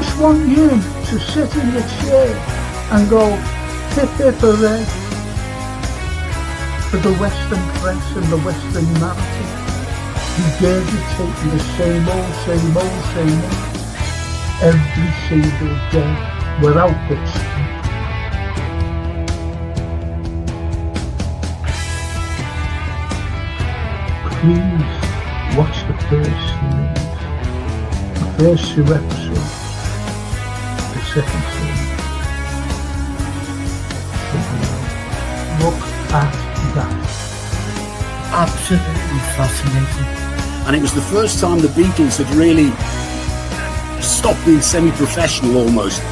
just want you to sit in your chair and go, hip hip hooray, for the Western press and the Western narrative, regurgitating the same old, every single day, without which please watch the first series, the first 2 episodes, the second series. Look at that. Absolutely fascinating. And it was the first time the Beatles had really stopped being semi-professional almost.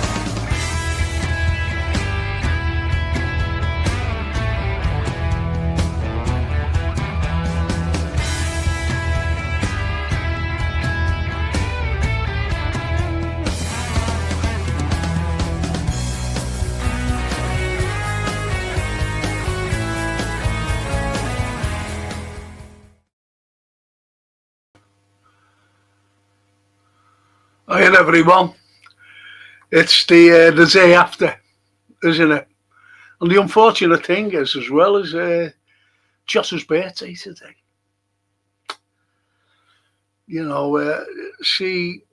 Hi everyone, it's the day after, isn't it? And the unfortunate thing is, as well as Joss's birthday today. You know, see,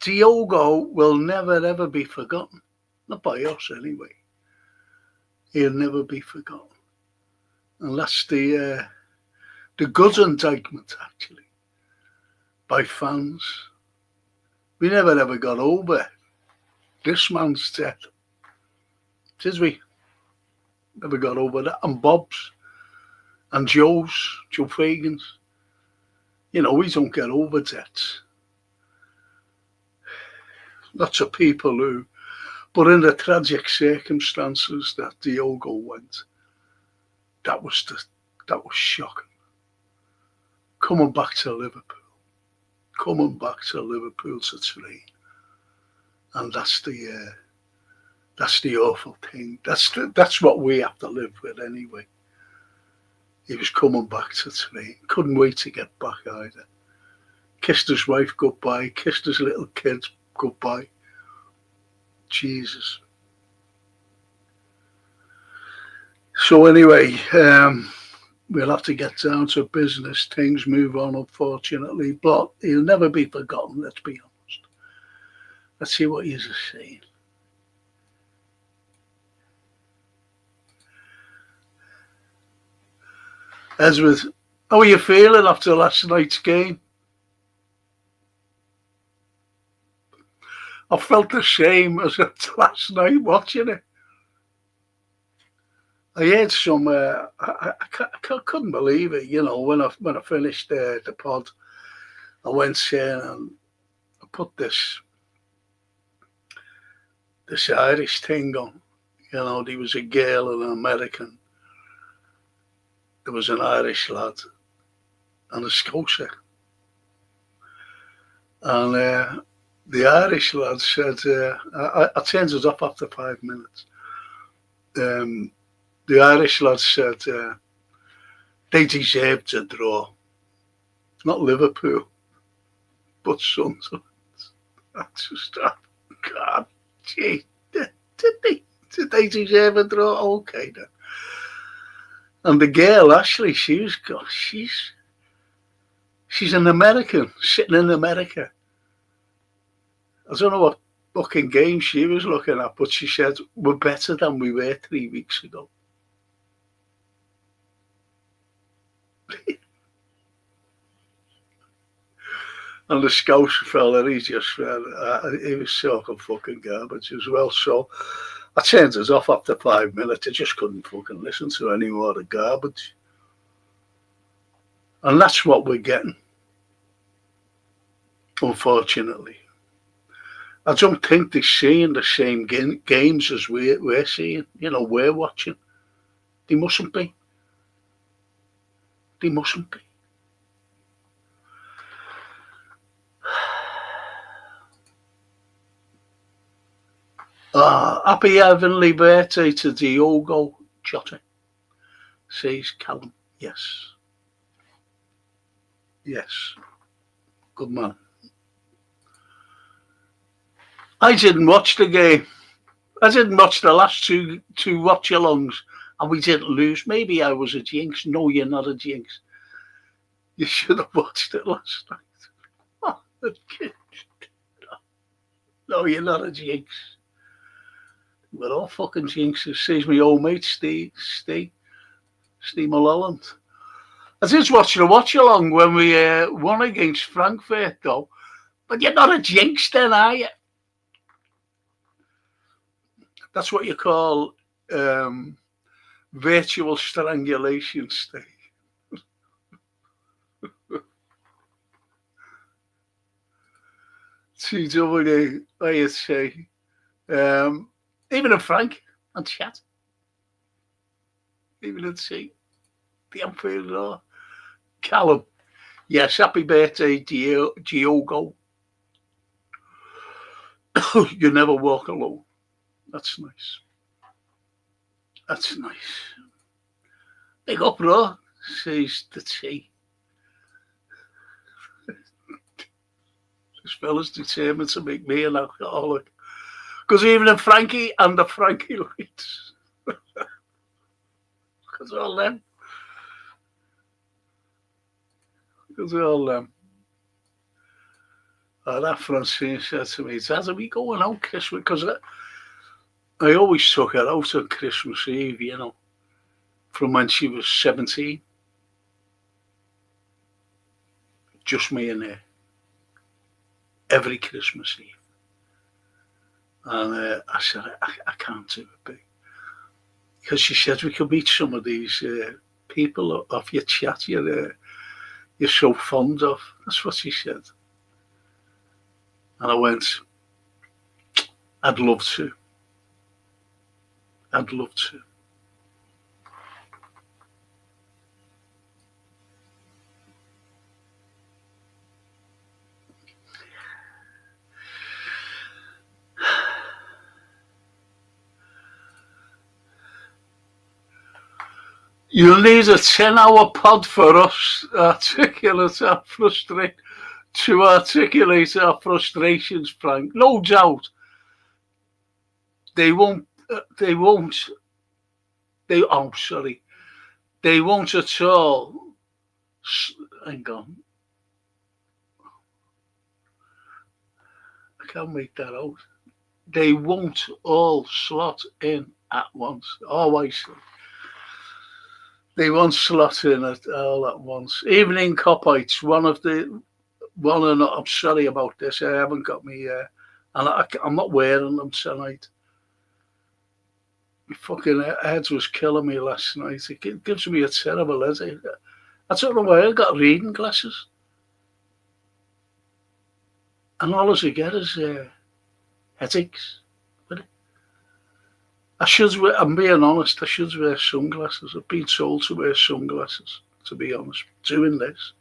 Diogo will never ever be forgotten. Not by us anyway. He'll never be forgotten. And that's the good indictment, actually, by fans. We never ever got over this man's death. Did we? Never got over that. And Bob's and Joe Fagan's. You know, we don't get over deaths. Lots of people who, but in the tragic circumstances that Diogo went, that was shocking. Coming back to Liverpool to train, and that's the awful thing. That's what we have to live with anyway. He was coming back to train, couldn't wait to get back either. Kissed his wife goodbye, kissed his little kids goodbye. Jesus. So anyway, we'll have to get down to business. Things move on, unfortunately, but he'll never be forgotten, let's be honest. Let's see what he's saying. Ezra, how are you feeling after last night's game? I felt the same as last night watching it. I heard some. I couldn't believe it. You know, when I finished the pod, I went in and I put this Irish thing on. You know, there was a girl and an American. There was an Irish lad and a Scotia. And the Irish lad said, I turned it off after 5 minutes. The Irish lad said they deserved to draw. Not Liverpool, but Sunderland. I just thought, God, gee, did they deserve a draw? Okay then. And the girl, Ashley, she's an American, sitting in America. I don't know what fucking game she was looking at, but she said, we're better than we were 3 weeks ago. And the Scouse fella, he was talking fucking garbage as well. So I turned it off after 5 minutes. I just couldn't fucking listen to any more of the garbage. And that's what we're getting, unfortunately. I don't think they're seeing the same games as we're seeing. You know, we're watching. They mustn't be. They mustn't be. Happy heavenly birthday to Diogo Jota, says Callum. Yes. Yes. Good man. I didn't watch the game. I didn't watch the last two watch-alongs, and we didn't lose. Maybe I was a jinx. No, you're not a jinx. You should have watched it last night. Oh, no, you're not a jinx. We're all fucking jinxes. Says my old mate, Steve Mulholland. I did watch the watch-along when we won against Frankfurt, though. But you're not a jinx then, are you? That's what you call virtual strangulation, Steve. TW, I'd say. Even in Frank and chat. Even in C. The Anfield Road. Callum. Yes, happy birthday, Diogo. You never walk alone. That's nice. That's nice. Big up, bro, says the T. This fella's determined to make me an alcoholic. Because even in Frankie and the Frankie lights. Because all them. Because all them. That Francine said to me, Dad, are we going out Christmas? Because I always took her out on Christmas Eve, you know, from when she was 17. Just me and her. Every Christmas Eve. And I said, I can't do it, babe. Because she said we could meet some of these people off your chat you're so fond of. That's what she said. And I went, I'd love to. I'd love to. You'll need a 10-hour pod for us to articulate our frustrations, Frank. No doubt. They won't at all. Hang on. I can't make that out. They won't all slot in at once. Always. They won't slot in all at once. Evening Copites, and I'm sorry about this. I haven't got me, and I'm not wearing them tonight. My fucking head was killing me last night. It gives me a terrible headache. I don't know why I got reading glasses, and all I get is headaches. I'm being honest, I should wear sunglasses. I've been told to wear sunglasses, to be honest, doing this.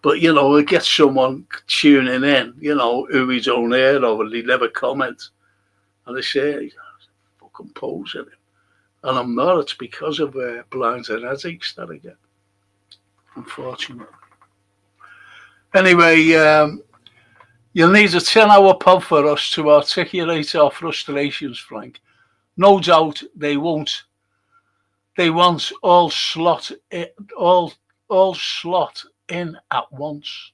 But, you know, I get someone tuning in, you know, who we don't hear of, and they never comment. And they say, fucking posing him. And I'm not. It's because of blinds and headaches that I get, unfortunately. Anyway, you'll need a 10-hour pod for us to articulate our frustrations, Frank. No doubt they won't. They won't all slot in at once.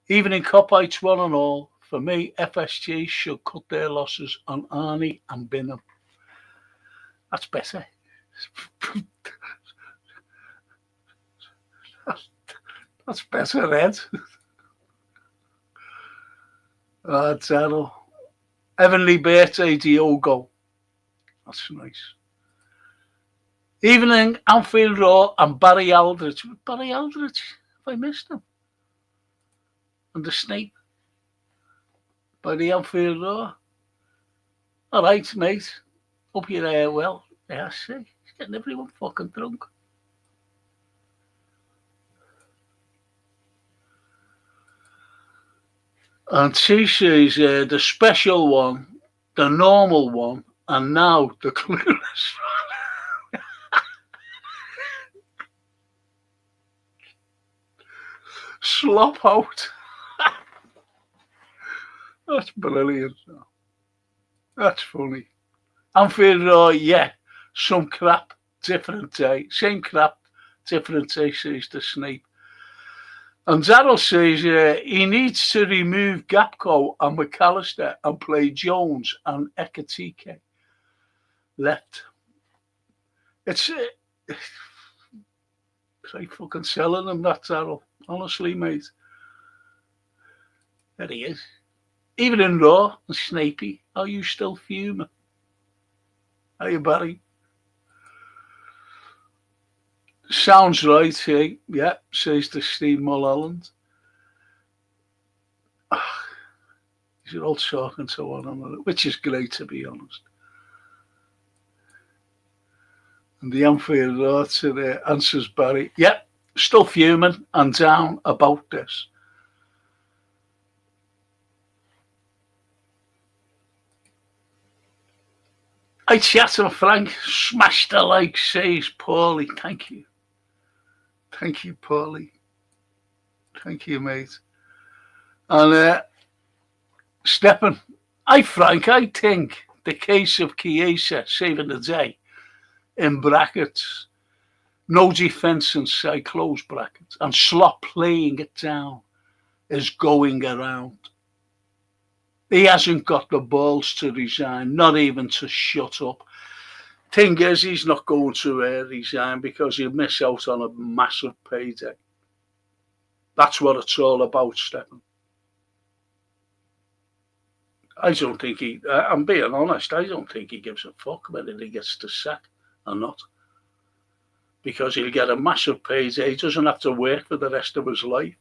Even in Copites, one and all, for me, FSG should cut their losses on Arnie and Binham. That's better. That's better, Ed. Daryl. Heavenly birthday, Diogo. That's nice. Even in Anfield Road and Barry Aldridge. Barry Aldridge, have I missed him? And the Snape. By the Anfield Road. All right, mate. Hope you're there well. Yeah, I see. He's getting everyone fucking drunk. And she says the special one, the normal one, and now the clueless one. Slop out. That's brilliant. That's funny. Anfield, yeah, some crap, different day. Same crap, different day, says the Snape. And Darrell says he needs to remove Gapco and McAllister and play Jones and Ekatike left. It's like fucking selling him, that Darrell. Honestly, mate. There he is. Even in Raw and Snapey, are you still fuming? Are you, Barry? Sounds right, hey? Yeah, says the Steve Mulholland. You're all talking to one another, which is great, to be honest. And the Anfield Road answers Barry, yep, still fuming and down about this. I chat and Frank, smash the like, says Paulie. Thank you. Thank you, Paulie. Thank you, mate. And Steppen, Frank, I think the case of Chiesa saving the day, in brackets, no defence inside, close brackets, and Slot playing it down, is going around. He hasn't got the balls to resign, not even to shut up. Thing is, he's not going to resign because he'll miss out on a massive payday. That's what it's all about, Stephen. I don't think I'm being honest, I don't think he gives a fuck whether he gets the sack or not. Because he'll get a massive payday. He doesn't have to work for the rest of his life.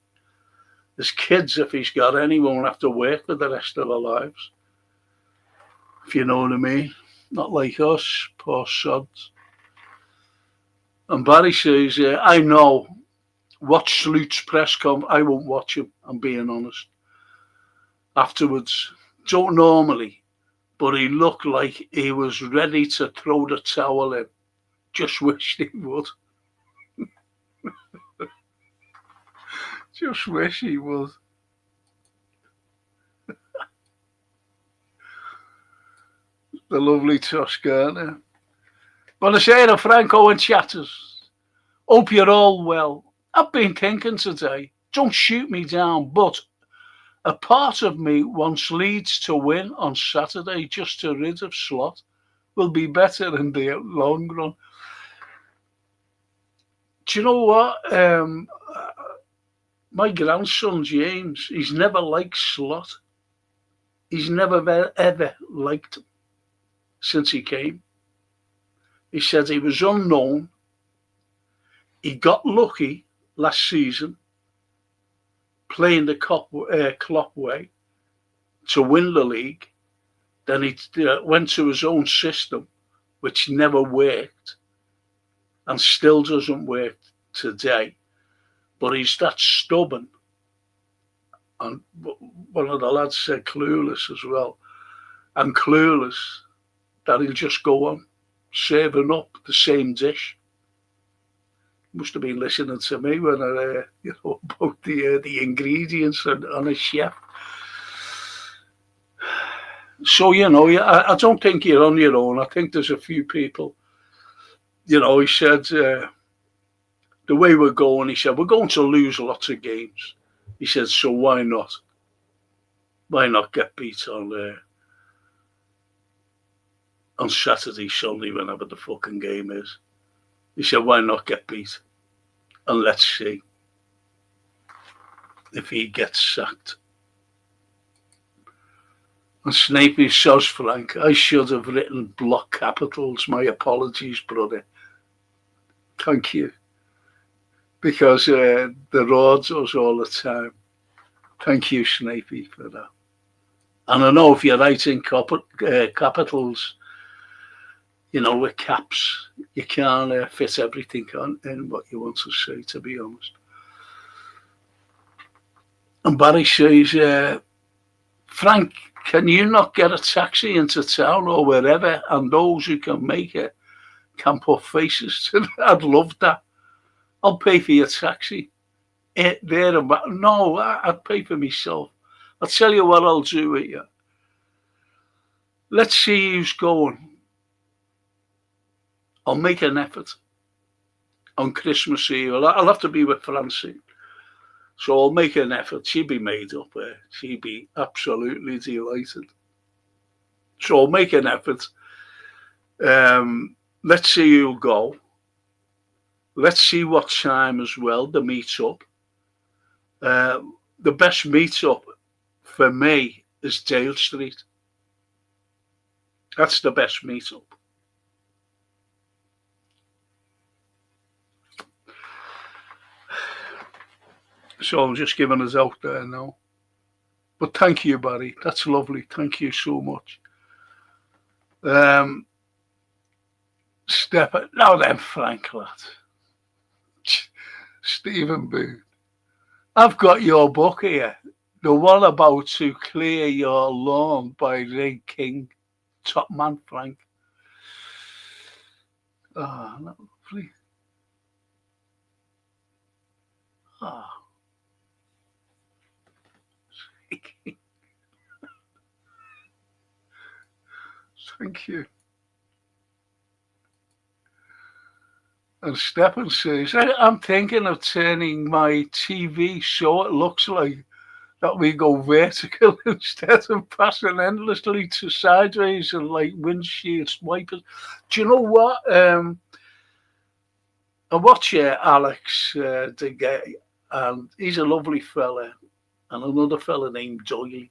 His kids, if he's got any, won't have to work for the rest of their lives. If you know what I mean. Not like us, poor sods. And Barry says, I know. Watch Slute's press conf. I won't watch him, I'm being honest. Afterwards, don't normally, but he looked like he was ready to throw the towel in. Just wished he would. Just wish he would. The lovely Toscana. Buonasera, Franco and chatters. Hope you're all well. I've been thinking today, don't shoot me down, but a part of me wants Leeds to win on Saturday just to rid of Slot. Will be better in the long run. Do you know what? My grandson, James, he's never liked Slot. He's never ever liked him since he came. He said he was unknown. He got lucky last season playing the Klopp way to win the league. Then he went to his own system, which never worked and still doesn't work today. But he's that stubborn. And one of the lads said clueless as well. And clueless that he'll just go on serving up the same dish. Must have been listening to me when I, about the ingredients on a chef. So, I don't think you're on your own. I think there's a few people. He said, the way we're going, he said, we're going to lose lots of games. He said, so why not? Why not get beat on Saturday, Sunday, whenever the fucking game is? He said, why not get beat? And let's see if he gets sacked. And Snapey says, Frank, I should have written block capitals. My apologies, brother. Thank you. Because the road does all the time. Thank you, Snapey, for that. And I know if you're writing capitals, with caps, you can't fit everything in what you want to say, to be honest. And Barry says, Frank, can you not get a taxi into town or wherever, and those who can make it can put faces to it? I'd love that. I'll pay for your taxi. There and back. No, I'd pay for myself. I'll tell you what I'll do with you. Let's see who's going. I'll make an effort on Christmas Eve. I'll have to be with Francine. So I'll make an effort. She'd be made up. She'd be absolutely delighted. So I'll make an effort. Let's see who'll go. Let's see what time as well, the meet-up. The best meet-up for me is Dale Street. That's the best meet-up. So I'm just giving us out there now. But thank you, Barry. That's lovely. Thank you so much. Now then, Frank, lad. Stephen Boone. I've got your book here. The one about To Clear Your Lawn by Ray King. Top man, Frank. Ah, oh, lovely. Ah. Oh. Thank you. And Stephen says, I'm thinking of turning my TV so it looks like that we go vertical instead of passing endlessly to sideways and like windshield wipers. Do you know what? I watch Alex DeGay, and he's a lovely fella, and another fella named Doyle,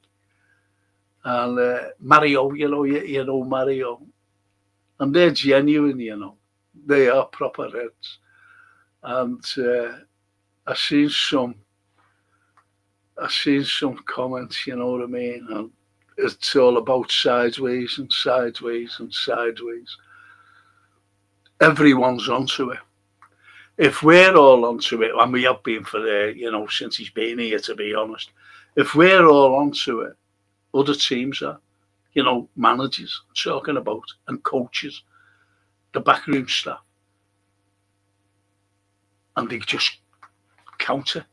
and Mario. You know Mario, and they're genuine. They are proper heads, and I've seen some comments. You know what I mean? And it's all about sideways and sideways and sideways. Everyone's onto it. If we're all onto it, and we have been for since he's been here, to be honest, if we're all onto it, other teams are, managers talking about, and coaches, the backroom staff, and they just counter.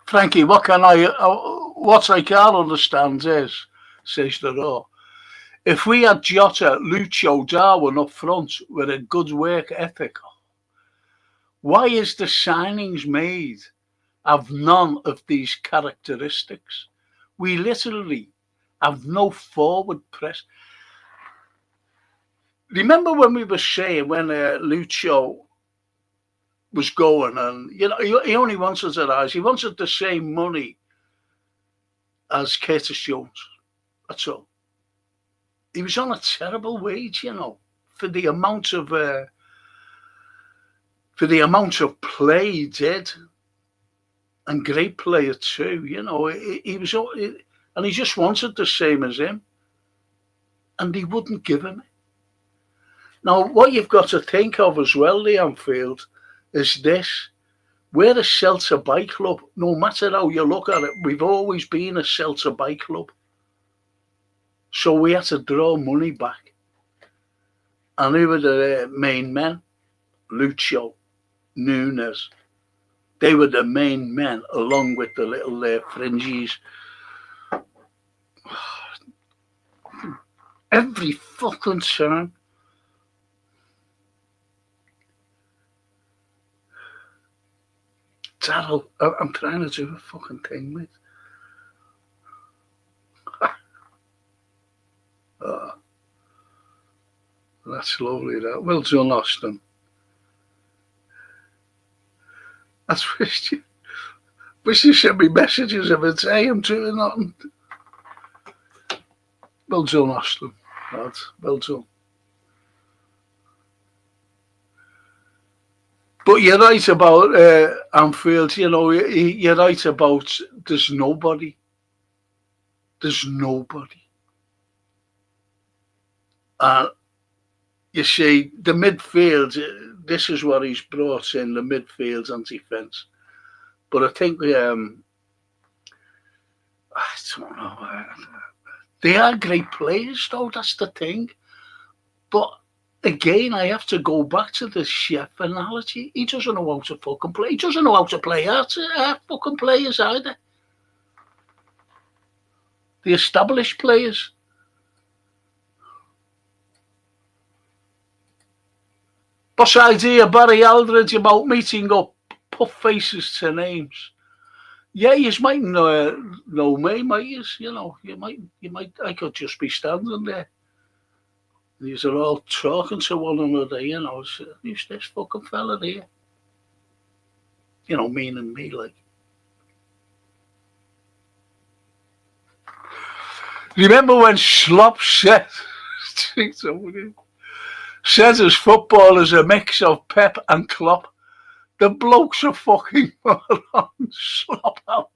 Frankie, what I can't understand is, says the Raw, if we had Jota, Lucho, Darwin up front with a good work ethic, why is the signings made have none of these characteristics? We literally have no forward press. Remember when we were saying when Lucho was going, and he only wanted to rise. He wanted the same money as Curtis Jones. That's all. He was on a terrible wage, for the amount of play he did, and great player too. He was, and he just wanted the same as him, and he wouldn't give him it. Now, what you've got to think of as well, the Anfield, is this: we're a shelter bike club. No matter how you look at it, we've always been a shelter bike club. So we had to draw money back. And who were the main men? Lucho, Nunes. They were the main men, along with the little fringes. Every fucking time. Daryl, I'm trying to do a fucking thing, mate. Oh, that's lovely, that. Well done, Austin. That's wish you sent me messages of it. Hey, I'm doing nothing. Well done, Austin. Lads. Well done. But you're right about Anfield. You're right about there's nobody. There's nobody. You see, the midfield, this is what he's brought in, the midfield and defence. But I think I don't know. They are great players, though, that's the thing. But again, I have to go back to the chef analogy. He doesn't know how to fucking play. He doesn't know how to play our fucking players either. The established players. What's the idea, Barry Aldridge, about meeting up puff faces to names? Yeah, you might know me, might you? You know, you might. I could just be standing there. These are all talking to one another, you know. Who's this fucking fella here? You know, meaning me, like. Remember when Slop said his football is a mix of Pep and Klopp? The blokes are fucking morons. Slop out.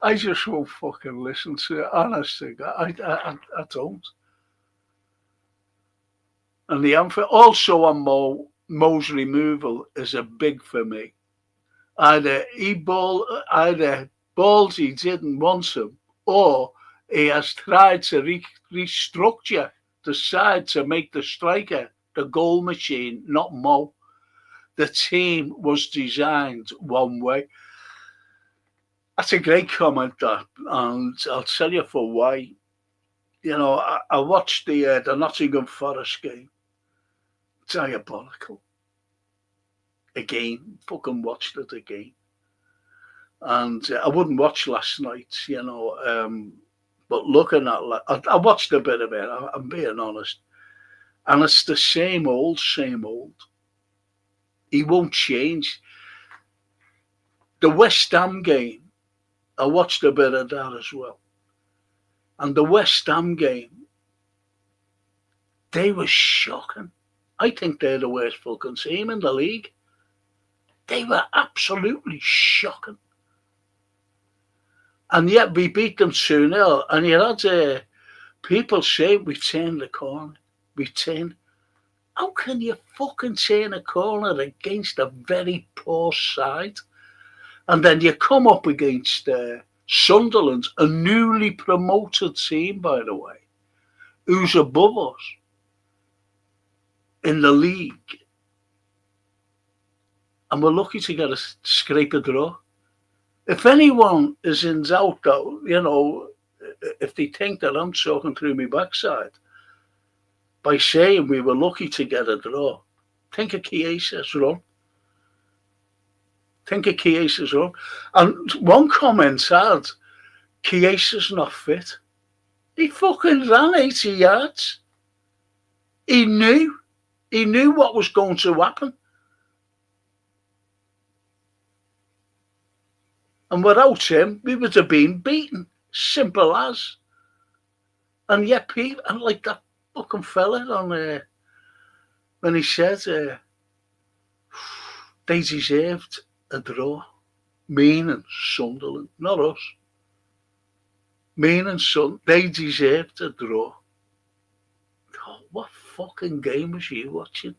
I just won't fucking listen to it. Honestly, I don't. And the answer also on Mo's removal is a big for me. Either balls he didn't want him, or he has tried to restructure the side to make the striker the goal machine, not Mo. The team was designed one way. That's a great comment, that, and I'll tell you for why. You know, I watched the Nottingham Forest game. Diabolical. Again, fucking watched it again. And I wouldn't watch last night, you know, but looking at I watched a bit of it, I'm being honest. And it's the same old, same old. He won't change. The West Ham game, I watched a bit of that as well. And the West Ham game, they were shocking. I think they're the worst fucking team in the league. They were absolutely shocking. And yet we beat them 2-0. And you had people say we've turned the corner. We've turned. How can you fucking turn a corner against a very poor side? And then you come up against Sunderland, a newly promoted team, by the way, who's above us in the league. And we're lucky to get a scrape a draw. If anyone is in doubt, though, you know, if they think that I'm talking through my backside by saying we were lucky to get a draw, think of Chiesa's run. Think of Chiesa's run. And one comment had, Chiesa's not fit. He fucking ran 80 yards. He knew what was going to happen. And without him, we would have been beaten. Simple as. And yet, people, and like that fucking fella on when he said they deserved a draw. Meaning Sunderland, not us. Meaning they deserved a draw. Oh, what fucking game was you watching?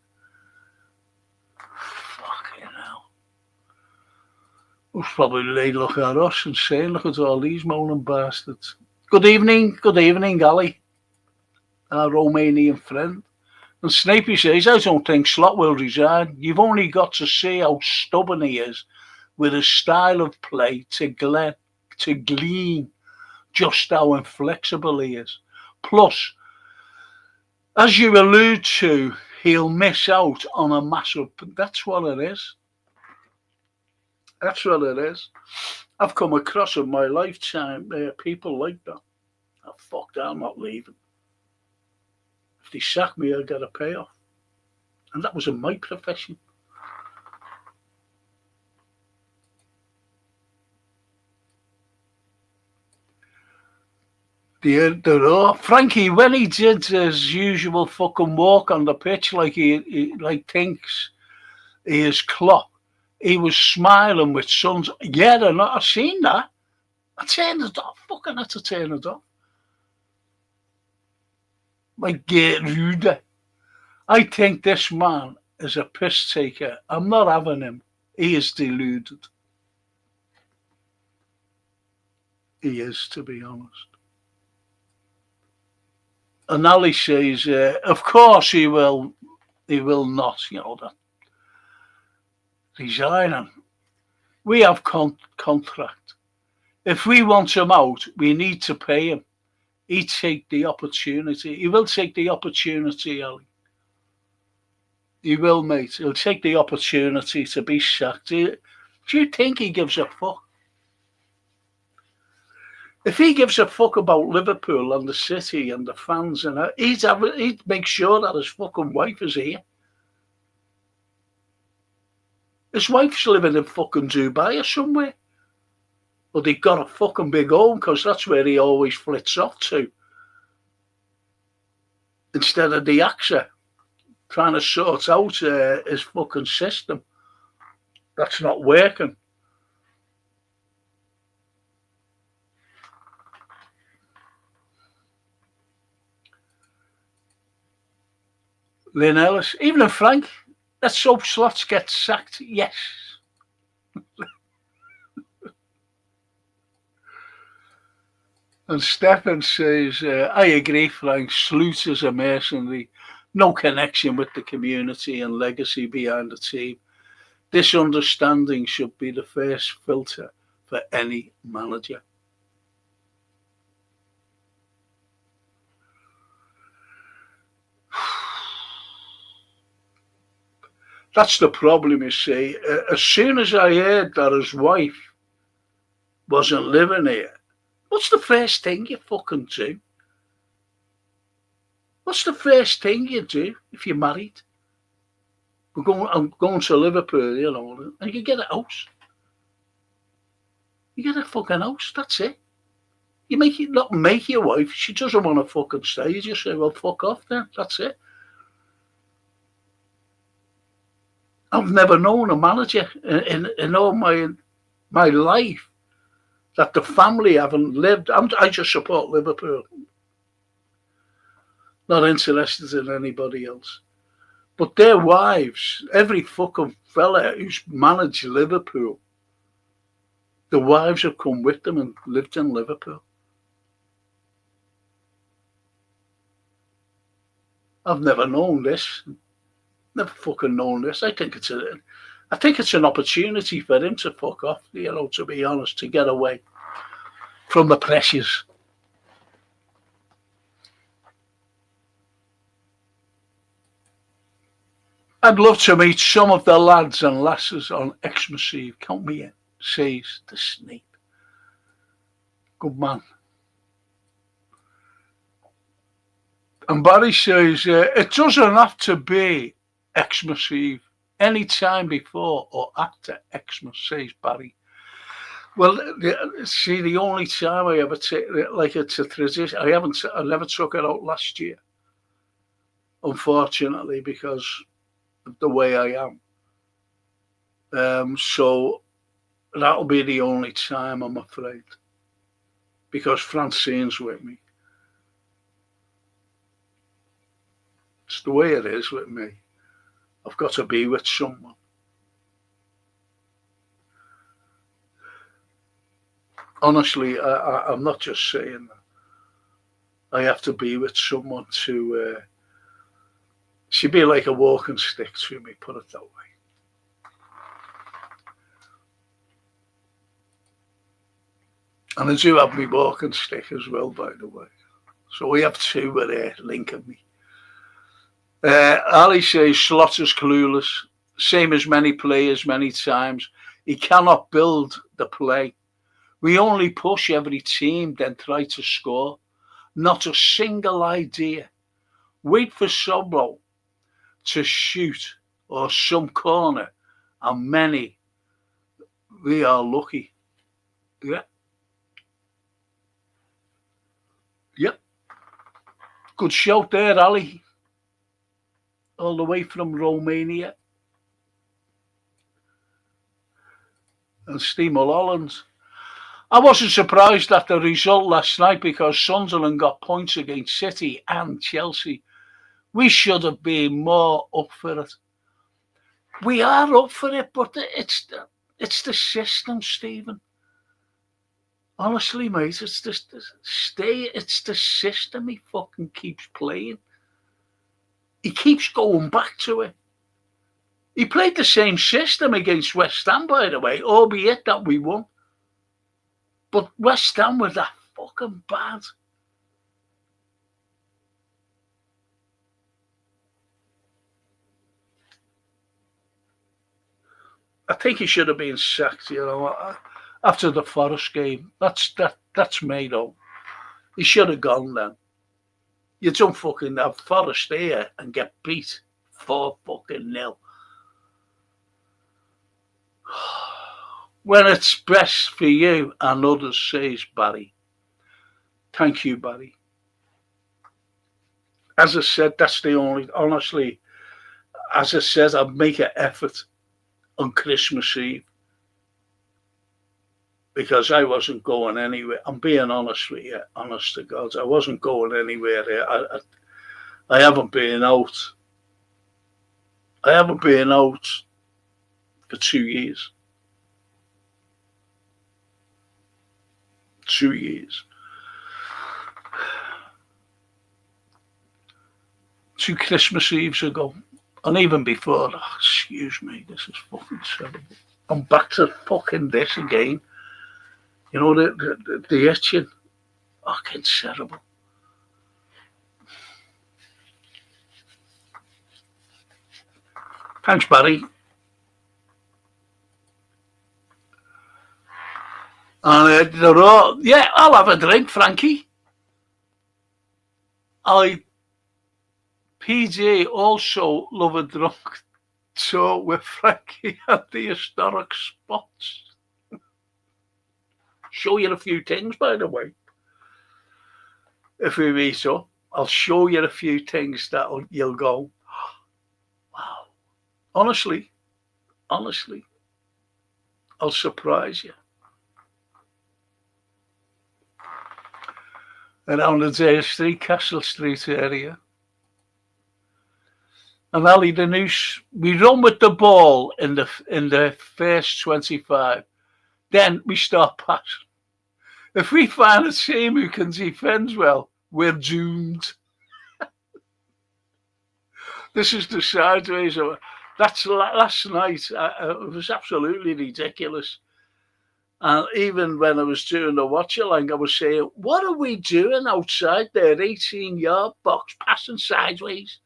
Fucking hell. We'll probably look at us and say, look at all these moaning bastards. Good evening, Ali, our Romanian friend. And Snapey says, I don't think Slot will resign. You've only got to see how stubborn he is with his style of play to glean just how inflexible he is. Plus, as you allude to, he'll miss out on a massive... That's what it is. That's what it is. I've come across in my lifetime people like that. Oh, fuck that, I'm not leaving. If they sack me, I'll get a payoff. And that was in my profession. Frankie, when he did his usual fucking walk on the pitch like he like thinks he is Klopp, he was smiling with sons. Yeah, I've seen that. I turned it off. Fucking had to turn it off. Like Rude. I think this man is a piss taker. I'm not having him. He is deluded. He is, to be honest. And Ali says, of course he will not, that resigning. We have contract. If we want him out, we need to pay him. He'd take the opportunity. He will take the opportunity, Ali. He will, mate. He'll take the opportunity to be sacked. Do you think he gives a fuck? If he gives a fuck about Liverpool and the city and the fans, and he'd make sure that his fucking wife is here. His wife's living in fucking Dubai or somewhere. But he got a fucking big home because that's where he always flits off to. Instead of the AXA trying to sort out his fucking system. That's not working. Lynn Ellis, even if Frank, let's hope Slots gets sacked. Yes. And Stefan says, I agree, Frank. Sloot is a mercenary. No connection with the community and legacy behind the team. This understanding should be the first filter for any manager. That's the problem, you see. As soon as I heard that his wife wasn't living here, what's the first thing you fucking do? What's the first thing you do if you're married? I'm going to Liverpool, and you get a house. You get a fucking house, that's it. You not make your wife, she doesn't want to fucking stay. You just say, well, fuck off then, that's it. I've never known a manager in all my life that the family haven't lived. I just support Liverpool. Not interested in anybody else. But their wives, every fucking fella who's managed Liverpool, the wives have come with them and lived in Liverpool. I've never known this. Never fucking known this. I think it's an opportunity for him to fuck off, to be honest, to get away from the pressures. I'd love to meet some of the lads and lasses on Xmas Eve. Count me in, says the Snape. Good man. And Barry says, it doesn't have to be Xmas Eve. Any time before or after Xmas, says Barry. Well, see, the only time I ever take, like it's a tradition, I never took it out last year. Unfortunately, because of the way I am. So that'll be the only time, I'm afraid. Because Francine's with me. It's the way it is with me. I've got to be with someone. Honestly, I'm not just saying that. I have to be with someone to... she'd be like a walking stick to me, put it that way. And I do have my walking stick as well, by the way. So we have two with her linking me. Ali says Slotter's clueless, same as many players many times. He cannot build the play. We only push every team, then try to score. Not a single idea. Wait for someone to shoot or some corner, and many. We are lucky. Yeah. Yep. Good shout there, Ali. All the way from Romania. And Steve Mulholland. I wasn't surprised at the result last night because Sunderland got points against City and Chelsea. We should have been more up for it. We are up for it, but it's the system, Stephen. Honestly, mate, it's just it's the system he fucking keeps playing. He keeps going back to it. He played the same system against West Ham, by the way, albeit that we won. But West Ham were that fucking bad. I think he should have been sacked, after the Forest game. That's made up. He should have gone then. You don't fucking have Forest here and get beat 4-0. When it's best for you and others, says Barry. Thank you, Barry. As I said, that's the only, honestly, as I said, I'd make an effort on Christmas Eve because I wasn't going anywhere. I'm being honest with you, honest to God. I wasn't going anywhere here. I haven't been out. I haven't been out for 2 years. 2 years. 2 Christmas Eves ago. And even before, excuse me, this is fucking terrible. I'm back to fucking this again. You know, the itching. Fucking terrible. Thanks, Barry. And they're all, yeah, I'll have a drink, Frankie. PJ also love a drunk talk with Frankie at the historic spots. Show you a few things, by the way. If we meet up, I'll show you a few things that you'll go, wow. Honestly, I'll surprise you. Around the Dale Street, Castle Street area. And Ali the Noose, we run with the ball in the first 25. Then we start passing. If we find a team who can defend well, we're doomed. This is the sideways of it. That's last night. It was absolutely ridiculous. And even when I was doing the watch along, I was saying, what are we doing outside their 18-yard box, passing sideways?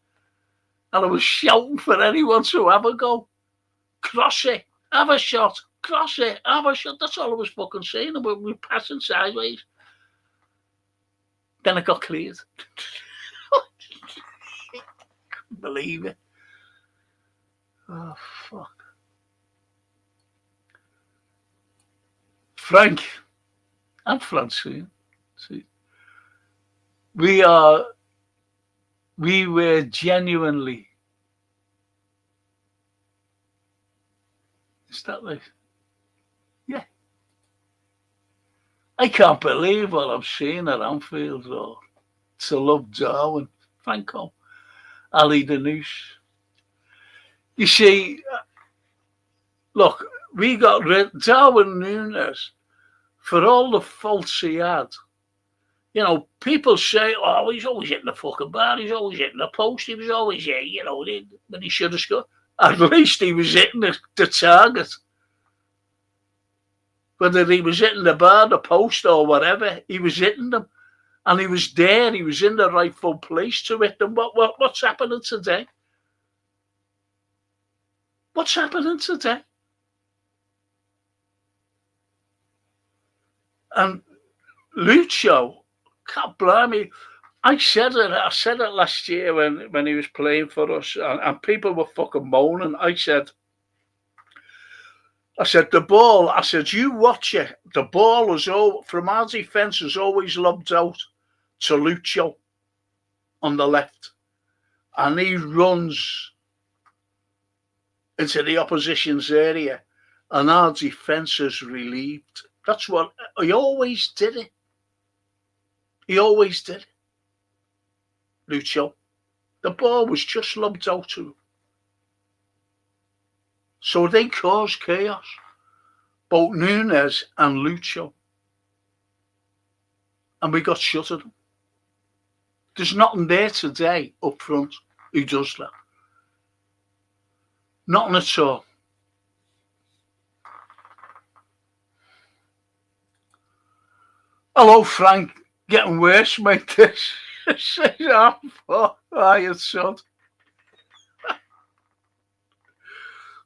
And I was shouting for anyone to have a go. Cross it, have a shot, cross it, have a shot. That's all I was fucking saying about we passing sideways. Then it got cleared. Couldn't believe it. Oh, fuck. Frank and Francine, see, we were genuinely, is that right? Yeah. I can't believe what I'm seeing at Anfield or to love Darwin, Franco, Ali the Noose. You see, look, we got rid of Darwin Núñez for all the faults he had. You know, people say, oh, he's always hitting the fucking bar, he's always hitting the post, he was always here, you know, when he should have scored. At least he was hitting the target. Whether he was hitting the bar, the post, or whatever, he was hitting them. And he was there, he was in the rightful place to hit them. What's happening today? What's happening today? And Lucho, can't blame me. I said it last year when he was playing for us, and people were fucking moaning. I said, the ball, you watch it. The ball is from our defence is always lobbed out to Lucho on the left. And he runs into the opposition's area, and our defence is relieved. That's what he always did it. He always did it. Lucho. The ball was just lobbed out to him. So they caused chaos. Both Núñez and Lucho. and we got shut at them. There's nothing there today up front who does that. Nothing at all. Hello, Frank. Getting worse, mate. This. Hiya, son.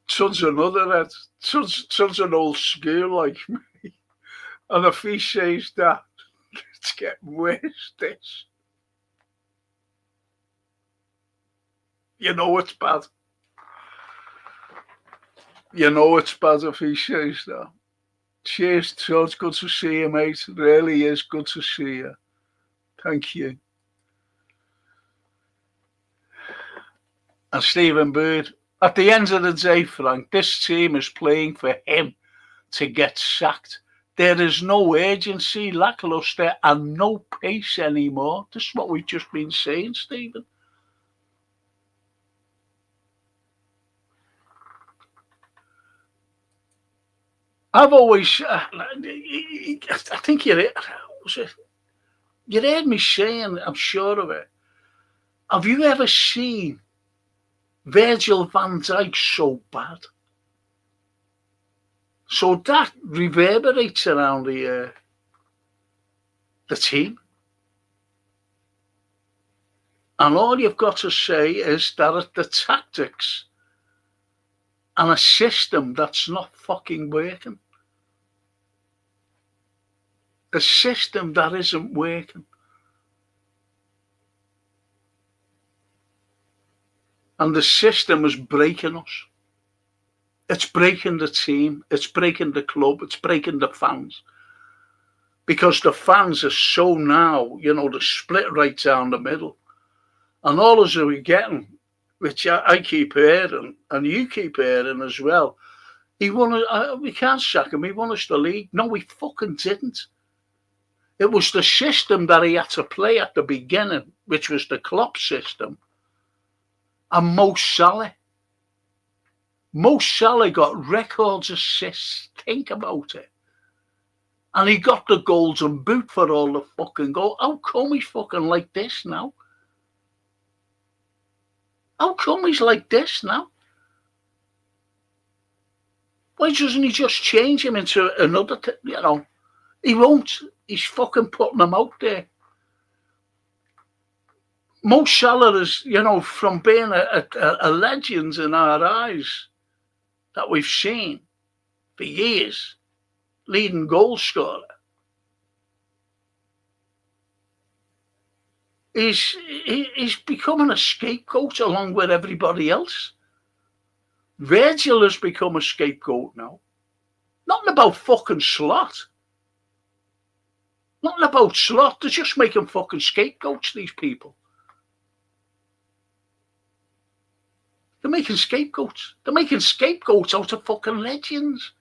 Son's another head. Son's an old school like me. And if he says that, it's getting worse, this. You know it's bad. You know it's bad if he says that. Cheers, so it's good to see you, mate. It really is good to see you. Thank you. And Stephen Bird, at the end of the day, Frank, this team is playing for him to get sacked. There is no urgency, lackluster, and no pace anymore. This is what we've just been saying, Stephen. I've always, I think you heard me saying, I'm sure of it. Have you ever seen Virgil van Dijk so bad? So that reverberates around the team. And all you've got to say is that the tactics and a system that's not fucking working. A system that isn't working. And the system is breaking us. It's breaking the team. It's breaking the club. It's breaking the fans. Because the fans are so now, they're split right down the middle. And all as we're getting, which I keep hearing, and you keep hearing as well, we can't sack him, he won us the league. No, we fucking didn't. It was the system that he had to play at the beginning, which was the Klopp system. And Mo Salah. Mo Salah got records assists. Think about it. And he got the golden boot for all the fucking goals. How come he's fucking like this now? How come he's like this now? Why doesn't he just change him into another, He won't. He's fucking putting them out there. Mo Salah is, from being a legend in our eyes that we've seen for years, leading goal scorer. He's becoming a scapegoat along with everybody else. Virgil has become a scapegoat now. Nothing about fucking Slot. Nothing about Slot. They're just making fucking scapegoats, these people. They're making scapegoats. They're making scapegoats out of fucking legends.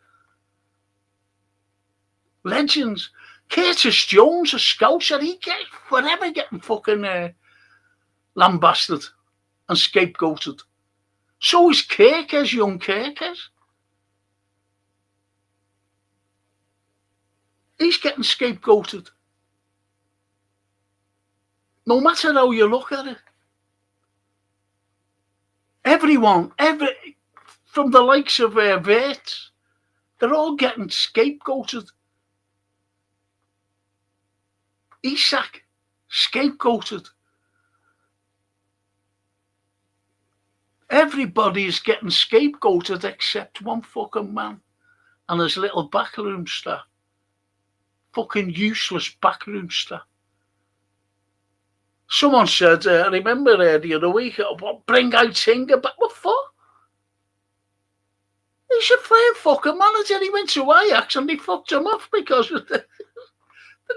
Legends. Curtis Jones, a scouser, he gets forever getting fucking lambasted and scapegoated. So is Kirkes, young Kirkes. He's getting scapegoated. No matter how you look at it. Everyone, from the likes of Wirtz, they're all getting scapegoated. Isak, scapegoated. Everybody is getting scapegoated except one fucking man and his little backroom staff. Fucking useless backroom staff. Someone said, I remember the other week, bring out Singer back. What for? He's a fine fucking manager. He went to Ajax and they fucked him off because they're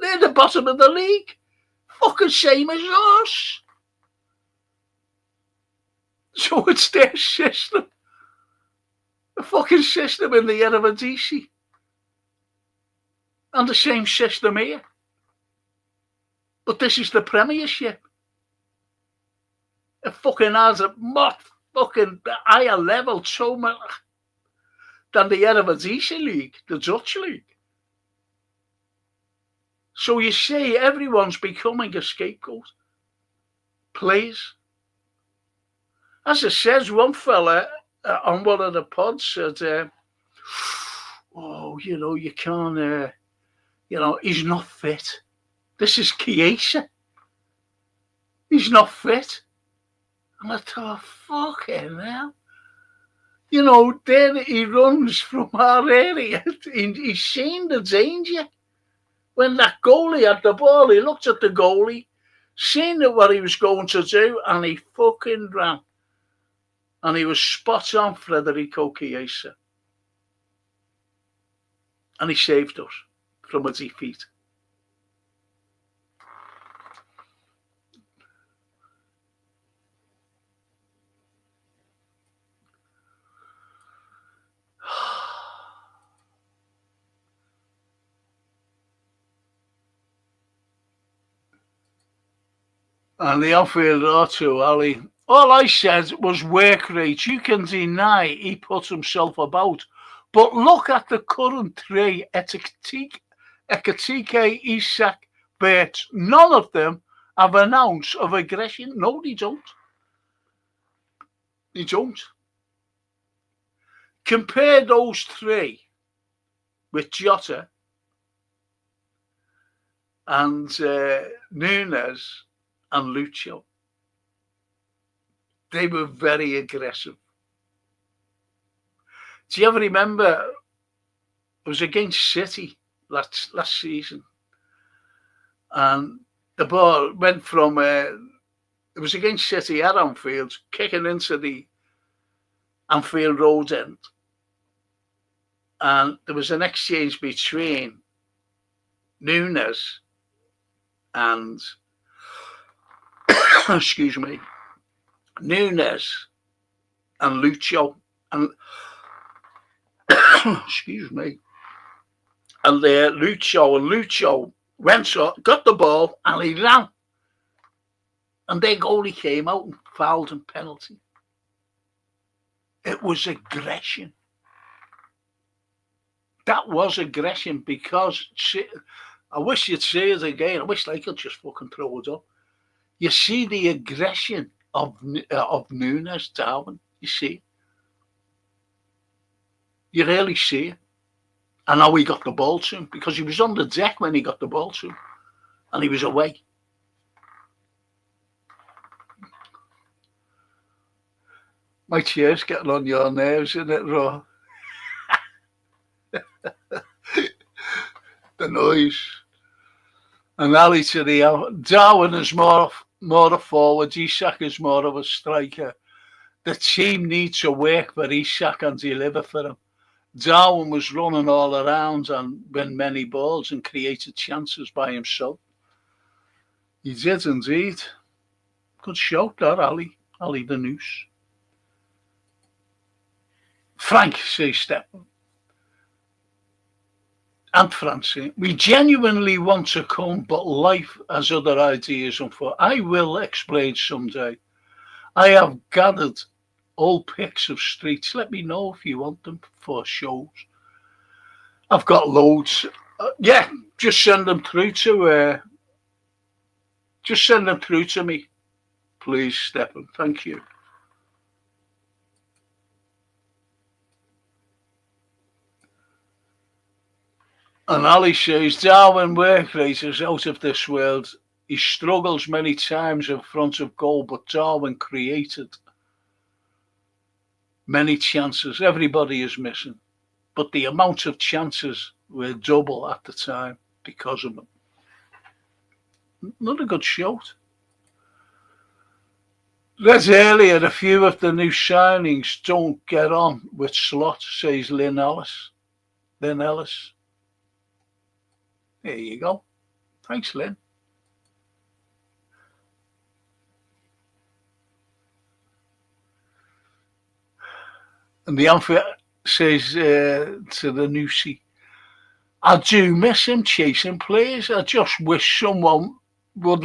near the bottom of the league. Fucking same as us. So it's their system. The fucking system in the Eredivisie. And the same system here. But this is the Premiership. It fucking has a much fucking higher level so much than the Eredivisie League, the Dutch League. So you see, everyone's becoming a scapegoat. Please. As it says, one fella on one of the pods said, oh, you can't, he's not fit. This is Chiesa. He's not fit. And I thought, fucking hell. Then he runs from our area. He's seen the danger. When that goalie had the ball, he looked at the goalie, seen what he was going to do, and he fucking ran. And he was spot on, Federico Chiesa. And he saved us from a defeat. And the on-field too, Ali. All I said was work rate. You can deny he put himself about. But look at the current three. Ekatike, Isak, Bert. None of them have an ounce of aggression. No, they don't. They don't. Compare those three with Jota and Nunes and Lucio. They were very aggressive. Do you ever remember? It was against City last season, and the ball went from it was against City at Anfield, kicking into the Anfield Road end, and there was an exchange between Nunes and excuse me, Nunes and Lucio, and excuse me, and Lucio went up, got the ball, and he ran, and their goalie came out and fouled him penalty. It was aggression. That was aggression, because I wish you'd see it again. I wish they could just fucking throw it up. You see the aggression of Nunes, Darwin. You see, you really see it. And how he got the ball to him, because he was on the deck when he got the ball to him, and he was away. My chair's getting on your nerves, isn't it, Raw? The noise. And Ali to the Darwin is more a forward. Isak is more of a striker. The team needs to work for Isak and deliver for him. Darwin was running all around and won many balls and created chances by himself. He did indeed. Good shout that, Ali the Noose. Frank, says Stephen. And Francine, we genuinely want to come, but life has other ideas. I will explain someday. I have gathered old pics of streets. Let me know if you want them for shows. I've got loads. Yeah, just send them through to me, please, Stephen. Thank you. And Ali says, Darwin work rate is out of this world. He struggles many times in front of goal, but Darwin created many chances. Everybody is missing. But the amount of chances were double at the time because of him. Not a good shout. Read earlier, a few of the new signings don't get on with Slot, says Lynn Ellis. There you go. Thanks, Lynn. And the Alpha says to the Nusi, I do miss him chasing players. I just wish someone would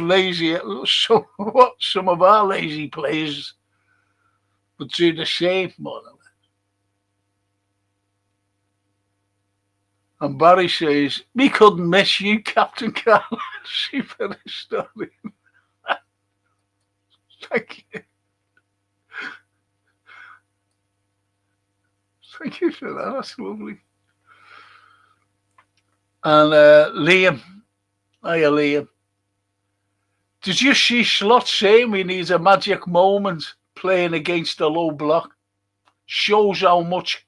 some of our lazy players would do the same, more or less. And Barry says, "We couldn't miss you, Captain Carlyle." She finished story. Thank you. Thank you for that. That's lovely. And Liam, hiya Liam. Did you see Slot saying we need a magic moment playing against the low block? Shows how much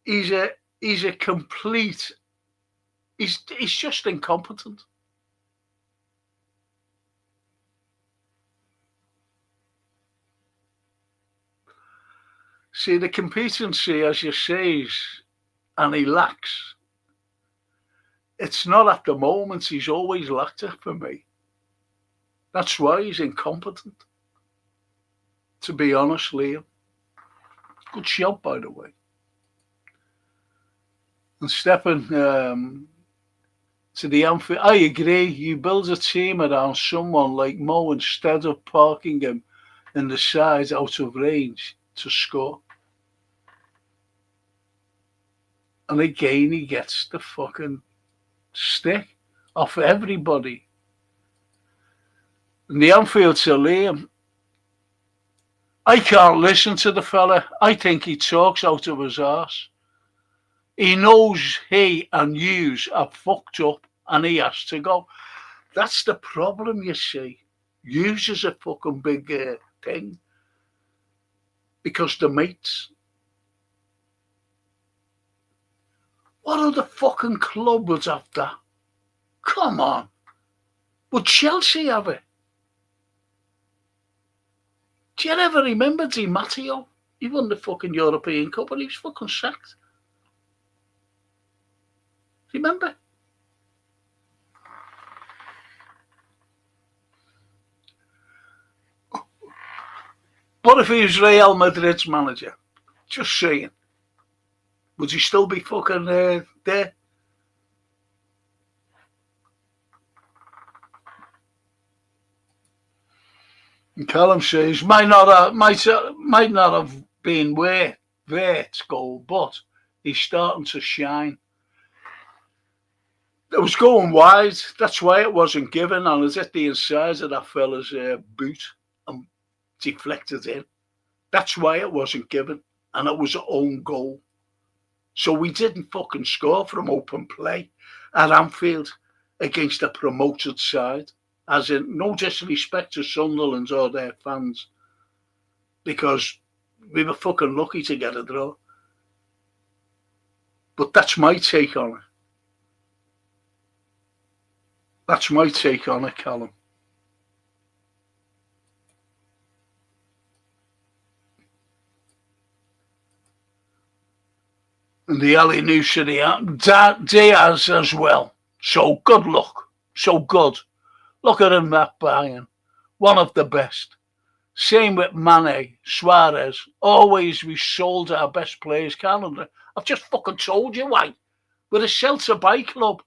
he's a complete. He's just incompetent. See, the competency, as you say, and he lacks. It's not at the moment. He's always lacked it for me. That's why he's incompetent. To be honest, Liam. Good shout, by the way. And stepping to the Anfield, I agree. You build a team around someone like Mo instead of parking him in the side out of range to score. And again, he gets the fucking stick off everybody. And the Anfield to Liam, I can't listen to the fella. I think he talks out of his arse. He knows he and Hughes are fucked up and he has to go. That's the problem, you see. Hughes is a fucking big thing. Because the mates. What other fucking club would have that? Come on. Would Chelsea have it? Do you ever remember Di Matteo? He won the fucking European Cup and he was fucking sacked. Remember? What if he was Real Madrid's manager? Just saying. Would he still be fucking there? And Callum says, might not have been where to go, but he's starting to shine. It was going wide. That's why it wasn't given. And it's at the inside of that fella's boot and deflected in. That's why it wasn't given. And it was an own goal. So we didn't fucking score from open play at Anfield against a promoted side. As in, no disrespect to Sunderland or their fans. Because we were fucking lucky to get a draw. But that's my take on it. That's my take on it, Callum. And the Ali Nusa Diaz as well. So good luck. So good. Look at him, that Bayern. One of the best. Same with Mane, Suarez. Always we sold our best players calendar. I've just fucking told you why. We're a sell-to-buy club.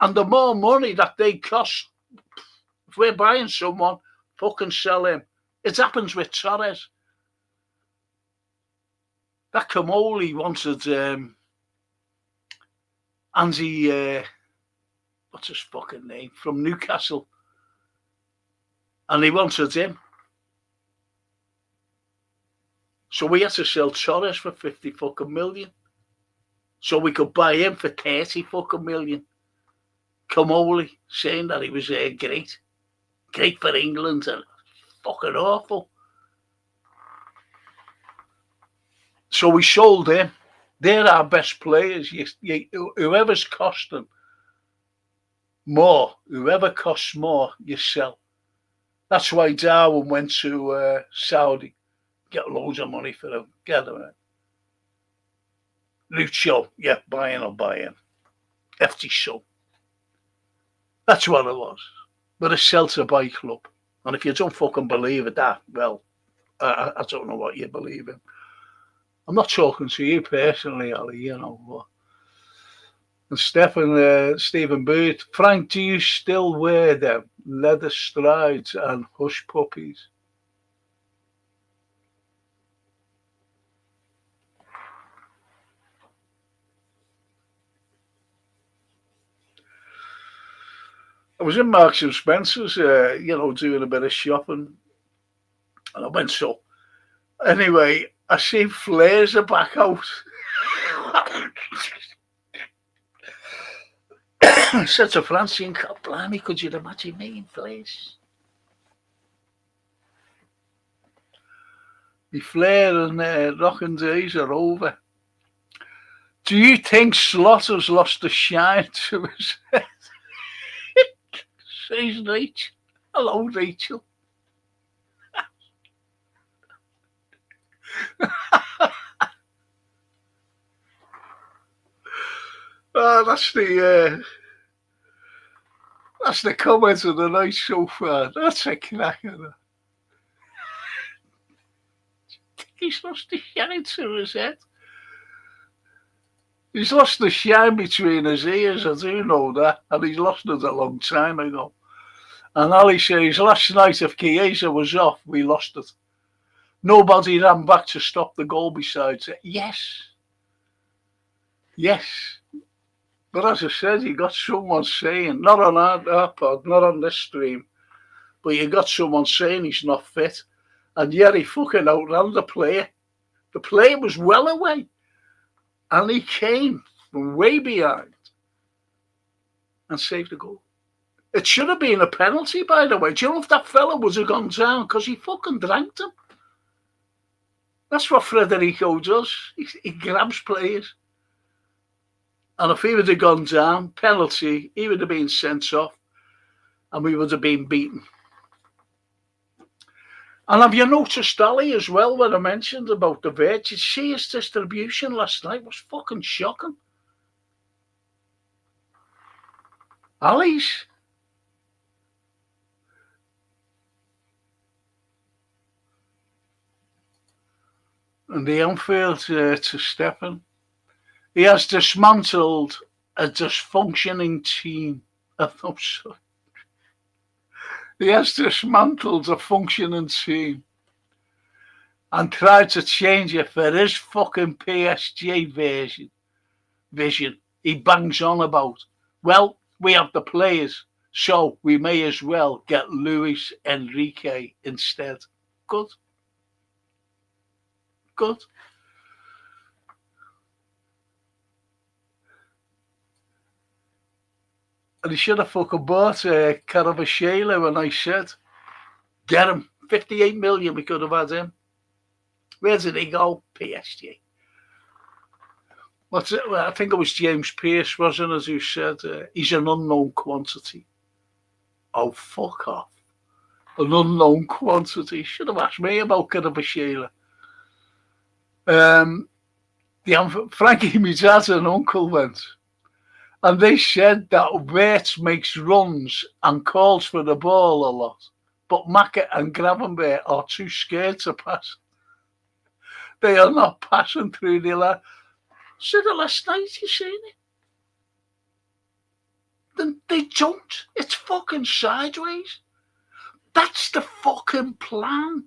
And the more money that they cost, if we're buying someone, fucking sell him. It happens with Torres. That Kamoli wanted Andy, what's his fucking name, from Newcastle. And he wanted him. So we had to sell Torres for 50 fucking million. So we could buy him for 30 fucking million. Kamoli saying that he was great for England and fucking awful. So we sold him. They're our best players. Whoever's costing more, whoever costs more, you sell. That's why Darwin went to Saudi, get loads of money for him. Get him. Lucho, yeah, buying or buying. FT so. That's what it was. But a sell-to-buy club. And if you don't fucking believe it, that, well, I don't know what you believe in. I'm not talking to you personally, Ali, you know. And Stephen Booth, Frank, do you still wear them? leather strides and hush puppies. I was in Marks and Spencer's, doing a bit of shopping, and I went so. Anyway, I seen flares are back out. I said to Francine, God blimey, could you imagine me in flares? The flare and rocking days are over. Do you think Slaughter's lost the shine to his head? Says Rachel. Hello, Rachel. That's the comment of the night so far. That's a cracker. He's lost the shine to his head. He's lost the shine between his ears, I do know that, and he's lost it a long time ago. And Ali says, last night if Chiesa was off, we lost it. Nobody ran back to stop the goal besides it. Yes. But as I said, you got someone saying, not on our pod, not on this stream, but you got someone saying he's not fit. And yet he fucking outran the player. The player was well away. And he came from way behind and saved the goal. It should have been a penalty, by the way. Do you know if that fella would have gone down? Because he fucking dranked him. That's what Federico does. He grabs players. And if he would have gone down, penalty, he would have been sent off and we would have been beaten. And have you noticed, Ali, as well, when I mentioned about the veg? Did you see his distribution last night? It was fucking shocking. Ali's. And the Anfield to Stefan. He has dismantled a dysfunctioning team. He has dismantled a functioning team and tried to change it for his fucking PSG vision. He bangs on about, well, we have the players, so we may as well get Luis Enrique instead. Good. And he should have fucking bought Carabashela when I said, get him. 58 million, we could have had him. Where did he go? PSG. What's it? Well, I think it was James Pearce, wasn't it, who said he's an unknown quantity. Oh, fuck off. An unknown quantity. Should have asked me about Carabashela. Frankie, my dad and uncle went. And they said that Wirtz makes runs and calls for the ball a lot. But Mackett and Gravenberch are too scared to pass. They are not passing through the line. Said it last night, you seen it? Then they don't. It's fucking sideways. That's the fucking plan.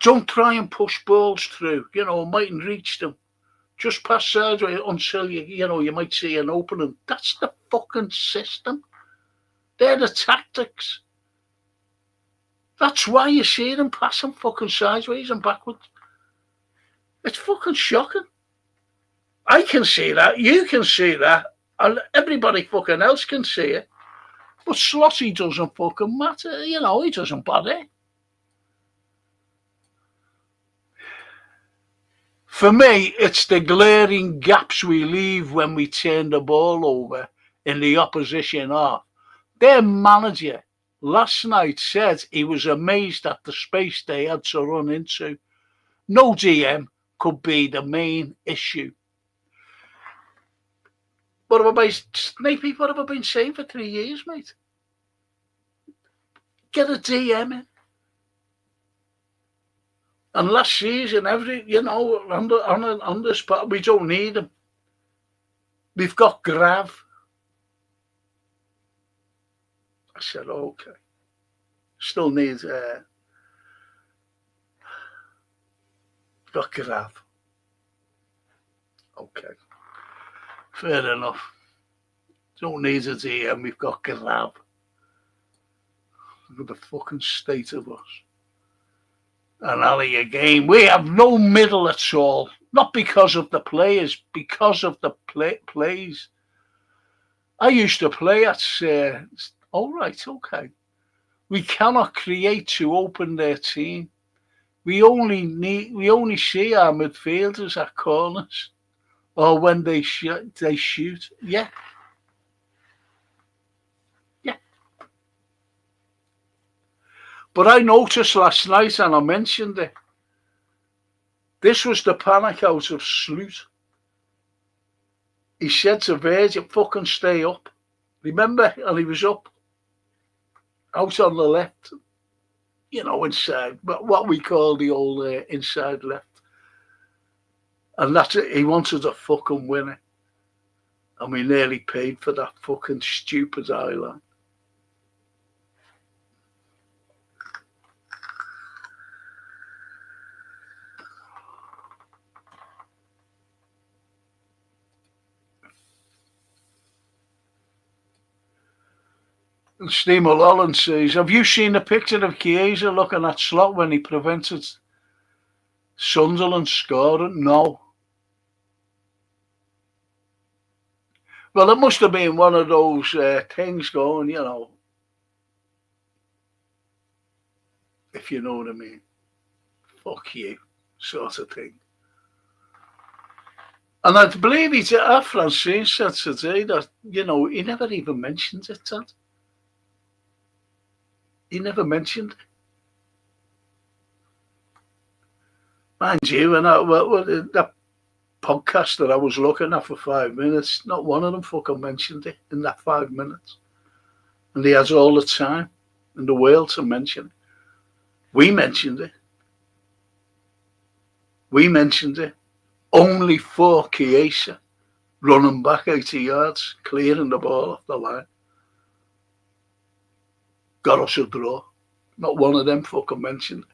Don't try and push balls through. Mightn't reach them. Just pass sideways until you might see an opening. That's the fucking system. They're the tactics. That's why you see them passing fucking sideways and backwards. It's fucking shocking. I can see that. You can see that. And everybody fucking else can see it. But Slotty doesn't fucking matter. He doesn't bother. For me, it's the glaring gaps we leave when we turn the ball over in the opposition half. Their manager last night said he was amazed at the space they had to run into. No DM could be the main issue. What have I been saying for 3 years, mate? Get a DM in. And last season, on the spot, we don't need him. We've got Grav. I said, okay. Still needs got grab. Okay, fair enough. Don't need it here, and we've got grab. Look at the fucking state of us. And Ali again, we have no middle at all. Not because of the players, because of the plays. I used to play at. All right, okay. We cannot create to open their team. We only see our midfielders at corners or when they shoot. Yeah. Yeah. But I noticed last night, and I mentioned it, this was the panic out of Sloot. He said to Virgil, fucking stay up. Remember? And he was up, out on the left, inside, but what we call the old inside left. And that's it. He wanted a fucking winner. And we nearly paid for that fucking stupid island. And Steve Mulholland says, have you seen a picture of Chiesa looking at Slot when he prevented Sunderland scoring? No. Well, it must have been one of those things going, if you know what I mean. Fuck you, sort of thing. And I believe Francine said today that, he never even mentioned it, Dad. He never mentioned it. Mind you, and that podcast that I was looking at for 5 minutes, not one of them fucking mentioned it in that 5 minutes. And he has all the time in the world to mention it. We mentioned it. We mentioned it. Only for Chiesa running back 80 yards, clearing the ball off the line. Got us a draw. Not one of them fucking mentioned it.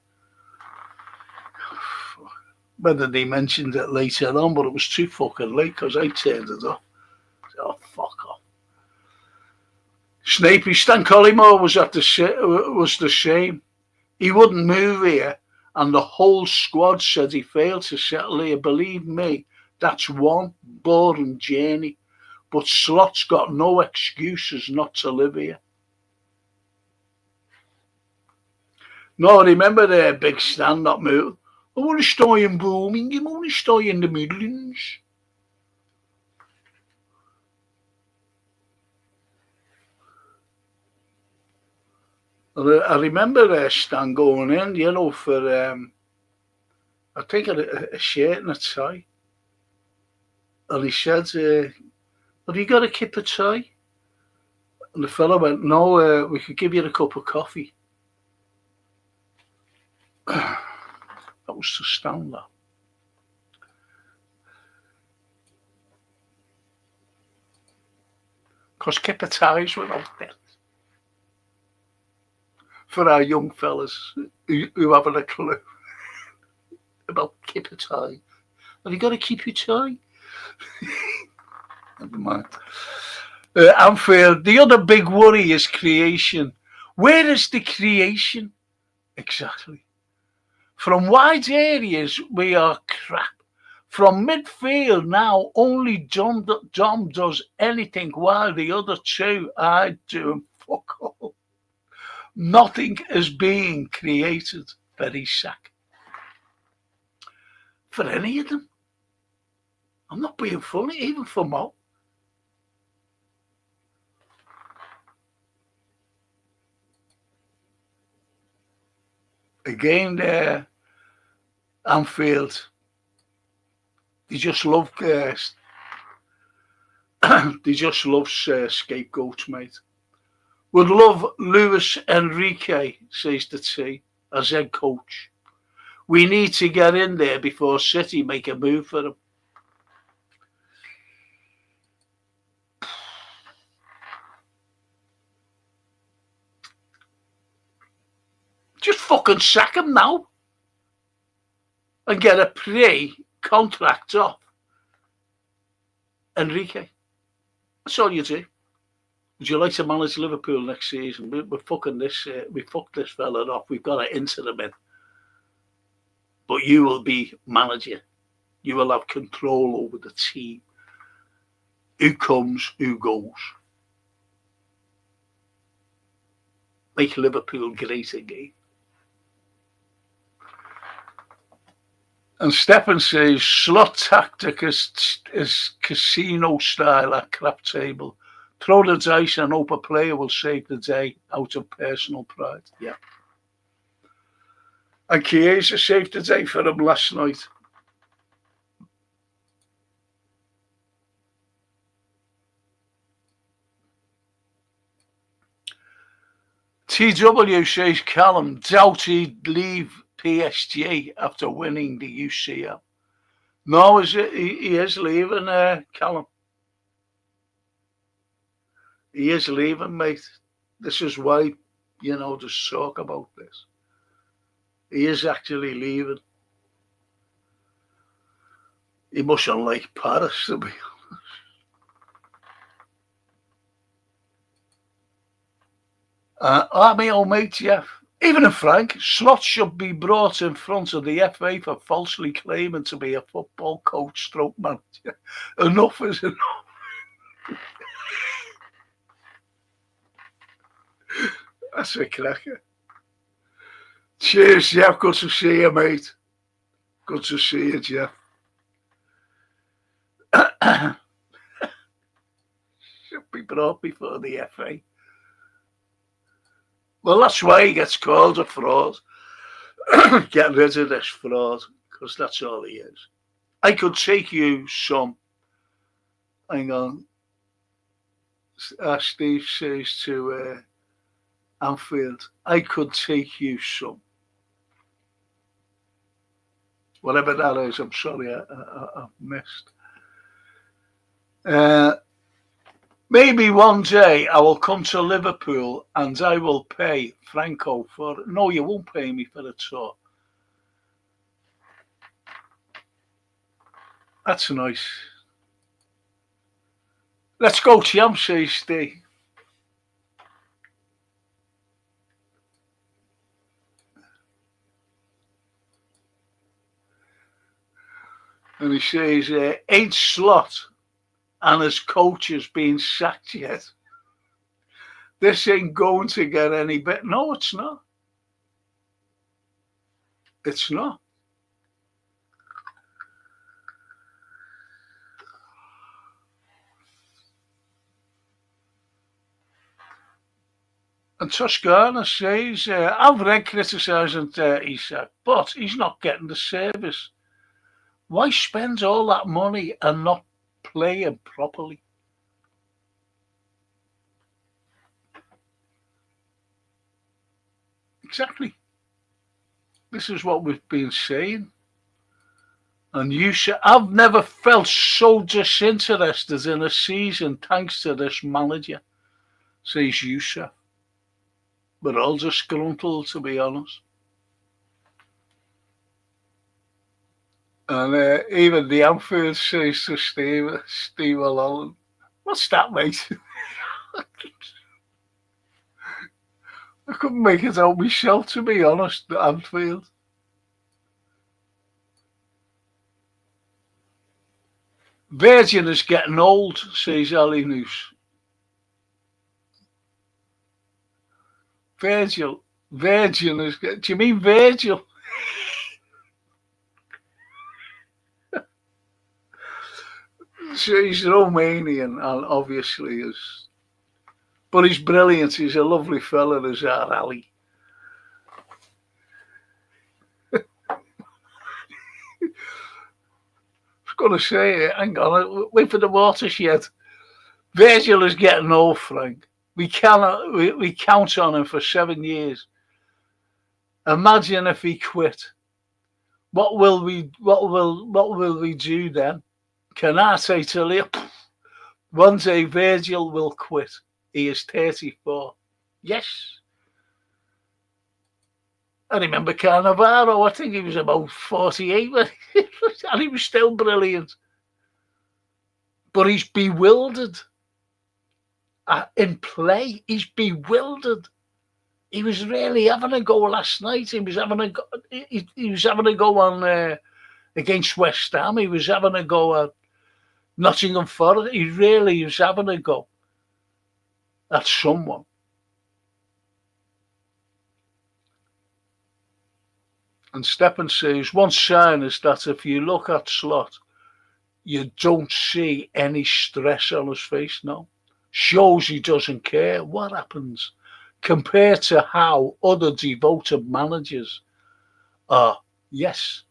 Whether they mentioned it later on, but it was too fucking late because I turned it off. Oh, fuck off. Snapey, Stan Collymore was the same. He wouldn't move here, and the whole squad said he failed to settle here. Believe me, that's one boring journey. But Slot's got no excuses not to live here. No, remember the big Stan not move? I want to stay in Birmingham, I want to stay in the Midlands. I remember Stan going in, for, I think a shirt and a tie. And he said, have you got a kip of tie? And the fellow went, no, we could give you a cup of coffee. That was to Stan, that. Because kip of ties were out there. For our young fellas who haven't a clue about kip of tie. Have you got to keep your tie? Never mind. Anfield, the other big worry is creation. Where is the creation? Exactly. From wide areas, we are crap. From midfield now, only Dom does anything while the other two are doing fuck all. Nothing is being created for Isak. For any of them. I'm not being funny, even for Mo. Again, there, Anfield. They just love scapegoats, mate. Would love Luis Enrique, says the T, as head coach. We need to get in there before City make a move for him. Just fucking sack him now and get a pre-contract off Enrique. That's all you do. Would you like to manage Liverpool next season? We're fucking this. We fucked this fella off. We've got to enter him in. But you will be manager. You will have control over the team. Who comes, who goes. Make Liverpool great again. And Stephen says, slot tactic is casino style at crap table. Throw the dice and hope a player will save the day out of personal pride. Yeah. And Chiesa saved the day for him last night. TW says Callum doubt he'd leave PSG after winning the UCL. No, he is leaving, Callum. He is leaving, mate. This is why, just talk about this. He is actually leaving. He mustn't like Paris, to be honest. My old mate, Jeff. Even if Frank, Slot should be brought in front of the FA for falsely claiming to be a football coach stroke manager. Enough is enough. That's a cracker. Cheers, Jeff. Good to see you, mate. Good to see you, Jeff. Should be brought before the FA. Well, that's why he gets called a fraud. Get rid of this fraud, because that's all he is. I could take you some. Hang on. Steve says to Anfield, I could take you some. Whatever that is, I'm sorry, I've missed. Maybe one day I will come to Liverpool and I will pay Franco for it. No, you won't pay me for it, so. That's nice. Let's go, champ, says Steve. And he says, ain't Slot and his coach has been sacked yet. This ain't going to get any better. No, it's not. It's not. And Toscana says, I've read criticising Isak, but he's not getting the service. Why spend all that money and not play him properly? Exactly. This is what we've been saying. And I've never felt so disinterested in a season thanks to this manager, says Yusuf. We're all disgruntled, to be honest. And even the Anfield says to Steve Holland, what's that, mate? I couldn't make it out myself, to be honest, the Anfield. Virgin is getting old, says Ali Noose. Virgin is getting... Do you mean Virgil? So he's Romanian, and obviously is... But he's brilliant. He's a lovely fella, is our Ali. I was going to say, hang on, wait for the watershed. Virgil is getting old, Frank. We count on him for 7 years. Imagine if he quit. What will we do then? Can I say to you, one day Virgil will quit. He is 34. Yes. I remember Cannavaro, I think he was about 48, and he was still brilliant. But he's bewildered. In play, he's bewildered. He was really having a go last night. He was having a go, he was having a go on against West Ham. He was having a go at Nottingham Forest. He really was having a go at someone. And Steppen says, one sign is that if you look at Slot, you don't see any stress on his face now. Shows he doesn't care what happens compared to how other devoted managers are. Yes.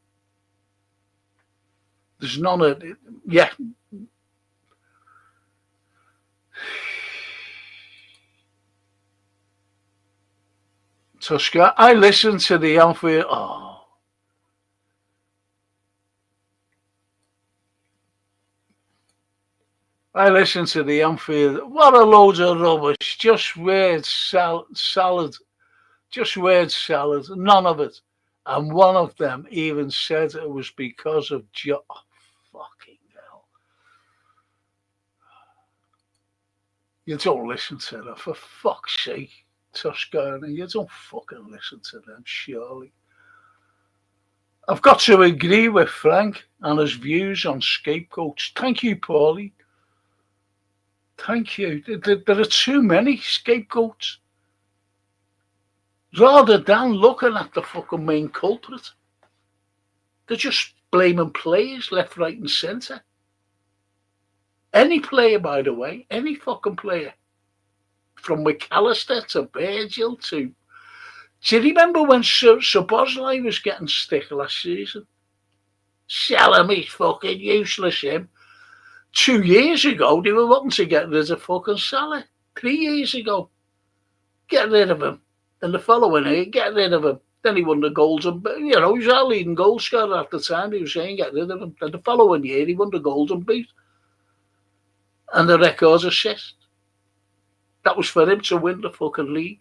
There's none of it. Yeah. Tosca, I listened to the Anfield. I listened to the Anfield. What a load of rubbish. Just word salad. Just word salad. None of it. And one of them even said it was because of fucking hell. You don't listen to them, for fuck's sake, Toscana. You don't fucking listen to them, surely. I've got to agree with Frank and his views on scapegoats. Thank you, Paulie. Thank you. There are too many scapegoats. Rather than looking at the fucking main culprit, they're just blaming players left, right, and centre. Any player, by the way, any fucking player, from McAllister to Virgil to. Do you remember when Sir Bosley was getting stick last season? Sell him, he's fucking useless, him. 2 years ago, they were wanting to get rid of fucking Salah. 3 years ago. Get rid of him. And the following year, get rid of him. Then he won the Golden Boot. You know, he was our leading goal scorer at the time. He was saying get rid of him. Then the following year, he won the Golden Boot. And the records assist. That was for him to win the fucking league.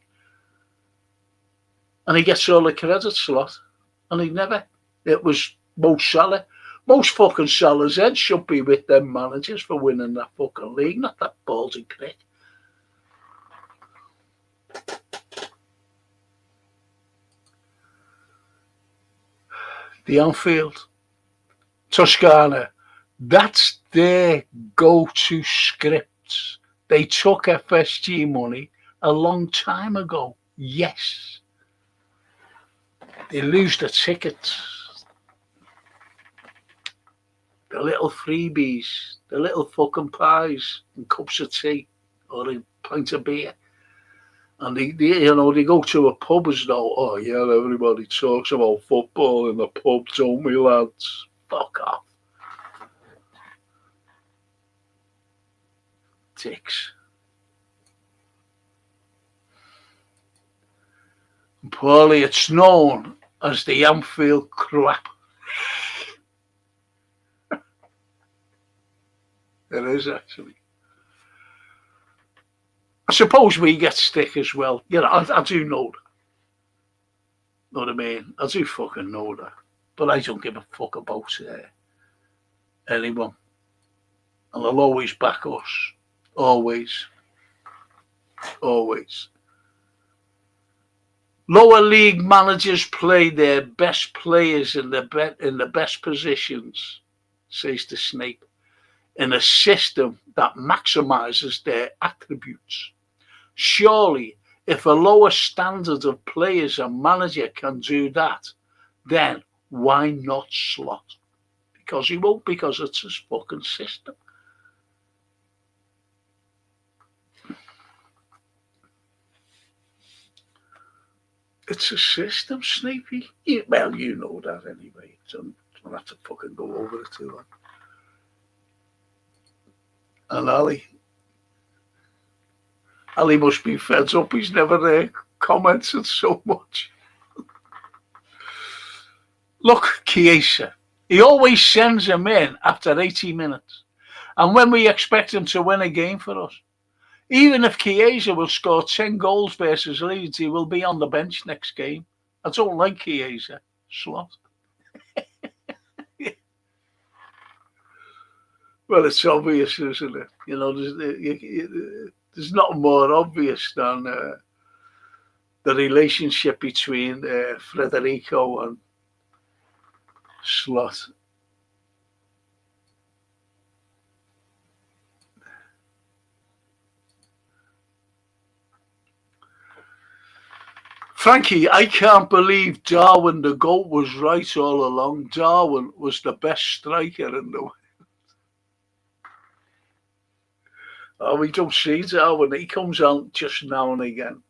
And he gets all the credit slot. And he never. It was Mo Salah. Most fucking Salah's head should be with them managers for winning that fucking league, not that ballsy prick. The Anfield. Toscana. That's their go-to scripts. They took FSG money a long time ago. Yes. They lose the tickets. The little freebies, the little fucking pies and cups of tea or a pint of beer. And they go to a pub as though, oh yeah, everybody talks about football in the pub, don't we, lads? Fuck off. Dicks. And Paulie, it's known as the Anfield crap. It is, actually. I suppose we get stick as well. You know, I do know that. Know what I mean? I do fucking know that. But I don't give a fuck about anyone. And I'll always back us. Always. Always. Lower league managers play their best players in the best positions, says the Snape, in a system that maximizes their attributes. Surely, if a lower standard of players and manager can do that, then why not Slot? Because he won't, because it's his fucking system. It's a system, Sneaky. Well, you know that anyway. So I don't have to fucking go over it too long. And Ali must be fed up. He's never commented so much. Look, Chiesa. He always sends him in after 80 minutes. And when we expect him to win a game for us, even if Chiesa will score 10 goals versus Leeds, he will be on the bench next game. I don't like Chiesa. Slot. Well, it's obvious, isn't it? You know, there's nothing more obvious than the relationship between Federico and Slot. Frankie, I can't believe Darwin the GOAT was right all along. Darwin was the best striker in the world. Oh, we don't see Darwin. He comes out just now and again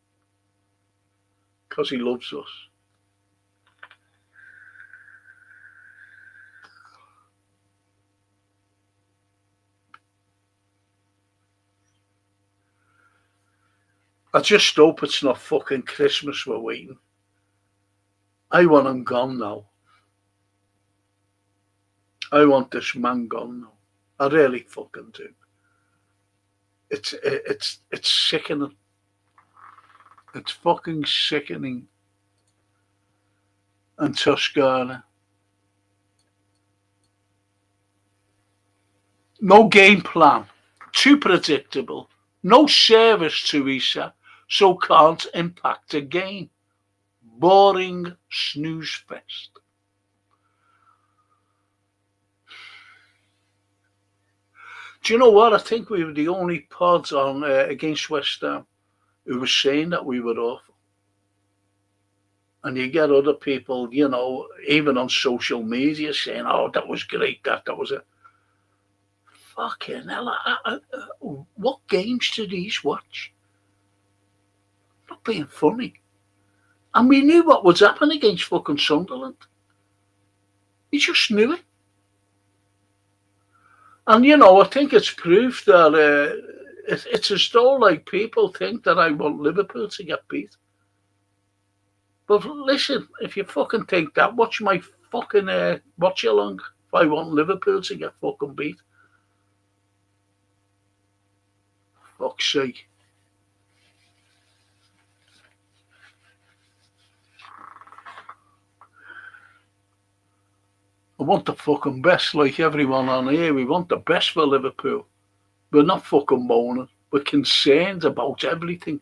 because he loves us. I just hope it's not fucking Christmas we're waiting. I want him gone now. I want this man gone now. I really fucking do. It's sickening. It's fucking sickening. And Toscana. No game plan. Too predictable. No service to Isa. So can't impact a game. Boring snooze fest. Do you know what? I think we were the only pods on against West Ham who was saying that we were awful. And you get other people, you know, even on social media saying, oh, that was great, that was a... Fucking hell. What games did these watch? Not being funny. And we knew what was happening against fucking Sunderland. We just knew it. And, you know, I think it's proof that it's as though, like, people think that I want Liverpool to get beat. But listen, if you fucking think that, watch my fucking watch along if I want Liverpool to get fucking beat. Fuck's sake. I want the fucking best, like everyone on here. We want the best for Liverpool. We're not fucking moaning. We're concerned about everything.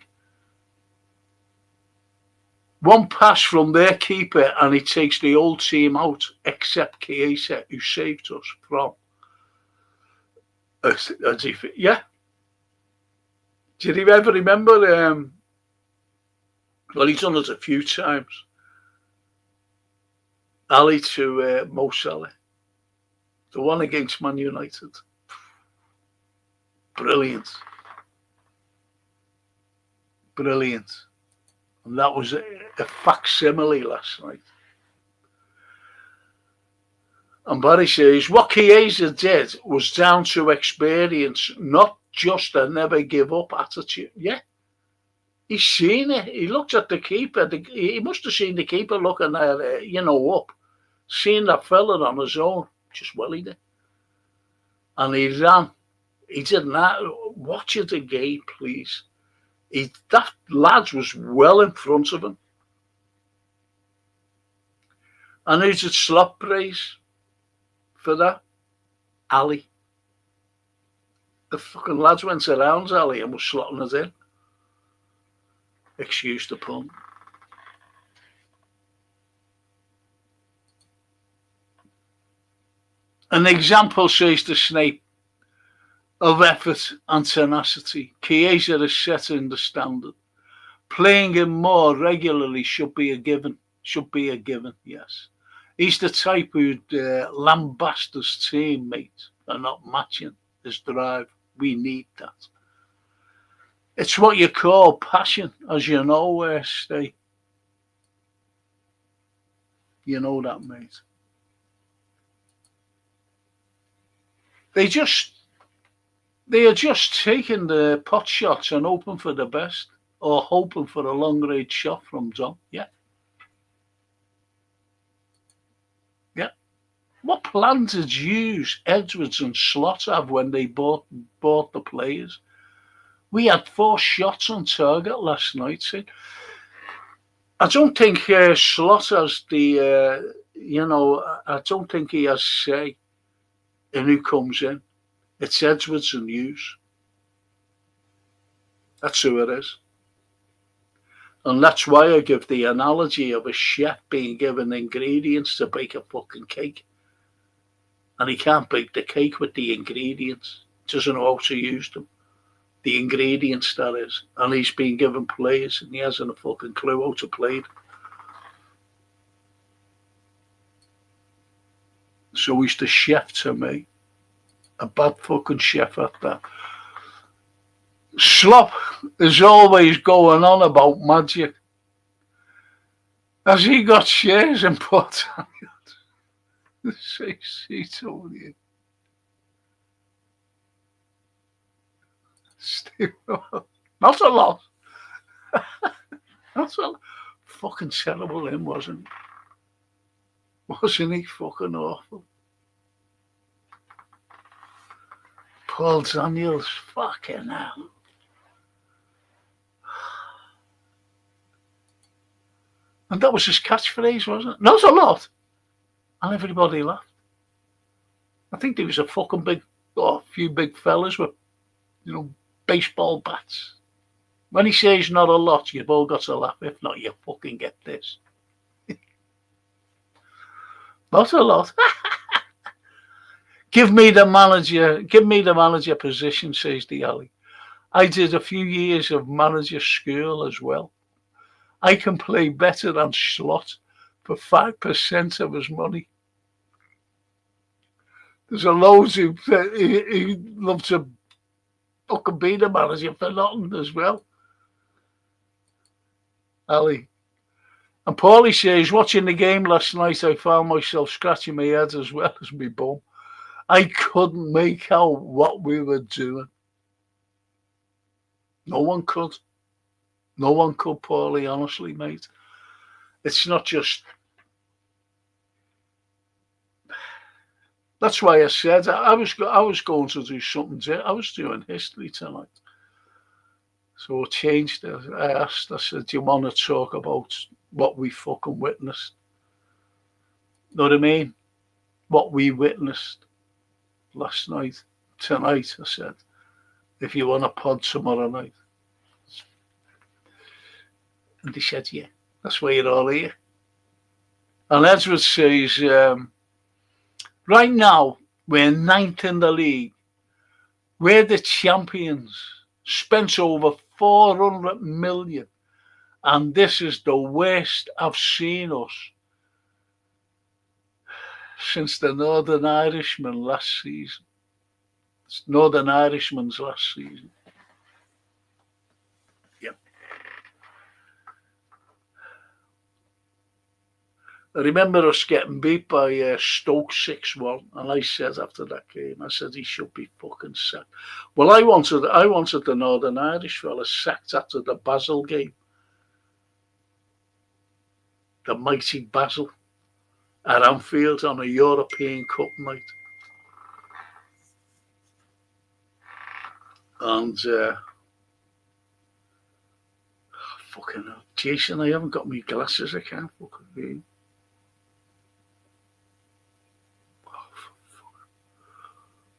One pass from their keeper and he takes the whole team out, except Chiesa, who saved us from. Yeah. Did you ever remember? Well, he's done it a few times. Ali to Mo Salah. The one against Man United. Brilliant. Brilliant. And that was a facsimile last night. And Barry says, what Chiesa did was down to experience, not just a never give up attitude. Yeah. He's seen it. He looked at the keeper. He must have seen the keeper looking at, up. Seen that fella on his own. Just well he did. And he ran. He didn't watch it again, please. That lad was well in front of him. And who's it slap praise for that? Ali. The fucking lads went around Ali and was slotting it in. Excuse the pun. An example, says the Snape, of effort and tenacity. Chiesa is setting the standard. Playing him more regularly should be a given. Yes. He's the type who'd lambast his teammates and not matching his drive. We need that. It's what you call passion, as you know, Stay. You know that, mate. They are just taking the pot shots and hoping for the best, or hoping for a long range shot from Dom. Yeah. Yeah. What plan did Edwards and Slot have when they bought the players? We had 4 shots on target last night. See? I don't think Slot has the, I don't think he has say in who comes in. It's Edwards and Hughes. That's who it is. And that's why I give the analogy of a chef being given ingredients to bake a fucking cake. And he can't bake the cake with the ingredients. Doesn't know how to use them. The ingredients, that is. And he's been given players and he hasn't a fucking clue how to play it. So he's the chef to me. A bad fucking chef at that. Slop is always going on about magic. Has he got shares in Port Elliot? He told you. Steve, not a lot. Not a lot. Fucking terrible him, wasn't he? Wasn't he fucking awful? Paul Daniels, fucking hell. And that was his catchphrase, wasn't it? Not a lot. And everybody laughed. I think there was a fucking few big fellas with, baseball bats. When he says not a lot, you've all got to laugh. If not, you fucking get this. Not a lot. Give me the manager position, says the alley. I did a few years of manager school as well. I can play better than Slot for 5% of his money. There's a loads who love to fucking be the manager for nothing as well. Ali. And Paulie says, watching the game last night, I found myself scratching my head as well as my bum. I couldn't make out what we were doing. No one could. No one could, Paulie, honestly, mate. It's not just... That's why I said I was going to do something. I was doing history tonight. So I changed it. I asked, I said, do you want to talk about what we fucking witnessed? Know what I mean? What we witnessed last night. Tonight, I said, if you want a pod tomorrow night. And they said, yeah, that's why you're all here. And Edward says, right now, we're 9th in the league. We're the champions. Spent over 400 million. And this is the worst I've seen us since the Northern Irishman last season. It's Northern Irishman's last season. Yep. I remember us getting beat by Stoke 6-1, and I said after that game, I said he should be fucking sacked. Well, I wanted the Northern Irish fella sacked after the Basel game. The mighty Basel at Anfield on a European Cup night. And fucking hell. Jason, I haven't got my glasses, I can't fucking read.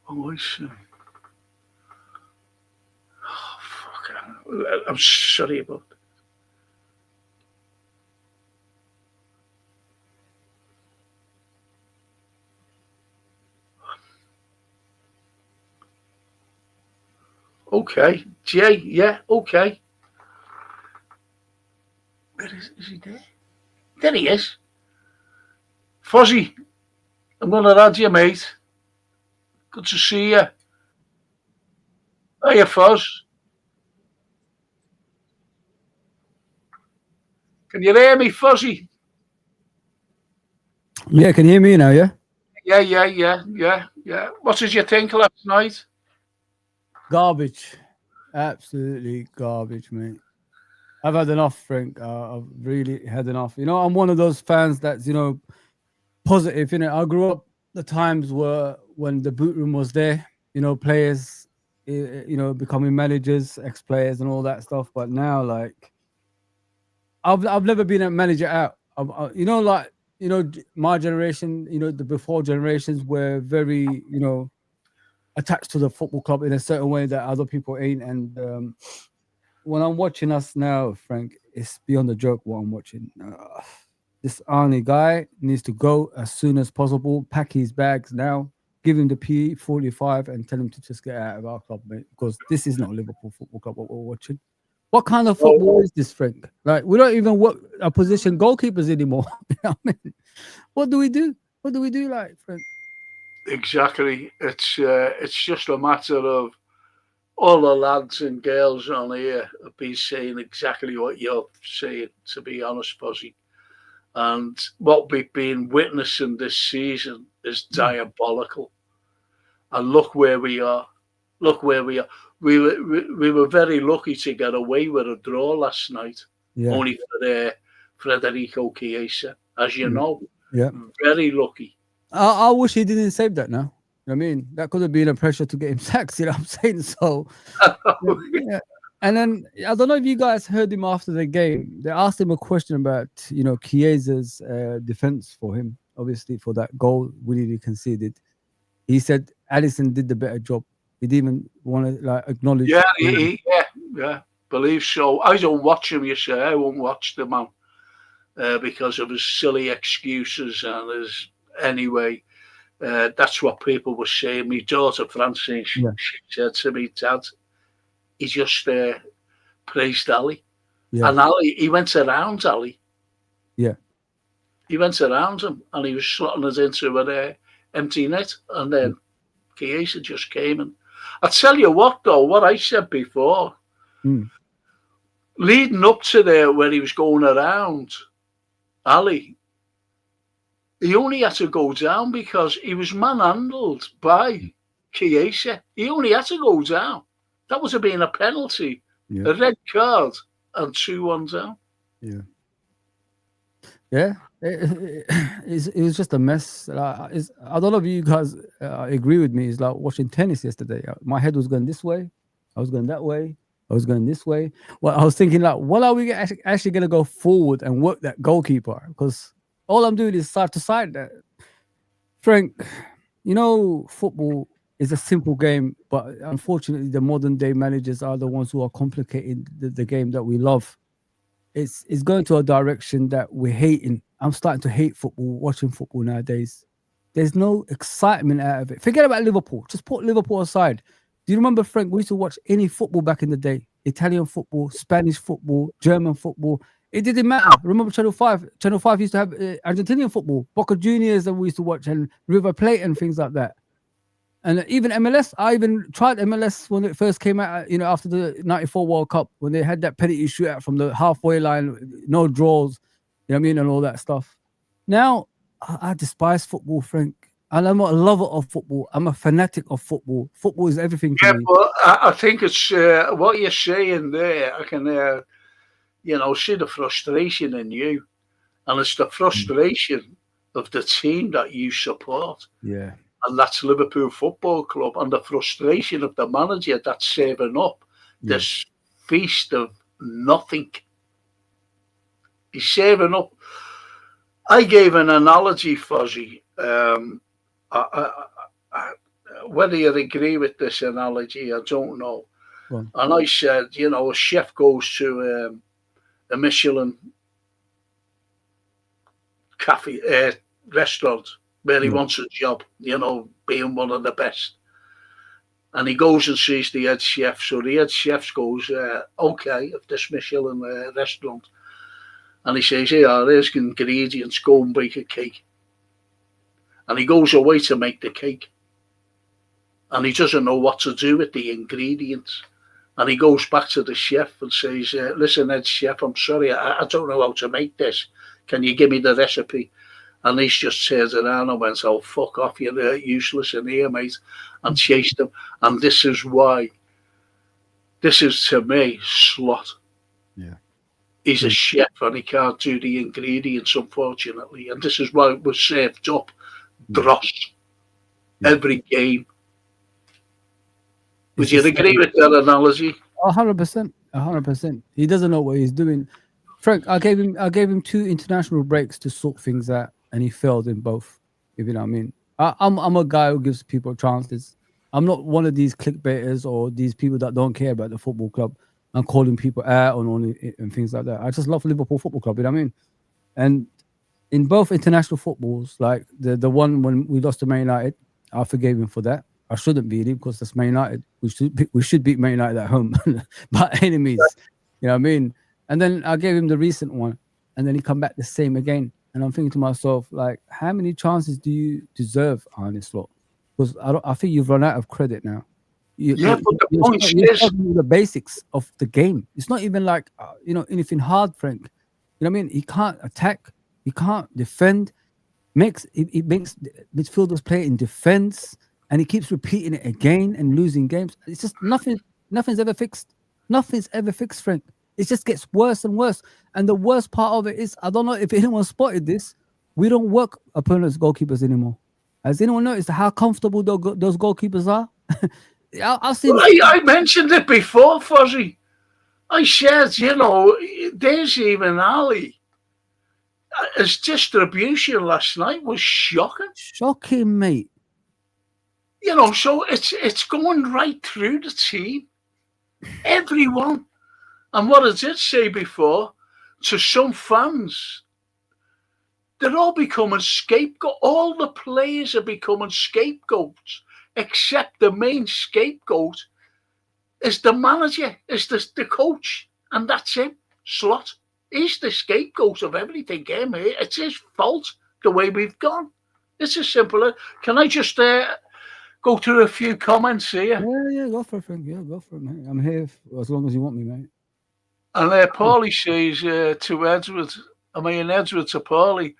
Oh, I see. Oh, fucking hell. I'm sorry about that. Okay, Jay, yeah, okay. Where is he there? There he is. Fuzzy, I'm going to add you, mate. Good to see you. Hiya, Fuzz. Can you hear me, Fuzzy? Yeah, can you hear me now, yeah? Yeah. What did you think last night? Garbage. Absolutely garbage, mate. I've had enough, Frank. I've really had enough. I'm one of those fans that's, positive. I grew up the times when the boot room was there, players, becoming managers, ex-players and all that stuff. But now, like, I've never been a manager out. You know, like, you know, my generation, you know, the before generations were very, you know, attached to the football club in a certain way that other people ain't. And when I'm watching us now, Frank, it's beyond a joke what I'm watching. This Arnie guy needs to go as soon as possible, pack his bags now, give him the P45 and tell him to just get out of our club, mate, because this is not Liverpool Football Club what we're watching. What kind of football is this, Frank? Like, we don't even work a position goalkeepers anymore. You know what I mean? What do we do? What do we do, like, Frank? Exactly. It's just a matter of all the lads and girls on here have been saying exactly what you're saying, to be honest, Fozzie. And what we've been witnessing this season is diabolical. And look where we are. Look where we are. We were very lucky to get away with a draw last night, only for Federico Chiesa, as you know. Yeah. Very lucky. I wish he didn't save that now. I mean, that could have been a pressure to get him sacked, you know what I'm saying? So, yeah. And then, I don't know if you guys heard him after the game. They asked him a question about, you know, Chiesa's defense for him, obviously, for that goal he conceded. He said Alisson did the better job. He didn't even want to, like, acknowledge. Yeah, believe so. I don't watch him, you say. I won't watch the man because of his silly excuses and his... Anyway, that's what people were saying. My daughter, Francine, she said to me, Dad, he just praised Ali. Yeah. And Ali, he went around Ali. Yeah. He went around him and he was slotting it into an empty net. And then Chiesa just came in. I tell you what, though, what I said before, leading up to there where he was going around Ali, he only had to go down because he was manhandled by Chiesa. He only had to go down. That would have been a penalty, a red card, and 2-1 down. Yeah. Yeah. It was just a mess. I don't know if you guys agree with me. It's like watching tennis yesterday. My head was going this way. I was going that way. I was going this way. Well, I was thinking, like, what are we actually going to go forward and work that goalkeeper? Because all I'm doing is side to side. Frank, you know, football is a simple game, but unfortunately, the modern day managers are the ones who are complicating the game that we love. It's going to a direction that we're hating. I'm starting to hate football, watching football nowadays. There's no excitement out of it. Forget about Liverpool. Just put Liverpool aside. Do you remember, Frank, we used to watch any football back in the day? Italian football, Spanish football, German football. It didn't matter. Remember Channel 5? Channel 5 used to have Argentinian football, Boca Juniors that we used to watch, and River Plate and things like that. And even MLS, I even tried MLS when it first came out, you know, after the 94 World Cup, when they had that penalty shootout from the halfway line, no draws, you know what I mean, and all that stuff. Now, I despise football, Frank. And I'm a lover of football. I'm a fanatic of football. Football is everything to me. But I think it's what you're saying there. I can, you know, see the frustration in you. And it's the frustration of the team that you support. Yeah. And that's Liverpool Football Club. And the frustration of the manager that's saving up this feast of nothing. He's saving up. I gave an analogy, Fozzie. Whether you agree with this analogy, I don't know. Well, and I said, you know, a chef goes to a Michelin cafe restaurant where he wants a job, you know, being one of the best. And he goes and sees the head chef. So the head chef goes, okay, of this Michelin restaurant. And he says, here, there's ingredients, go and bake a cake. And he goes away to make the cake. And he doesn't know what to do with the ingredients. And he goes back to the chef and says, listen, head chef, I'm sorry, I don't know how to make this. Can you give me the recipe? And he's just turned around and went, oh, fuck off, you're useless in here, mate. And chased him. And this is why. This is, to me, slot. Yeah. He's a chef and he can't do the ingredients, unfortunately. And this is why it was served up. Dross. Every game. Would you agree with that analogy? 100%. 100%. He doesn't know what he's doing. Frank, I gave him 2 international breaks to sort things out, and he failed in both. If you know what I mean. I'm a guy who gives people chances. I'm not one of these clickbaiters or these people that don't care about the football club and calling people out and things like that. I just love Liverpool Football Club. You know what I mean? And in both international footballs, like the one when we lost to Man United, I forgave him for that. I shouldn't beat him because that's Man United. We should beat Man United at home, but enemies. You know what I mean? And then I gave him the recent one, and then he come back the same again. And I'm thinking to myself, like, how many chances do you deserve, Arne Slot? Because I think you've run out of credit now. But the point is the basics of the game. It's not even like anything hard, Frank. You know what I mean? He can't attack. He can't defend. It makes midfielders play in defense, and he keeps repeating it again and losing games. It's just nothing. Nothing's ever fixed. Nothing's ever fixed, Frank. It just gets worse and worse. And the worst part of it is, I don't know if anyone spotted this, we don't work opponents' goalkeepers anymore. Has anyone noticed how comfortable those goalkeepers are? I've seen. I mentioned it before, Fuzzy. I said, there's even Ali. His distribution last night was shocking. Shocking, mate. So it's going right through the team. Everyone. And what I did say before, to some fans, they're all becoming scapegoats. All the players are becoming scapegoats, except the main scapegoat is the manager, is the coach, and that's him, Slot. He's the scapegoat of everything here. It's his fault the way we've gone. It's as simple as. Can I just go through a few comments here? Yeah, go for it, Frank. Yeah, go for it, mate. I'm here as long as you want me, mate. And Paulie says to Edward, Edward to Paulie,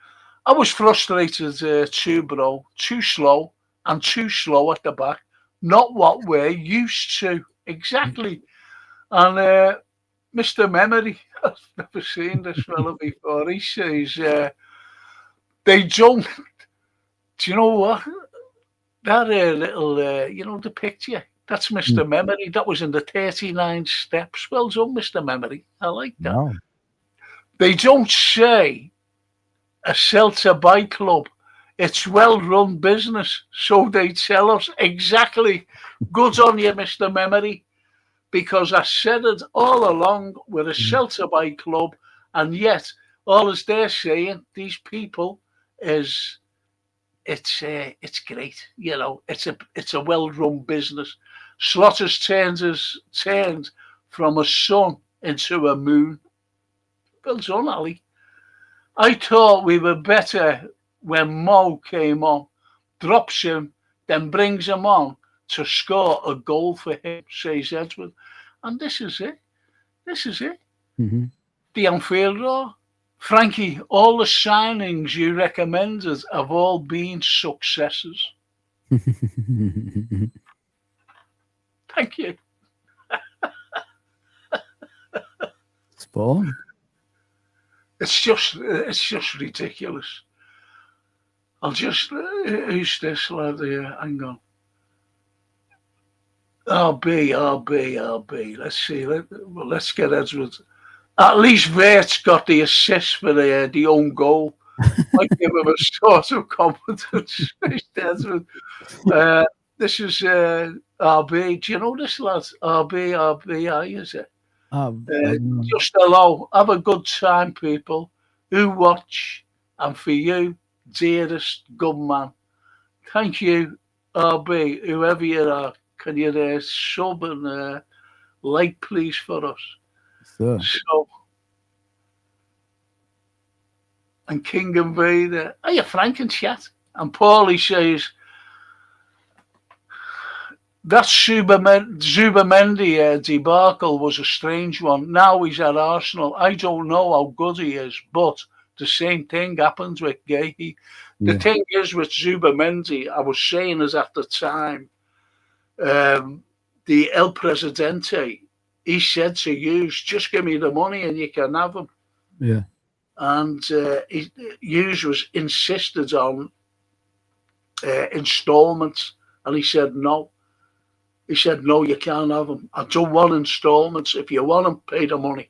I was frustrated too, bro. Too slow and too slow at the back. Not what we're used to. Exactly. And Mr. Memory, I've never seen this fella before. He says, they don't. Do you know what? That little, the picture. That's Mr. Memory. That was in the 39 steps. Well done, Mr. Memory. I like that. Wow. They don't say a sell-to-buy club. It's well-run business. So they tell us exactly. Good on you, Mr. Memory. Because I said it all along, we're a sell-to-buy club. And yet, all as they're saying, these people, is it's great. It's a well-run business. Slot has turned from a sun into a moon. Well done, Ali. I thought we were better when Mo came on, drops him, then brings him on to score a goal for him, says Edward. And this is it. Mm-hmm. The Anfield Roar. Frankie, all the signings you recommended have all been successes. Thank you. Spawn. It's just ridiculous. I'll just who's this lad here? Hang on. RB. Let's see. Let's get Edward. At least Vert's got the assist for the own goal. Might give him a sort of confidence. Edward. This is RB. Do you know this lad? RB, is it? Just hello. Have a good time, people who watch. And for you, dearest good man, thank you, RB, whoever you are. Can you sub and like, please, for us? Sure. So, and King and Vader. Are you Frank and chat? And Paulie says, that Zubamendi debacle was a strange one. Now he's at Arsenal. I don't know how good he is, but the same thing happens with Gahey. The thing is with Zubamendi, I was saying is at the time, the El Presidente, he said to Hughes, just give me the money and you can have him. Yeah. And Hughes was insisted on installments, and he said no. He said, no, you can't have them. I don't want installments. If you want them, pay the money.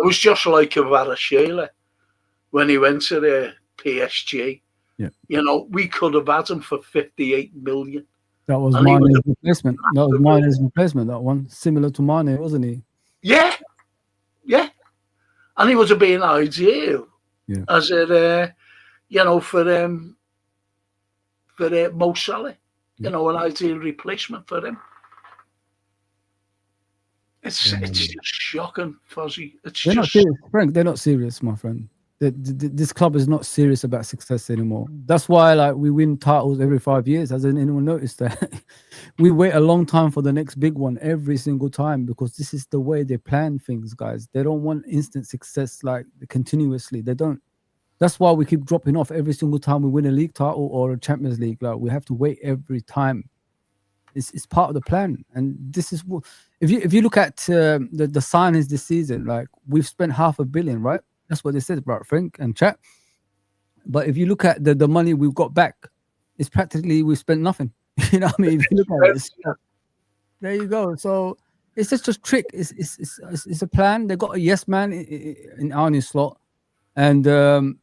It was just like Varasheila when he went to the PSG. Yeah. You know, we could have had him for 58 million. That was And he Mane's was replacement. That was Mane's replacement, that one. Similar to Mane, wasn't he? Yeah. And he would have been ideal as a, you know, for Mo Salah. You know, an ideal replacement for him. It's just shocking, Fozzie. They're not serious, Frank. They're not serious, my friend. This club is not serious about success anymore. That's why, like, we win titles every 5 years. Hasn't anyone noticed that? We wait a long time for the next big one every single time because this is the way they plan things, guys. They don't want instant success like continuously. They don't. That's why we keep dropping off every single time we win a league title or a Champions League. Like, we have to wait every time. It's part of the plan, and this is what. If you look at the signings this season, like, we've spent $500 million, right? That's what they said, right, Frank and chat. But if you look at the money we've got back, it's practically we've spent nothing. You know what I mean? If you look at it, there you go. So it's just a trick. It's a plan. They got a yes man in Arne Slot, and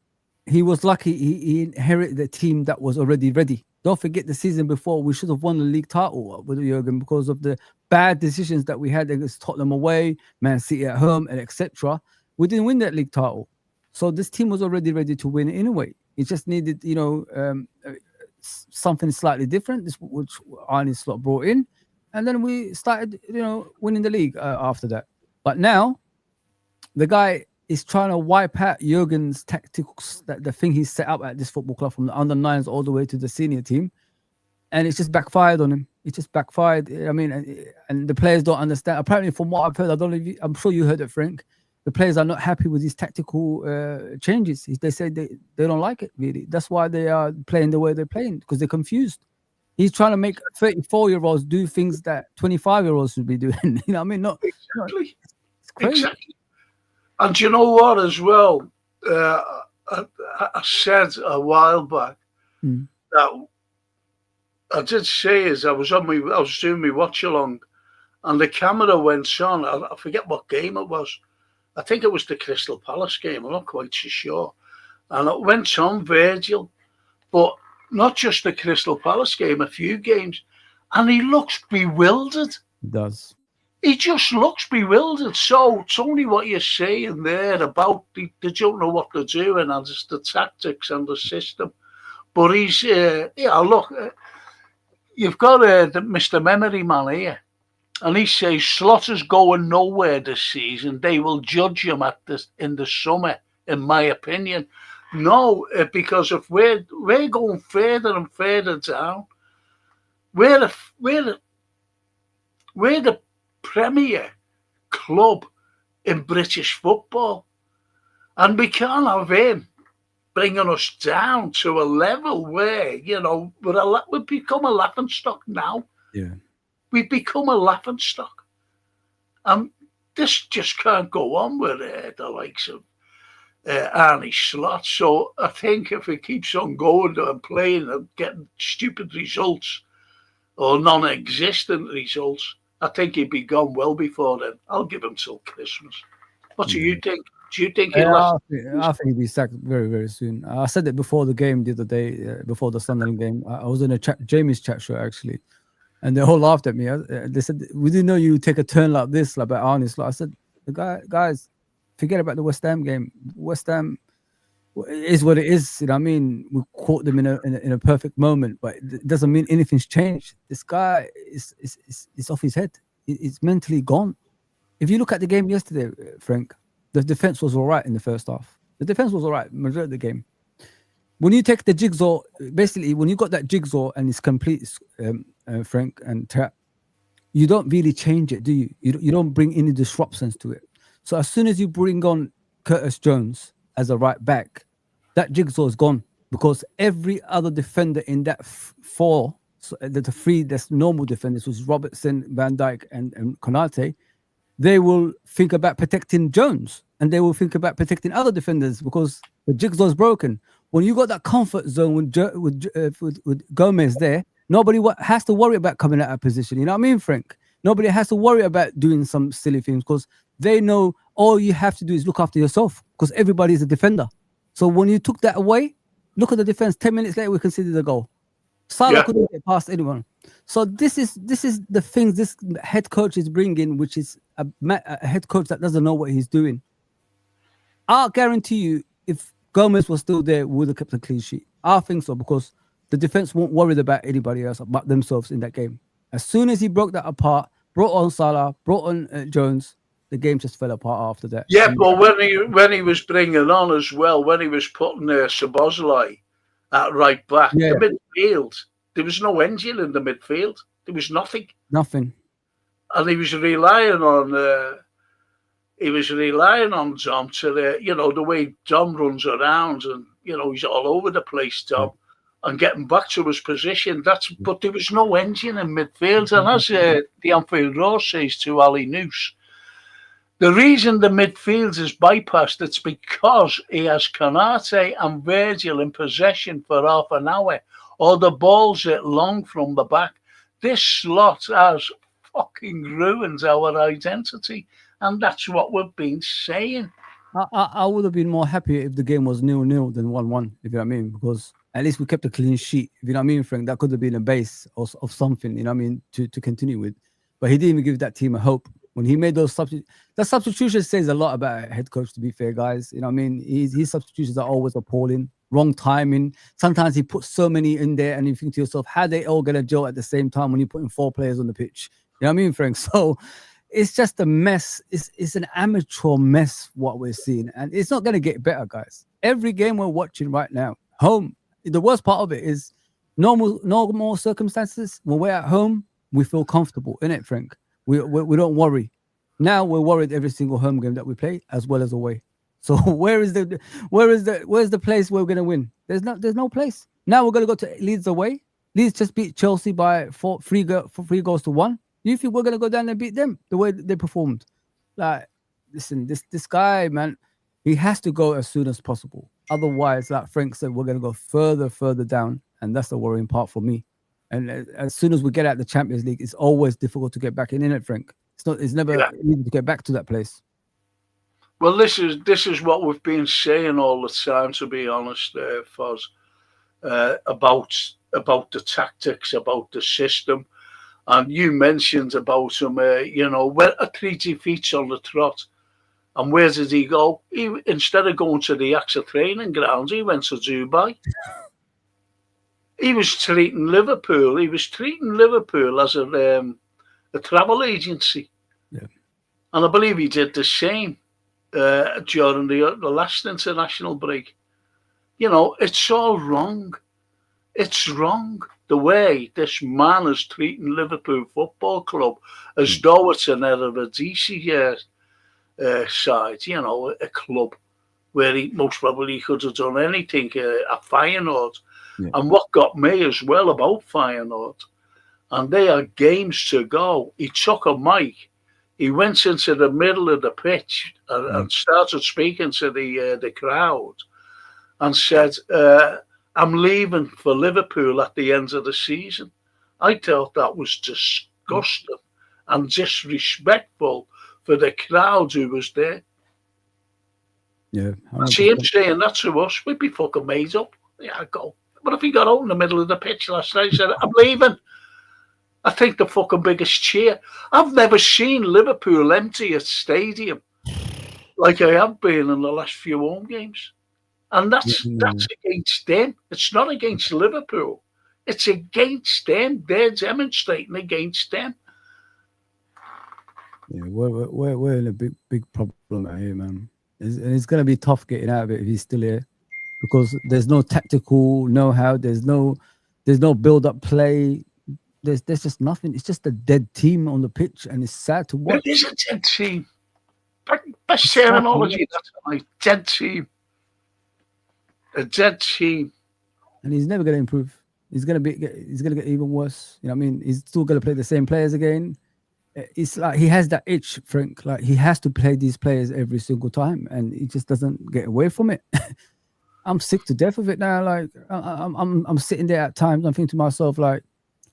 he was lucky. He inherited a team that was already ready. Don't forget the season before, we should have won the league title with Jurgen because of the bad decisions that we had against Tottenham away, Man City at home, and etc. We didn't win that league title. So this team was already ready to win anyway. It just needed, you know, something slightly different, which Arne Slot brought in. And then we started, you know, winning the league after that. But now, the guy is trying to wipe out Jurgen's tactics, that the thing he's set up at this football club from the under nines all the way to the senior team, and it's just backfired on him. It just backfired. I mean, and the players don't understand. Apparently, from what I've heard, I don't know if I'm sure you heard it, Frank. The players are not happy with these tactical changes. They say they don't like it really. That's why they are playing the way they're playing because they're confused. He's trying to make 34-year-olds do things that 25-year-olds should be doing. You know what I mean? Exactly. It's crazy. Exactly. And you know what, as well, I said a while back that I did say is I was doing my watch along, and the camera went on. I forget what game it was. I think it was the Crystal Palace game. I'm not quite so sure. And it went on Virgil, but not just the Crystal Palace game, a few games, and he looks bewildered. He does. He just looks bewildered. So it's only what you're saying there about they don't know what they're doing, and it's the tactics and the system. But he's, look, you've got Mr. Memory Man here, and he says Slotter's going nowhere this season. They will judge him in the summer, in my opinion. No, because if we're going further and further down, we're the premier club in British football, and we can't have him bringing us down to a level where, you know, we've become a laughingstock now. Yeah, we've become a laughingstock, and this just can't go on with the likes of Arne Slot. So I think if it keeps on going and playing and getting stupid results or non-existent results, I think he'd be gone well before then. I'll give him till Christmas. What do you think? Do you think he'll I think he'll be sacked very, very soon. I said it before the game the other day, before the Sunderland game. I was in Jamie's chat show, actually, and they all laughed at me. They said, we didn't know you would take a turn like this, like about Arne Slot. I said, guys, forget about the West Ham game. West Ham is what it is. You know what I mean? We caught them in a perfect moment, but it doesn't mean anything's changed. This guy is off his head. He's mentally gone. If you look at the game yesterday, Frank, the defense was all right in the first half. The defense was all right majority of the game. When you take the jigsaw, basically, when you got that jigsaw and it's complete, Frank and Trap, you don't really change it, do you? You don't bring any disruptions to it. So as soon as you bring on Curtis Jones as a right back, that jigsaw is gone because every other defender in that four, so the three that's normal defenders, was Robertson, Van Dijk, and Konate, they will think about protecting Jones and they will think about protecting other defenders because the jigsaw is broken. When you got that comfort zone with Gomez there, nobody has to worry about coming out of position. You know what I mean, Frank? Nobody has to worry about doing some silly things because they know all you have to do is look after yourself because everybody's a defender. So when you took that away, look at the defense. 10 minutes later, we conceded the goal. Salah couldn't get past anyone. So this is the things this head coach is bringing, which is a head coach that doesn't know what he's doing. I'll guarantee you, if Gomez was still there, we would have kept a clean sheet. I think so, because the defense weren't worried about anybody else but themselves in that game. As soon as he broke that apart, brought on Salah, brought on Jones, the game just fell apart after that. Yeah, but when he was bringing on as well, when he was putting Szoboszlai at right back, the midfield, there was no engine in the midfield. There was nothing. Nothing. And he was relying on Dom to the way Dom runs around, and he's all over the place, Dom, and getting back to his position. But there was no engine in midfield. And as the Anfield Roar says to Ali Noose, the reason the midfield is bypassed, it's because he has Konate and Virgil in possession for half an hour, or the ball's hit long from the back. This slot has fucking ruined our identity, and that's what we've been saying. I would have been more happy if the game was 0-0 than 1-1, if you know what I mean, because at least we kept a clean sheet. If you know what I mean, Frank, that could have been a base of something, you know what I mean, to continue with. But he didn't even give that team a hope. When he made those substitutions, that substitution says a lot about a head coach, to be fair, guys. You know what I mean? His substitutions are always appalling. Wrong timing. Sometimes he puts so many in there and you think to yourself, how they all going to gel at the same time when you're putting 4 players on the pitch? You know what I mean, Frank? So it's just a mess. It's an amateur mess, what we're seeing. And it's not going to get better, guys. Every game we're watching right now, home, the worst part of it is normal circumstances. When we're at home, we feel comfortable, innit, Frank? We don't worry. Now we're worried every single home game that we play, as well as away. So where's the place where we're gonna win? There's no place. Now we're gonna go to Leeds away. Leeds just beat Chelsea by 3 goals to 1. You think we're gonna go down and beat them the way they performed? Like, listen, this guy, man, he has to go as soon as possible. Otherwise, like Frank said, we're gonna go further down, and that's the worrying part for me. And as soon as we get out the Champions League, it's always difficult to get back in it, Frank. It's never easy to get back to that place. Well, this is what we've been saying all the time, to be honest, Foz, about the tactics, about the system. And you mentioned about him, when a 3 defeats on the trot. And where did he go? Instead of going to the AXA training grounds, he went to Dubai. He was treating Liverpool. As a travel agency. Yeah. And I believe he did the same during the last international break. It's all wrong. It's wrong the way this man is treating Liverpool Football Club as though it's an Eredivisie side, a club where he most probably could have done anything at Feyenoord. Yeah. And what got me as well about Feyenoord, and they had games to go, he took a mic, he went into the middle of the pitch and started speaking to the crowd and said, I'm leaving for Liverpool at the end of the season. I thought that was disgusting and disrespectful for the crowd who was there. Yeah. See him saying that to us, we'd be fucking made up. Yeah, I'd go. But if he got out in the middle of the pitch last night and said, I'm leaving, I think the fucking biggest cheer. I've never seen Liverpool empty a stadium like I have been in the last few home games. And that's against them. It's not against Liverpool. It's against them. They're demonstrating against them. Yeah, we're in a big problem out here, man. It's going to be tough getting out of it if he's still here. Because there's no tactical know-how, there's no build-up play, there's just nothing. It's just a dead team on the pitch, and it's sad to watch. It is a dead team. Best terminology, that's right. Dead team. A dead team. And he's never going to improve. He's going to get even worse. You know what I mean? He's still going to play the same players again. It's like he has that itch, Frank. Like, he has to play these players every single time, and he just doesn't get away from it. I'm sick to death of it now. Like, I'm sitting there at times, I'm thinking to myself, like,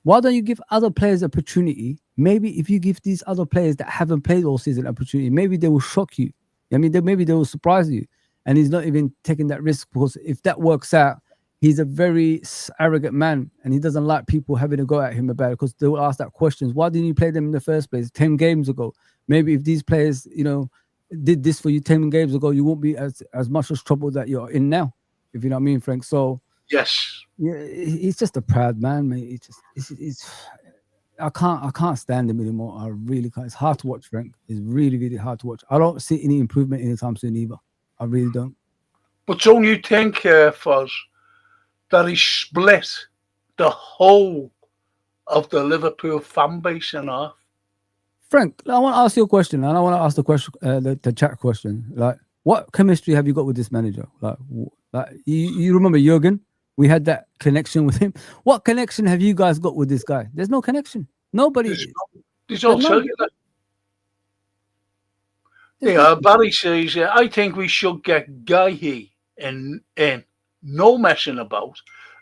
why don't you give other players opportunity? Maybe if you give these other players that haven't played all season opportunity, maybe they will shock you. I mean, maybe they will surprise you, and he's not even taking that risk because if that works out, he's a very arrogant man, and he doesn't like people having to go at him about it because they will ask that questions. Why didn't you play them in the first place 10 games ago? Maybe if these players, did this for you 10 games ago, you won't be as much as trouble that you're in now, if you know what I mean, Frank. So yes, yeah, he's just a proud man, mate. It's I can't stand him anymore. I really can't. It's hard to watch, Frank. It's really, really hard to watch. I don't see any improvement anytime soon either. I really don't. but don't you think, Foz, that he split the whole of the Liverpool fan base in half? Frank, I want to ask you a question, and I want to ask the question, the chat question. Like, what chemistry have you got with this manager? Like you remember Jurgen? We had that connection with him. What connection have you guys got with this guy? There's no connection. Nobody. There's all tell you that. Yeah, Barry says, I think we should get Guy in. No messing about.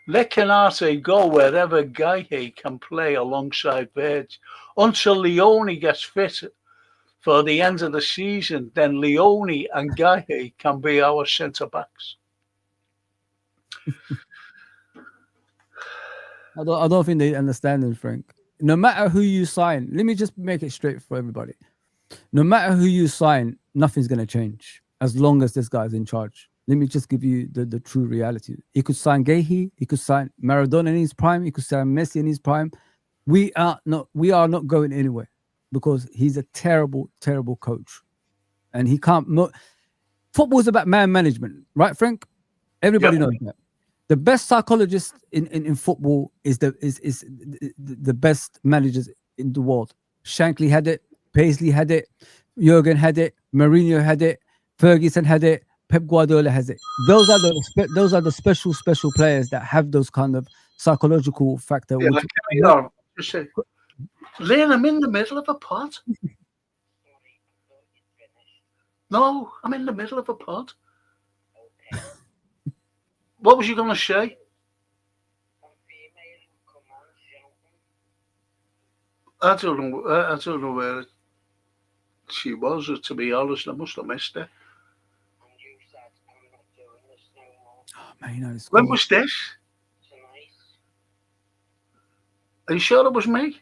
Let Canate go wherever Guy can play alongside Verge until Leone gets fit for the end of the season. Then Leone and Guy can be our centre backs. I don't think they understand it, Frank. No matter who you sign, let me just make it straight for everybody. No matter who you sign, nothing's going to change as long as this guy's in charge. Let me just give you the true reality. He could sign Gehi, he could sign Maradona in his prime, he could sign Messi in his prime. We are not going anywhere because he's a terrible, terrible coach. And he can't. Football's about man management, right, Frank? Everybody knows that. The best psychologist in football is the best managers in the world. Shankly had it, Paisley had it, Jurgen had it, Mourinho had it, Ferguson had it, Pep Guardiola has it. Those are the special players that have those kind of psychological factor. Yeah, Lane, I'm in the middle of a pod. No, I'm in the middle of a pod. What was you going to say? I don't know where she was, to be honest. I must have missed her. Oh, man, when was this? Are you sure it was me?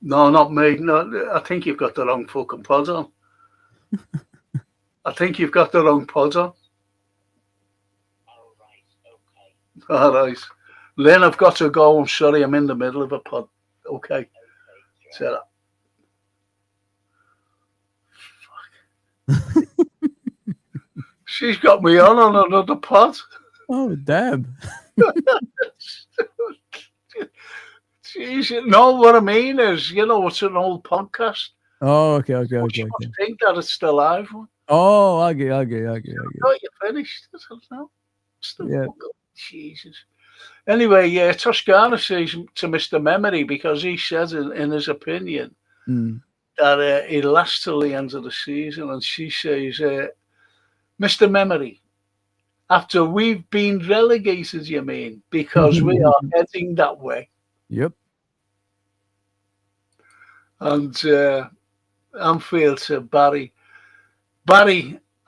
No, not me. No, I think you've got the wrong fucking pod on. I think you've got the wrong pod on. All right. Lynn, I've got to go. I'm sorry, I'm in the middle of a pod. Okay. Say that. She's got me on another pod. Oh, damn. Jeez, no, what I mean is, it's an old podcast. Oh, okay. I think that it's still live. Oh, I get. Oh, you finished? No. Yeah. Jesus. Anyway, Toscana says to Mr. Memory, because he says in his opinion that he lasts till the end of the season, and she says, Mr. Memory, after we've been relegated, you mean, because we are heading that way. Yep. And Anfield said, Barry,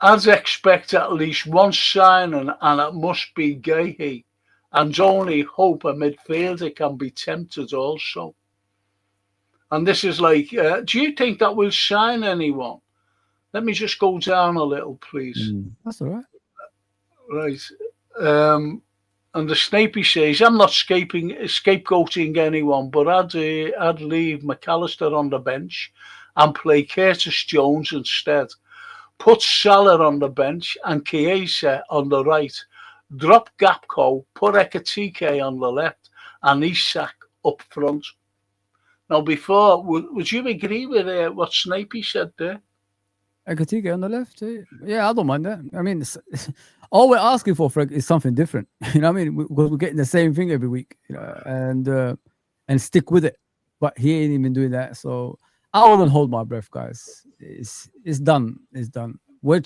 I'd expect at least one signing, and it must be Gehi, and only hope a midfielder can be tempted also. And this is like, do you think that will sign anyone? Let me just go down a little, please. That's all right. Right. And the Snapey says, I'm not scapegoating anyone, but I'd leave McAllister on the bench and play Curtis Jones instead. Put Salah on the bench and Chiesa on the right. Drop Gapco, put Ekatike on the left, and Isak up front. Now, before, would you agree with what Snapey said there? Ekatike on the left? Yeah, I don't mind that. I mean, all we're asking for, Frank, is something different. You know what I mean? Because we're getting the same thing every week, and stick with it. But he ain't even doing that. So I wouldn't hold my breath, guys. It's done. It's done. We're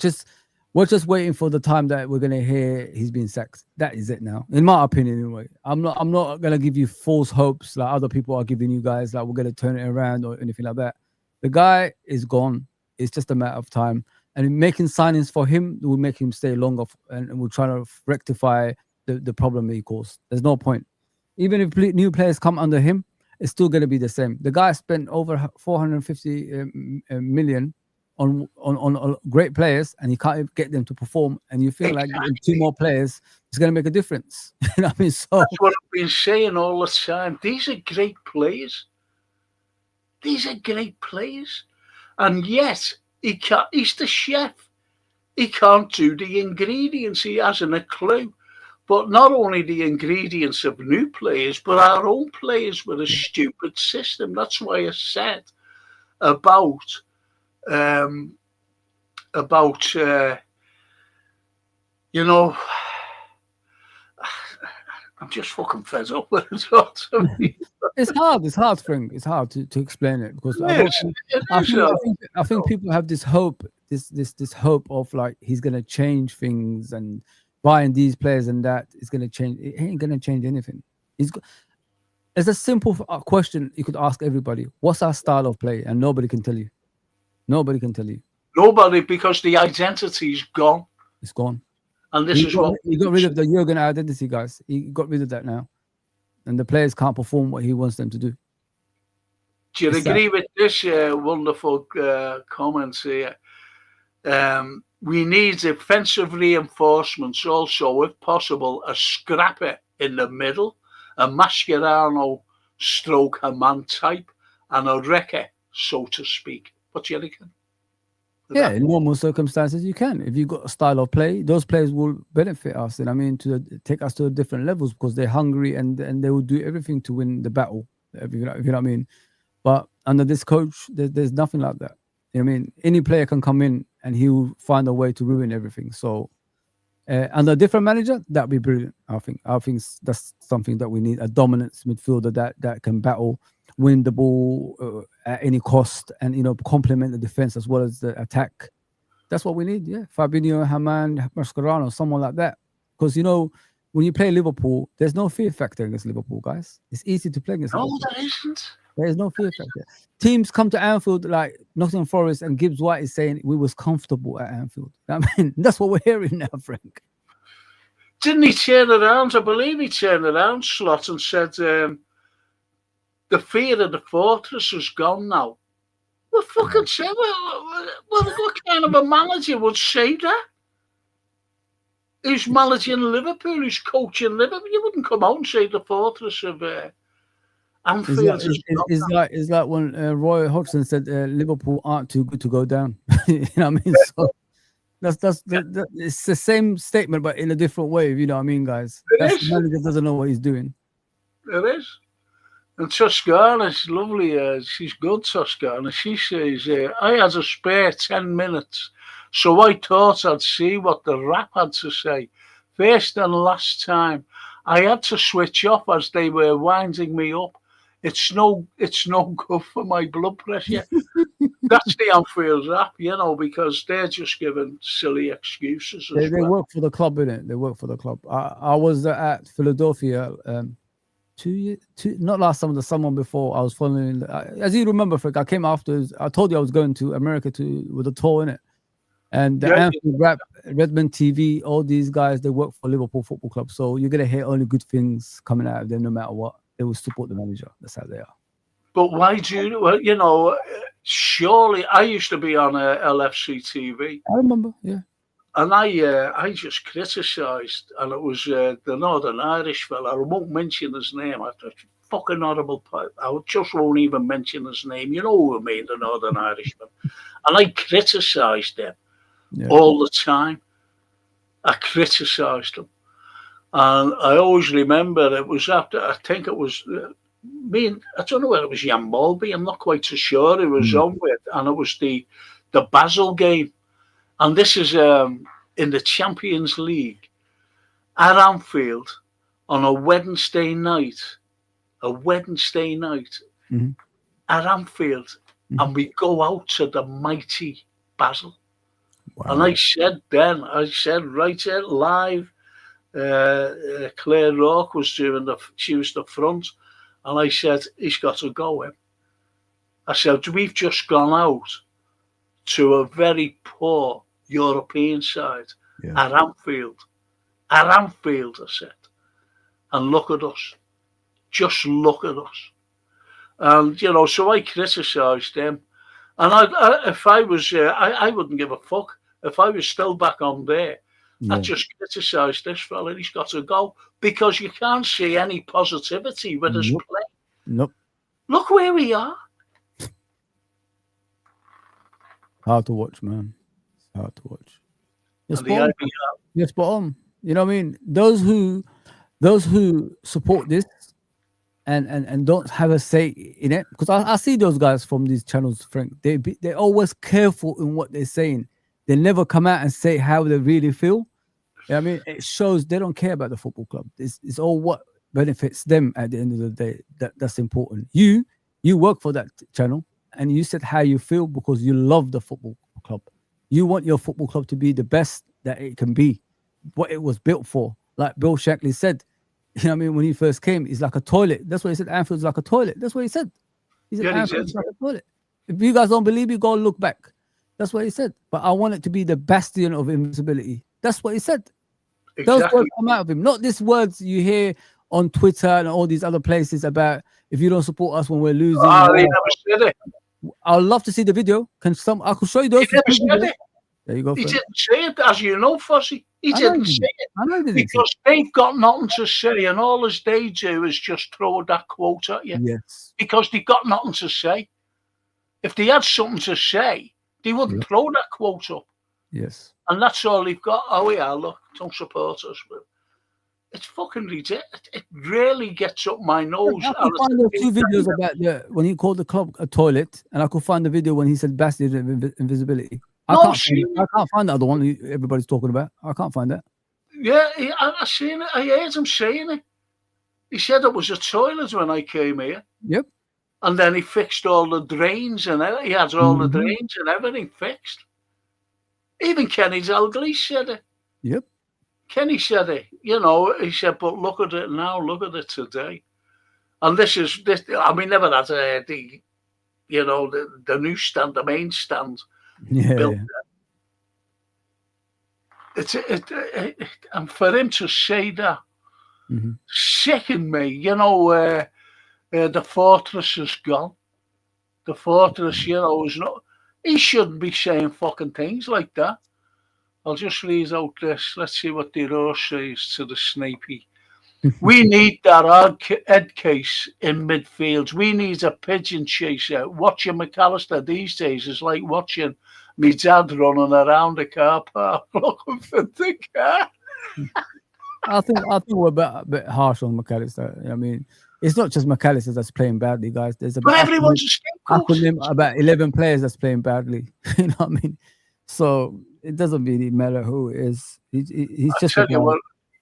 We're just waiting for the time that we're gonna hear he's been sacked. That is it now, in my opinion. Anyway, I'm not gonna give you false hopes like other people are giving you guys, like we're gonna turn it around or anything like that. The guy is gone. It's just a matter of time. And making signings for him will make him stay longer, and we're trying to rectify the problem that he caused. There's no point. Even if new players come under him, it's still going to be the same. The guy spent over 450 million on great players, and he can't get them to perform. And you feel like getting 2 more players is going to make a difference. You know what I mean? So that's what I've been saying all the time. These are great players. These are great players, and yet he can't. He's the chef. He can't do the ingredients. He hasn't a clue. But not only the ingredients of new players, but our own players with a stupid system. That's why I said about you know, I'm just fucking fed up with it. it's hard, Frank. It's hard to explain it because I think people have this hope, this hope of like he's gonna change things and buying these players and that is gonna change. It ain't gonna change anything. It's a simple question you could ask everybody. What's our style of play? And nobody can tell you. Nobody can tell you. Nobody, because the identity's gone. It's gone. And this is what he got rid of the Jurgen identity, guys. He got rid of that now, and the players can't perform what he wants them to do. Do you agree with this wonderful comment here? We need defensive reinforcements also, if possible, a scrapper in the middle, a Mascherano stroke a man type, and a wrecker, so to speak. What do you reckon? Yeah, in normal circumstances, you can. If you've got a style of play, those players will benefit us. And I mean, to take us to different levels because they're hungry and they will do everything to win the battle. If you know what I mean. But under this coach, there's nothing like that. You know what I mean? Any player can come in and he will find a way to ruin everything. So under a different manager, that'd be brilliant. I think that's something that we need: a dominance midfielder that can battle, win the ball at any cost, and complement the defense as well as the attack. That's what we need. Yeah, Fabinho, Haman, Mascherano, someone like that. Because when you play Liverpool, there's no fear factor against Liverpool, guys. It's easy to play against. Liverpool. There isn't. There is no fear factor. Teams come to Anfield like Nottingham Forest, and Gibbs White is saying we was comfortable at Anfield. I mean, that's what we're hearing now, Frank. Didn't he turn around? I believe he turned around, Slot, and said the fear of the fortress is gone now. Well, fucking say, what kind of a manager would say that? Who's managing Liverpool? Who's coaching Liverpool? You wouldn't come out and say the fortress of Anfield is like when Roy Hodgson said Liverpool aren't too good to go down. You know what I mean? So it's the same statement, but in a different way. You know what I mean, guys? The manager doesn't know what he's doing. It is. And Toscana's lovely. She's good, Toscana. She says, I had a spare 10 minutes, so I thought I'd see what the rap had to say. First and last time, I had to switch off as they were winding me up. It's no good for my blood pressure. That's the Anfield rap, because they're just giving silly excuses. They work for the club, innit? They work for the club. I was at Philadelphia 2 years, not last summer, the summer before. I was following, as you remember, Frank, I came afterwards. I told you I was going to America with a tour, innit? And the Anfield rap, Redmond TV, all these guys, they work for Liverpool Football Club. So you're going to hear only good things coming out of them no matter what. They will support the manager. That's how they are. But why do you, surely I used to be on LFC TV. I remember, yeah. And I just criticised, and it was the Northern Irish fella. I won't mention his name. I fucking horrible. I just won't even mention his name. You know who I mean, the Northern Irishman. And I criticised him all the time. I criticised him. And I always remember it was after, I think it was me, I don't know whether it was Jan Mulby, I'm not quite so sure it was on with, and it was the Basel game. And this is in the Champions League at Anfield on a Wednesday night at Anfield, and we go out to the mighty Basel. And I said right there live, Claire Rourke was she was the front, and I said, he's got to go in. I said, we've just gone out to a very poor European side at Anfield. At Anfield, I said. And look at us. Just look at us. And, so I criticised him. And if I was, I wouldn't give a fuck. If I was still back on there, I'd just criticise this fella. He's got to go. Because you can't see any positivity with his play. Nope. Look where we are. Hard to watch, man. It's hard to watch. You're spot on. You know what I mean? Those who support this and don't have a say in it, because I see those guys from these channels, Frank. They're always careful in what they're saying. They never come out and say how they really feel. You know what I mean? It shows they don't care about the football club. It's all what benefits them at the end of the day. That's important. You work for that channel. And you said how you feel because you love the football club. You want your football club to be the best that it can be, what it was built for. Like Bill Shankly said, you know what I mean, when he first came, it's like a toilet. That's what he said. Anfield's like a toilet. That's what he said. He said Anfield's like a toilet. If you guys don't believe me, go look back. That's what he said. But I want it to be the bastion of invincibility. That's what he said. Exactly. Those words come out of him. Not these words you hear on Twitter and all these other places about if you don't support us when we're losing. Oh, he never said it. I'd love to see the video. I could show you those. He never said it. There you go. He didn't say it, as you know, Fuzzy. He didn't say it. I know because they've got nothing to say, and all as they do is just throw that quote at you. Yes. Because they've got nothing to say. If they had something to say, they wouldn't throw that quote up. Yes. And that's all they've got. Oh, yeah, look, don't support us. But it's fucking ridiculous. It really gets up my nose. I could find those two videos about when he called the club a toilet, and I could find the video when he said bastion of invisibility. I can't find the other one everybody's talking about. I can't find that. Yeah, I seen it. I heard him saying it. He said it was a toilet when I came here. Yep. And then he fixed all the drains and he had all the drains and everything fixed. Even Kenny Dalglish said it. Yep. Kenny said it. He said, but look at it now. Look at it today. And this. I mean, never had the new stand, the main stand. Yeah. And for him to say that sickened me. The fortress is gone. The fortress, is not. He shouldn't be saying fucking things like that. I'll just read out this. Let's see what the Roar says to the Snapey. We need that head case in midfield. We need a pigeon chaser. Watching McAllister these days is like watching me dad running around the car park looking for the car. I think we're a bit harsh on McAllister. I mean, it's not just McAllister that's playing badly, guys. There's everyone's a scapegoat. About 11 players that's playing badly. You know what I mean? So it doesn't really matter who it is. He's just.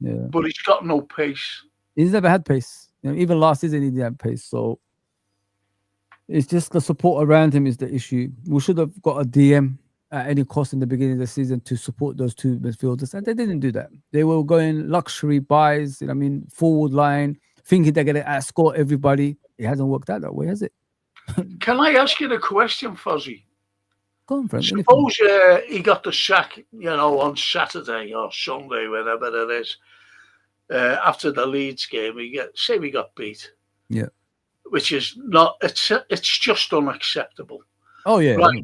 Yeah. But he's got no pace. He's never had pace. Even last season he didn't have pace. So it's just the support around him is the issue. We should have got a DM at any cost in the beginning of the season to support those two midfielders, and they didn't do that. They were going luxury buys. Forward line, thinking they're going to outscore everybody. It hasn't worked out that way, has it? Can I ask you the question, Fuzzy? Go on, friend. Suppose he got the sack, on Saturday or Sunday, whenever it is. After the Leeds game, we got beat. Yeah. Which is not. It's just unacceptable. Oh yeah. Right.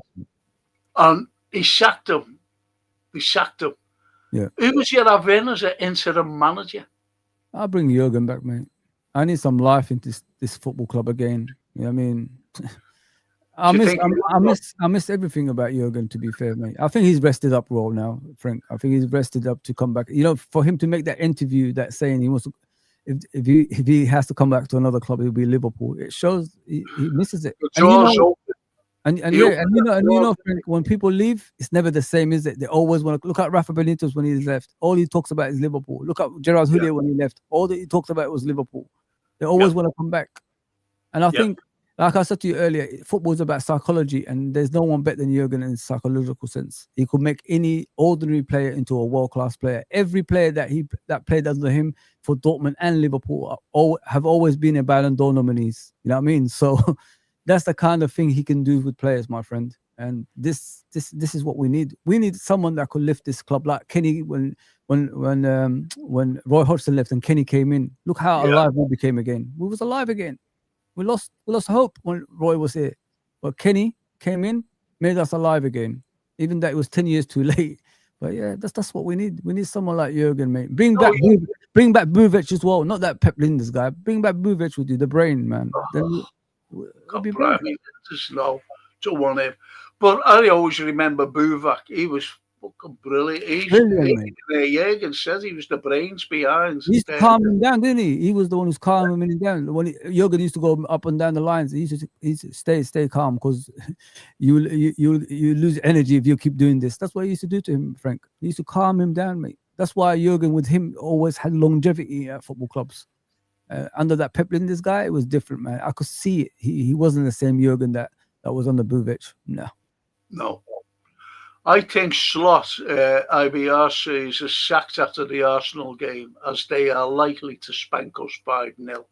And he sacked him. Yeah. Who was you have in as an interim manager? I'll bring Jurgen back, mate. I need some life into this football club again. You know what I mean? I miss everything about Jurgen, to be fair, mate. I think he's rested up well now, Frank. I think he's rested up to come back. For him to make that interview that saying he wants to, if he has to come back to another club, it'll be Liverpool. It shows he misses it. And Frank, when people leave, it's never the same, is it? They always want to look at Rafa Benitez when he left. All he talks about is Liverpool. Look at Gerard Houllier when he left. All that he talked about was Liverpool. They always want to come back. And I think like I said to you earlier, football is about psychology, and there's no one better than Jurgen in psychological sense. He could make any ordinary player into a world-class player. Every player that played under him for Dortmund and Liverpool have always been a Ballon d'Or nominees. You know what I mean? So that's the kind of thing he can do with players, my friend. And this is what we need. We need someone that could lift this club, like Kenny when Roy Hodgson left and Kenny came in. Look how alive we became again. We was alive again. We lost hope when Roy was here, but Kenny came in, made us alive again. Even that it was 10 years too late. But yeah, that's what we need. We need someone like Jurgen, mate. Bring back Buvic as well. Not that Pep Linders guy. Bring back Buvic with you, the brain, man. Then God, I mean, just no, don't want him. But I always remember Buvac. He was fucking brilliant. Jurgen says he was the brains behind. He used to calm him down, didn't he? He was the one who's calming him down. When Jurgen used to go up and down the lines, he used to stay calm because you lose energy if you keep doing this. That's what he used to do to him, Frank. He used to calm him down, mate. That's why Jurgen with him always had longevity at football clubs. Under that Pep Linders guy, it was different, man. I could see it. He wasn't the same Jurgen that was under Buvic. No. I think Slot, IBRC, is sacked after the Arsenal game as they are likely to spank us 5-0.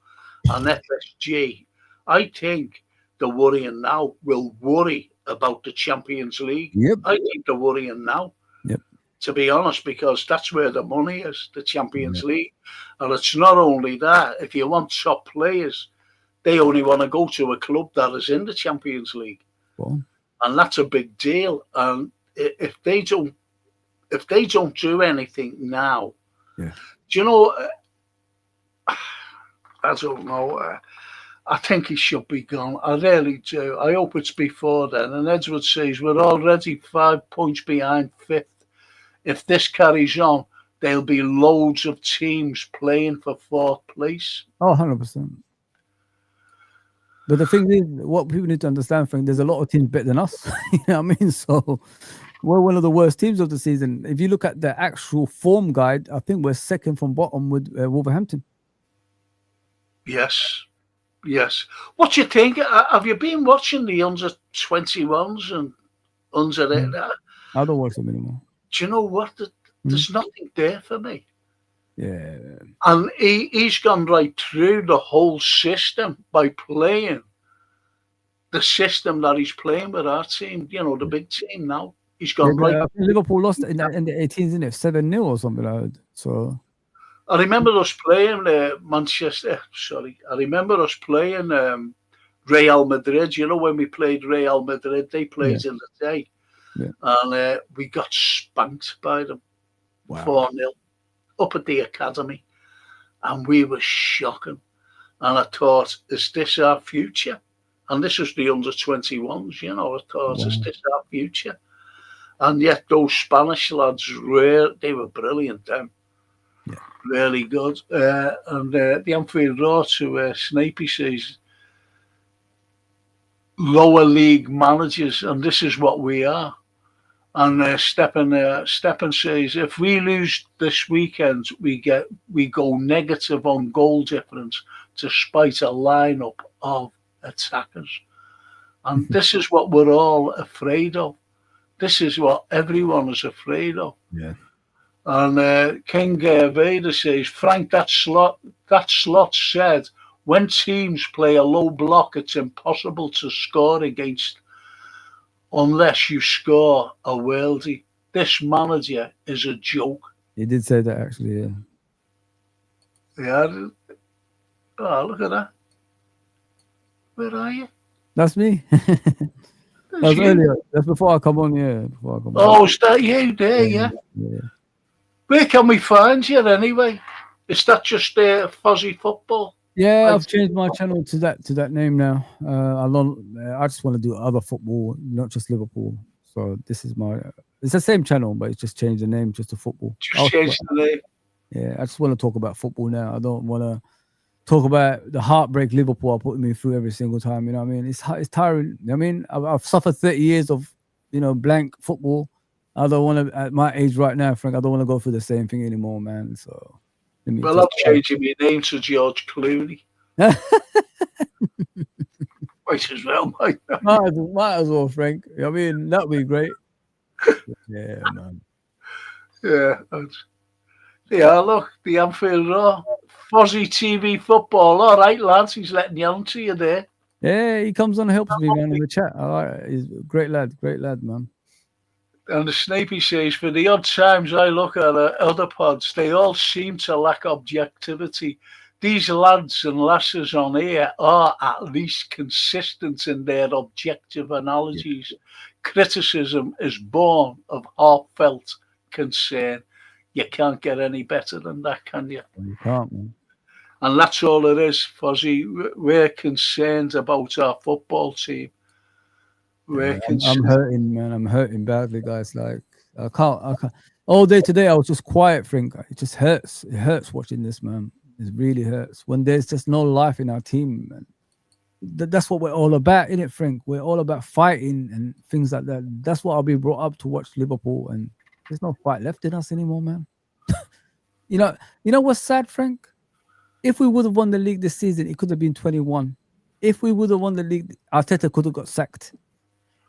And FSG, I think the worrying now will worry about the Champions League. Yep. I think they're worrying now. Yep. To be honest, because that's where the money is, the Champions League. And it's not only that. If you want top players, they only want to go to a club that is in the Champions League. Well. And that's a big deal. And if they don't do anything now, do you know? I don't know. I think he should be gone. I really do. I hope it's before then. And Edward says we're already 5 points behind fifth. If this carries on, there'll be loads of teams playing for fourth place. Oh, 100%. But the thing is, what people need to understand, Frank, there's a lot of teams better than us. You know what I mean? So we're one of the worst teams of the season. If you look at the actual form guide, I think we're second from bottom with Wolverhampton. Yes. What do you think? Have you been watching the under 21s and under? I don't watch them anymore. Do you know what? There's nothing there for me. Yeah. And he's gone right through the whole system by playing the system that he's playing with our team, the big team now. He's gone right. Liverpool lost in the 18s, isn't it? 7-0 or something like that. So I remember us playing Manchester. I remember us playing Real Madrid. When we played Real Madrid, they played in the day. Yeah. And we got spanked by them. Wow. 4-0. Up at the academy, and we were shocking. And I thought, is this our future? And this was the under 21s, I thought, is this our future? And yet those Spanish lads, they were brilliant then. Yeah. Really good. And the Anfield Road to Snapey says, lower league managers, and this is what we are. And Steppen says, if we lose this weekend, we go negative on goal difference despite a lineup of attackers. And this is what we're all afraid of. This is what everyone is afraid of. Yeah. And King Vader says, Frank, that slot said, when teams play a low block, it's impossible to score against unless you score a worldie. This manager is a joke. He did say that, actually, yeah. Yeah. Oh, look at that. Where are you? That's me. That was earlier. That's before I come on, yeah. Oh, is that you there, yeah? Where can we find you, anyway? Is that just Fuzzy Football? Yeah, I've changed my channel to that name now. I just want to do other football, not just Liverpool. So this is it's the same channel, but it's just changed the name just to football. Just changed the name. Yeah, I just want to talk about football now. I don't want to talk about the heartbreak Liverpool are putting me through every single time. You know what I mean? It's tiring. I mean, I've suffered 30 years of, blank football. I don't want to, at my age right now, Frank, I don't want to go through the same thing anymore, man. So. Well, I'm changing my name to George Clooney. Might as well, mate. Might as well, Frank. I mean, that'd be great. Yeah, man. Yeah. Yeah, look, the Anfield Roar. Fozzy TV football. All right, lads. He's letting you on to you there. Yeah, he comes on and helps me, man, in the chat. All right. He's a great lad, man. And the Snapey says, for the odd times I look at other pods, they all seem to lack objectivity. These lads and lasses on here are at least consistent in their objective analogies. Criticism is born of heartfelt concern. You can't get any better than that, can you? You can't, man. And that's all it is, Fozzy. We're concerned about our football team. I'm hurting, man. I'm hurting badly, guys. Like, I can't. All day today, I was just quiet, Frank. It just hurts. It hurts watching this, man. It really hurts when there's just no life in our team, man. That's what we're all about, innit, Frank? We're all about fighting and things like that. That's what I'll be brought up to watch Liverpool, and there's no fight left in us anymore, man. You know what's sad, Frank? If we would have won the league this season, it could have been 21. If we would have won the league, Arteta could have got sacked.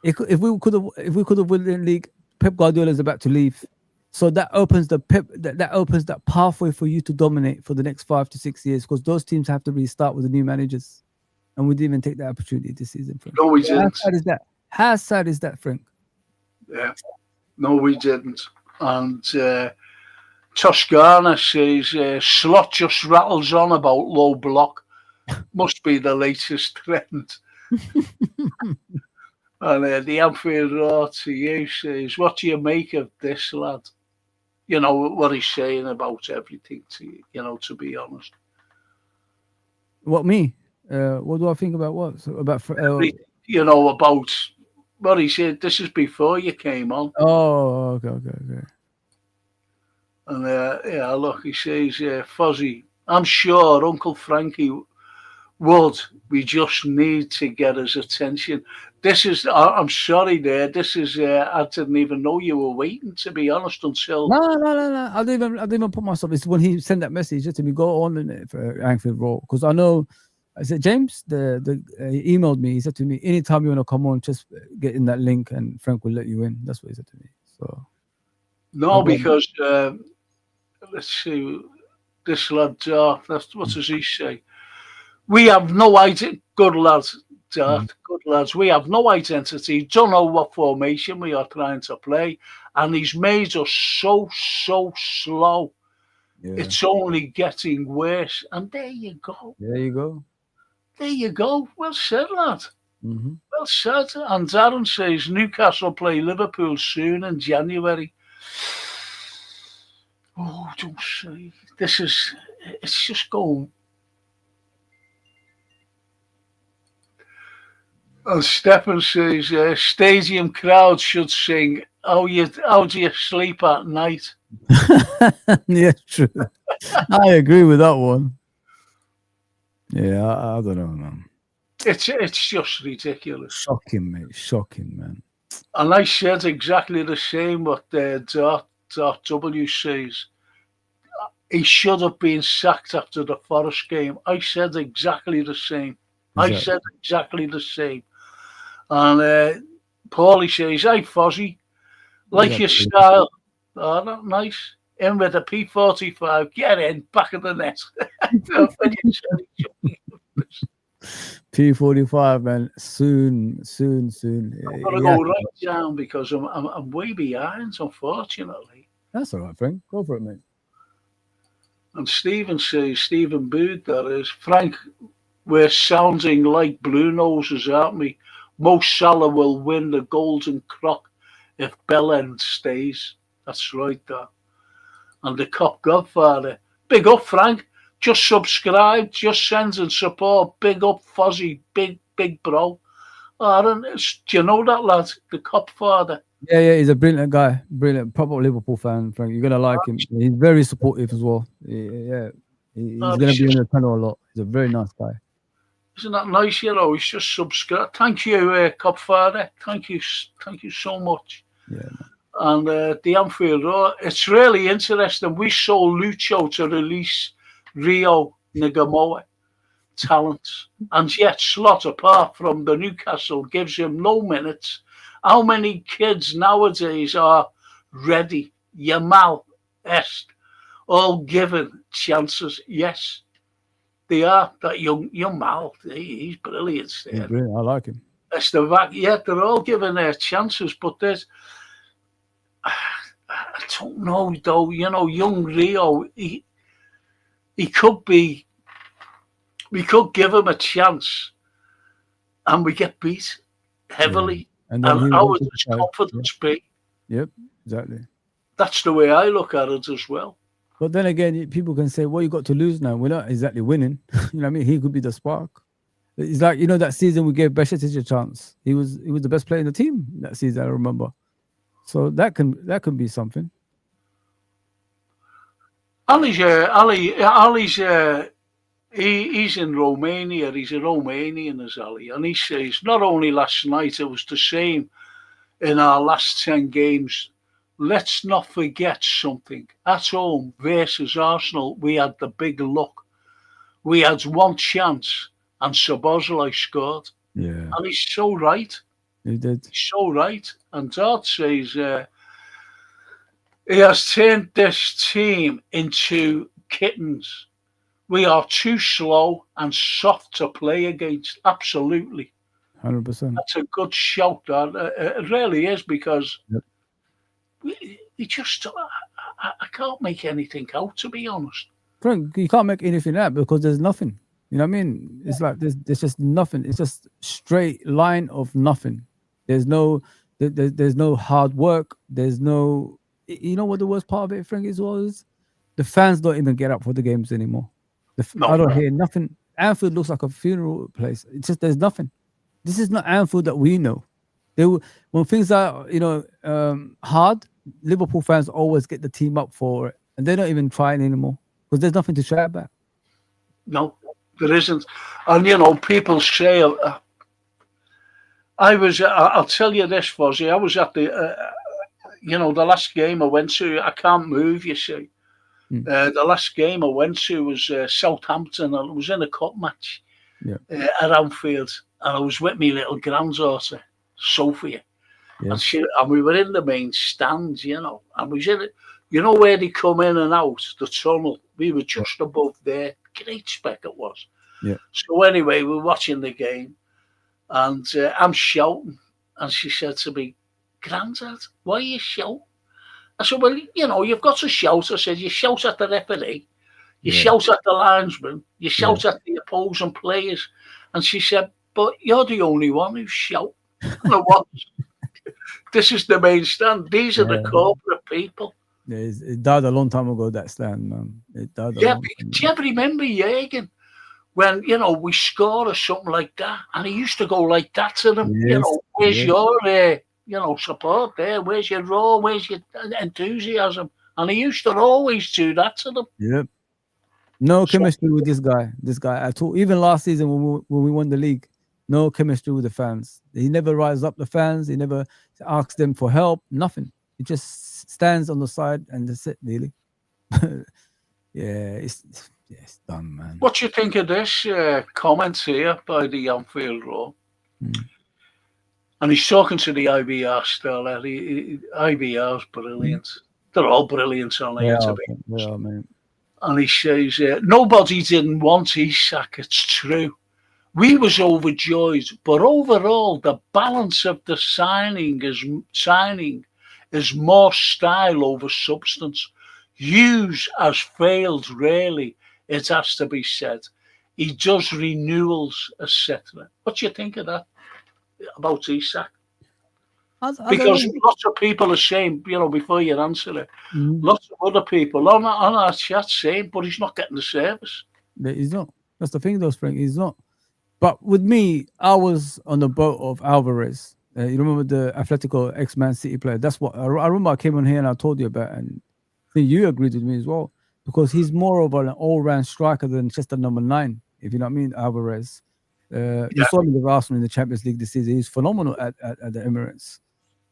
If we could have won the league, Pep Guardiola is about to leave. So that opens that opens that pathway for you to dominate for the next 5 to 6 years, because those teams have to restart with the new managers, and we didn't even take that opportunity this season, Frank. No, we didn't. How sad is that? How sad is that, Frank? Yeah, no, we didn't. And Toscana says Slot just rattles on about low block. Must be the latest trend. And the Anfield Roar to you says, what do you make of this, lad? You know, what he's saying about everything to you, to be honest. What, me? What do I think about what? About about what he said. This is before you came on. Oh, okay. And look, he says, Fozzy, I'm sure Uncle Frankie would. We just need to get his attention. This is, I'm sorry there, this is, I didn't even know you were waiting, to be honest, until... No. I didn't even put myself, it's when he sent that message to me, go on in it for Anfield Roar, because I know, I said, James, he emailed me, he said to me, anytime you want to come on, just get in that link and Frank will let you in. That's what he said to me. So... No, because, let's see, this lad, what does he say? We have no idea, good lads, good lads. We have no identity, don't know what formation we are trying to play, and he's made us so slow. Yeah. It's only getting worse. And there you go. There you go. Well said, lad. Mm-hmm. Well said. And Darren says Newcastle play Liverpool soon in January. Oh, don't say. It's just going. And Stefan says, stadium crowd should sing, how do you sleep at night? Yeah, true. I agree with that one. Yeah, I don't know, man. It's just ridiculous. Shocking, mate. Shocking, man. And I said exactly the same what W says. He should have been sacked after the Forest game. I said exactly the same. And Paulie says, hey, Fozzy, like your style. Oh, not nice. In with a P45. Get in, back of the net. P45, man. Soon. I'm going to go right down because I'm way behind, unfortunately. That's all right, Frank. Go for it, mate. And Stephen says, Stephen Bood, that is, Frank, we're sounding like blue noses, aren't we? Mo Salah will win the Golden Croc if Bellend stays. That's right, that. And the Cop Godfather. Big up, Frank. Just subscribe. Just send and support. Big up, Fozzy. Big bro. Do you know that, lad? The Cop Father. Yeah, he's a brilliant guy. Brilliant. Proper Liverpool fan, Frank. You're going to like him. He's very supportive as well. Yeah. He's going to be in the panel a lot. He's a very nice guy. Isn't that nice? He's just subscribed. Thank you, Cop Father. Thank you so much. Yeah. And the Anfield Roar, it's really interesting. We sold Lucho to release Rio Nigamoa talent. And yet Slot, apart from the Newcastle, gives him no minutes. How many kids nowadays are ready? Yamal, Est, all given chances. Yes, they are. That young Mal, he's brilliant He's there. brilliant. I like him. Yeah, they're all given their chances, but there's, I don't know though. Young Rio, he could be. We could give him a chance, and we get beat heavily. And then And how would his confidence be? Yep, exactly. That's the way I look at it as well. But then again, people can say, "Well, you got to lose now. We're not exactly winning." You know what I mean? He could be the spark. It's like, that season we gave Besiktas a chance. He was the best player in the team that season. I remember. So that can be something. Ali's he's in Romania. He's a Romanian, as Ali, and he says not only last night, it was the same in our last 10 games. Let's not forget something. At home versus Arsenal, we had the big luck. We had one chance, and Szoboszlai scored. Yeah, and he's so right. he did. He's so right. And Todd says he has turned this team into kittens. We are too slow and soft to play against. Absolutely. 100%. That's a good shout. It really is, because we just, I can't make anything out, to be honest. Frank, you can't make anything out because there's nothing. You know what I mean? It's like there's just nothing. It's just straight line of nothing. There's no hard work. There's no. You know what the worst part of it, Frank, is the fans don't even get up for the games anymore. I don't hear nothing. Anfield looks like a funeral place. It's just there's nothing. This is not Anfield that we know. When things are hard, Liverpool fans always get the team up for it, and they're not even trying anymore because there's nothing to shout about. No, there isn't. And people say, I'll tell you this, Fozzie. I was at the the last game I went to. I can't move, you see. The last game I went to was Southampton, and it was in a cup match at Anfield, and I was with my little granddaughter, Sophia, and we were in the main stand, and we was in it. Where they come in and out, the tunnel, we were just above there. Great spec it was. Yeah. So anyway, we're watching the game, and I'm shouting, and she said to me, "Granddad, why are you shouting?" I said, "Well, you've got to shout." I said, "You shout at the referee, you shout at the linesman, you shout at the opposing players." And she said, "But you're the only one who shout." What? This is the main stand. These are the corporate people. It died a long time ago, that stand, man. It died a long time ago. Do you ever remember Jürgen? When, we score or something like that, and he used to go like that to them, where's your support there? Where's your raw? Where's your enthusiasm? And he used to always do that to them. Yep. No chemistry with this guy at all. Even last season when we won the league, no chemistry with the fans. He never rises up the fans. He never asks them for help. Nothing. He just stands on the side and that's it, really. It's done, man. What do you think of this comment here by the Anfield Row? And he's talking to the IBR still. IBR's brilliant. They're all brilliant on here, to be honest. Man. And he says, nobody didn't want Isak, it's true. We was overjoyed, but overall, the balance of the signing is more style over substance. Hughes has failed, really, it has to be said. He does renewals, etc. What do you think of that? About Isak? Because lots of people are saying, before you answer it, lots of other people on our chat saying, but he's not getting the service. He's not. That's the thing, though, Frank. He's not. But with me, I was on the boat of Alvarez. You remember the Atletico ex-Man City player? That's what I remember. I came on here and I told you about, and I think you agreed with me as well, because he's more of an all-round striker than just a number 9. If you know what I mean, Alvarez. You saw him with Arsenal in the Champions League this season. He's phenomenal at the Emirates.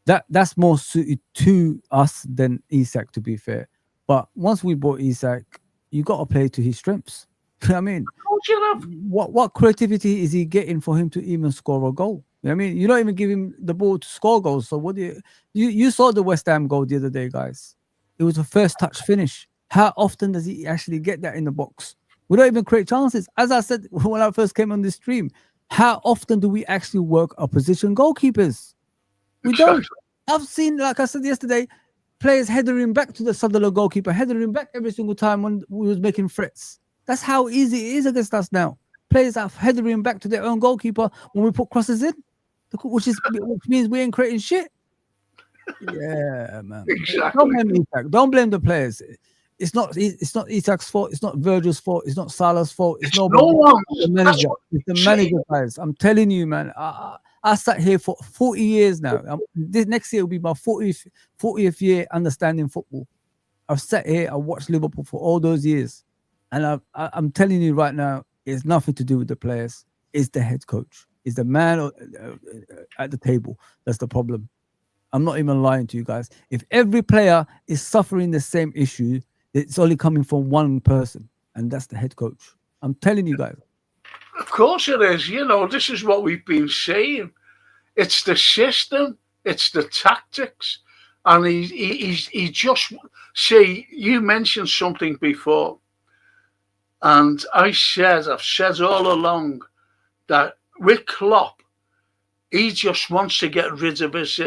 That's more suited to us than Isak, to be fair. But once we bought Isak, you got to play to his strengths. I mean, Of course you have. what creativity is he getting for him to even score a goal? I mean, you don't even give him the ball to score goals. So what do you saw the West Ham goal the other day, guys? It was a first touch finish. How often does he actually get that in the box? We don't even create chances. As I said when I first came on this stream, how often do we actually work opposition goalkeepers? We don't. I've seen, like I said yesterday, players headering back to the Sunderland goalkeeper, headering back every single time when we was making threats. That's how easy it is against us now. Players are headering back to their own goalkeeper when we put crosses in, which means we ain't creating shit. Yeah, man. Exactly. Don't blame Isak. Don't blame the players. It's not Isak's fault. It's not Virgil's fault. It's not Salah's fault. It's no nobody's one. the manager. It's the manager, guys. I'm telling you, man. I sat here for 40 years now. This next year will be my 40th year understanding football. I've sat here. I watched Liverpool for all those years, and I'm telling you right now, it's nothing to do with the players. It's the head coach. It's the man at the table. That's the problem. I'm not even lying to you guys. If every player is suffering the same issue, it's only coming from one person, and that's the head coach. I'm telling you guys. Of course it is. You know, this is what we've been saying. It's the system. It's the tactics. And he just... See, you mentioned something before. And I've said all along that with Klopp, he just wants to get rid of his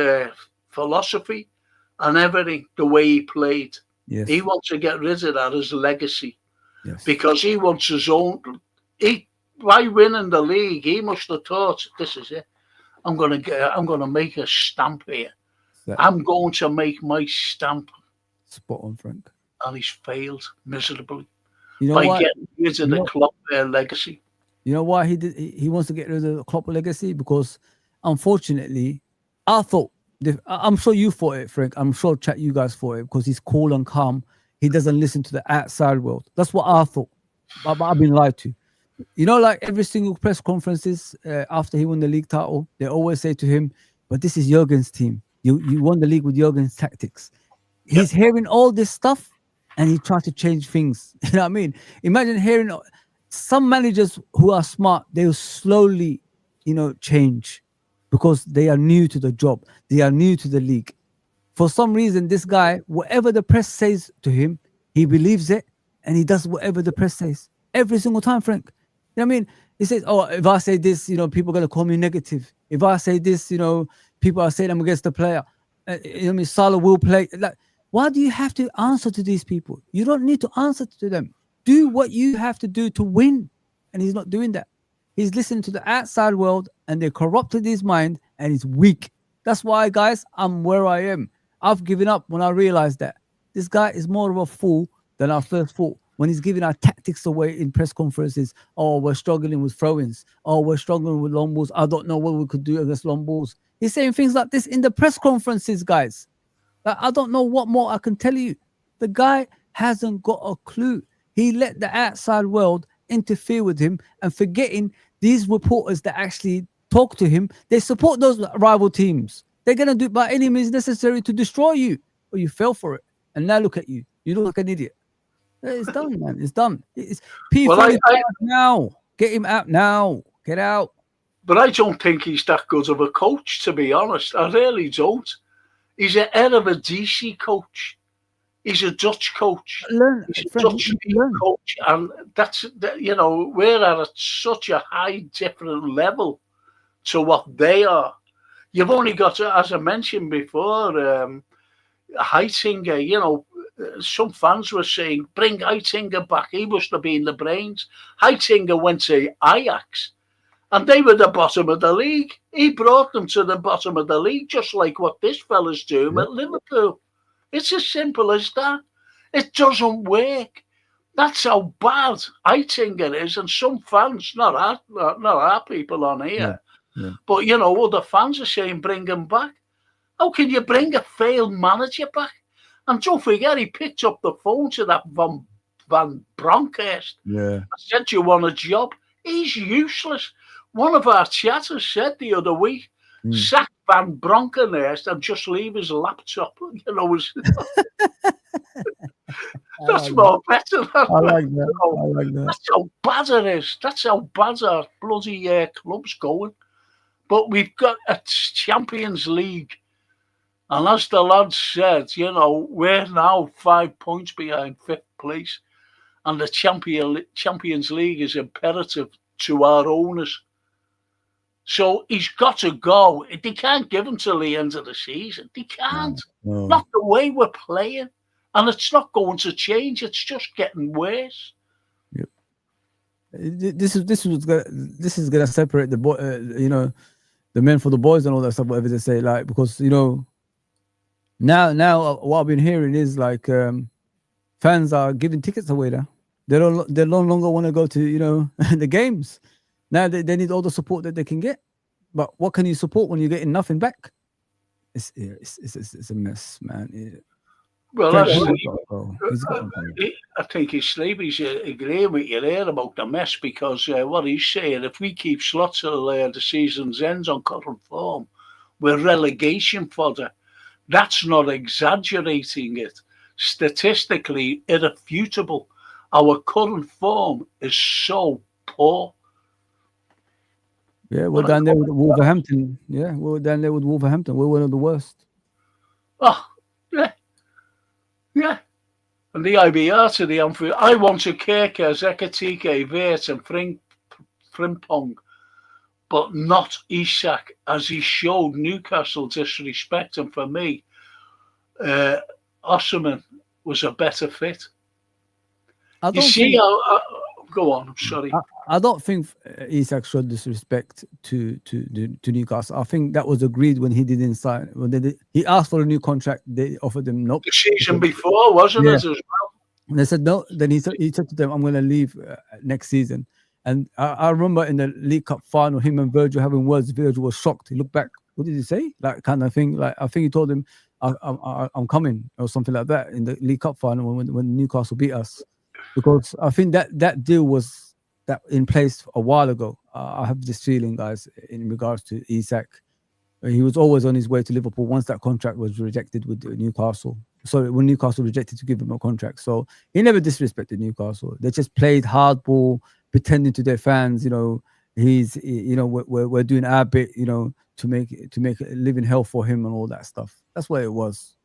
philosophy and everything, the way he played. Yes. He wants to get rid of that as legacy. Yes. Because he wants his own... By winning the league, he must have thought, this is it. I'm going to make a stamp here. I'm going to make my stamp. Spot on, Frank. And he's failed miserably by getting rid of the Klopp legacy. You know why he wants to get rid of the Klopp legacy? Because unfortunately, I thought, I'm sure you thought it, Frank. I'm sure chat you guys thought it, because he's cool and calm. He doesn't listen to the outside world. That's what I thought. But I've been lied to. You know, like every single press conferences after he won the league title, they always say to him, but this is Jurgen's team. You won the league with Jurgen's tactics. He's hearing all this stuff and he tries to change things. You know what I mean? Imagine hearing some managers who are smart, they'll slowly, change because they are new to the job. They are new to the league. For some reason, this guy, whatever the press says to him, he believes it and he does whatever the press says every single time, Frank. You know what I mean? He says, oh, if I say this, people are going to call me negative. If I say this, people are saying I'm against the player. Salah will play. Like, why do you have to answer to these people? You don't need to answer to them. Do what you have to do to win. And he's not doing that. He's listening to the outside world and they corrupted his mind and he's weak. That's why, guys, I'm where I am. I've given up when I realized that. This guy is more of a fool than I first thought. When he's giving our tactics away in press conferences, oh, we're struggling with throw-ins. Oh, we're struggling with long balls. I don't know what we could do against long balls. He's saying things like this in the press conferences, guys. Like, I don't know what more I can tell you. The guy hasn't got a clue. He let the outside world interfere with him and forgetting these reporters that actually talk to him, they support those rival teams. They're going to do it by any means necessary to destroy you. Or you fell for it. And now look at you. You look like an idiot. It's done, man. It's done. It's P45 now. Get him out now. Get out. But I don't think he's that good of a coach, to be honest. I really don't. He's a head of a DC coach. He's a Dutch coach. He's a Dutch coach. And we're at such a high, different level to what they are. You've only got, as I mentioned before, Heitinger, some fans were saying, bring Heitinger back. He must have been the brains. Heitinger went to Ajax and they were the bottom of the league. He brought them to the bottom of the league, just like what this fella's doing at Liverpool. It's as simple as that. It doesn't work. That's how bad Heitinger is. And some fans, not our people on here, but, other fans are saying, bring him back. How can you bring a failed manager back? And don't forget, he picked up the phone to that Van Bronckhorst. Yeah. I said, you want a job? He's useless. One of our chatters said the other week, sack Van Bronckhorst and just leave his laptop. That's more better. I like that. I like that. That's how bad it is. That's how bad our bloody club's going. But we've got a Champions League. And as the lad said, we're now 5 points behind 5th place. And the Champions League is imperative to our owners. So he's got to go. They can't give him till the end of the season. They can't. No. Not the way we're playing. And it's not going to change. It's just getting worse. Yep. This is gonna separate the boy, the men for the boys and all that stuff. Whatever they say, like, because now what I've been hearing is like fans are giving tickets away now. They no longer want to go to the games. Now they need all the support that they can get. But what can you support when you're getting nothing back? It's a mess, man. Well, I think he's agreeing with you there about the mess, because what he's saying, if we keep Slot till the season's ends on current form, we're relegation fodder. That's not exaggerating it. Statistically irrefutable. Our current form is so poor. Yeah, we're down there with Wolverhampton. Yeah, we're down there with Wolverhampton. We're one of the worst. Oh, yeah. Yeah. And the IBR to the Anfield. I wanted Kirker, Zekatike, Vert and Frimpong, but not Isak, as he showed Newcastle disrespect. And for me, Osserman was a better fit. You see how... go on, I'm sorry. I don't think Isak showed disrespect to Newcastle. I think that was agreed when he didn't sign. He asked for a new contract. They offered him nope. The season before, wasn't it, as well? And they said no. Then he said to them, "I'm going to leave next season." And I remember in the League Cup final, him and Virgil having words. Virgil was shocked. He looked back. What did he say? Like, kind of thing. Like, I think he told him, "I'm coming," or something like that in the League Cup final when Newcastle beat us. Because I think that deal was in place a while ago. I have this feeling, guys, in regards to Isak. He was always on his way to Liverpool once that contract was rejected with Newcastle. So when Newcastle rejected to give him a contract. So he never disrespected Newcastle. They just played hardball, pretending to their fans, we're doing our bit, to make a living hell for him and all that stuff. That's what it was.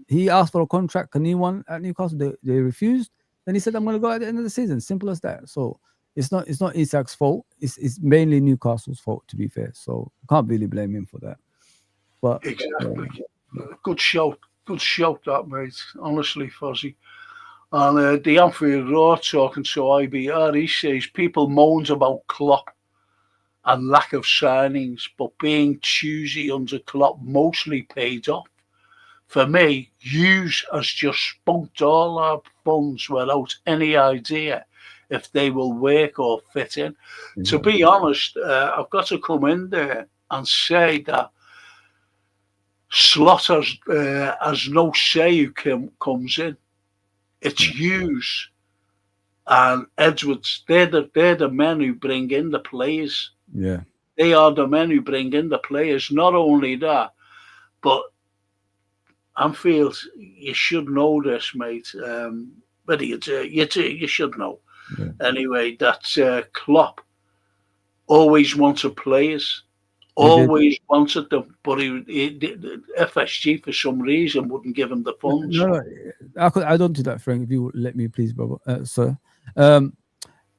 He asked for a contract, a new one at Newcastle. They refused. Then he said, "I'm going to go at the end of the season." Simple as that. So it's not Isak's fault. It's mainly Newcastle's fault, to be fair. So can't really blame him for that. But exactly, good shout that, mate. Honestly, Fozzie. And the Anfield Road talking to IBR, he says people moans about Klopp and lack of signings, but being choosy under Klopp mostly paid off. For me, Hughes has just spunked all our funds without any idea if they will work or fit in. Mm-hmm. To be honest, I've got to come in there and say that Slot has no say who comes in. It's Hughes and Edwards. They're the men who bring in the players. Yeah, they are the men who bring in the players. Not only that, but Anfield, you should know this, mate. But you should know. Yeah. Anyway, that Klopp always wanted players. Always wanted them, but FSG for some reason wouldn't give him the funds. No, I don't do that, Frank. If you let me, please, brother, sir.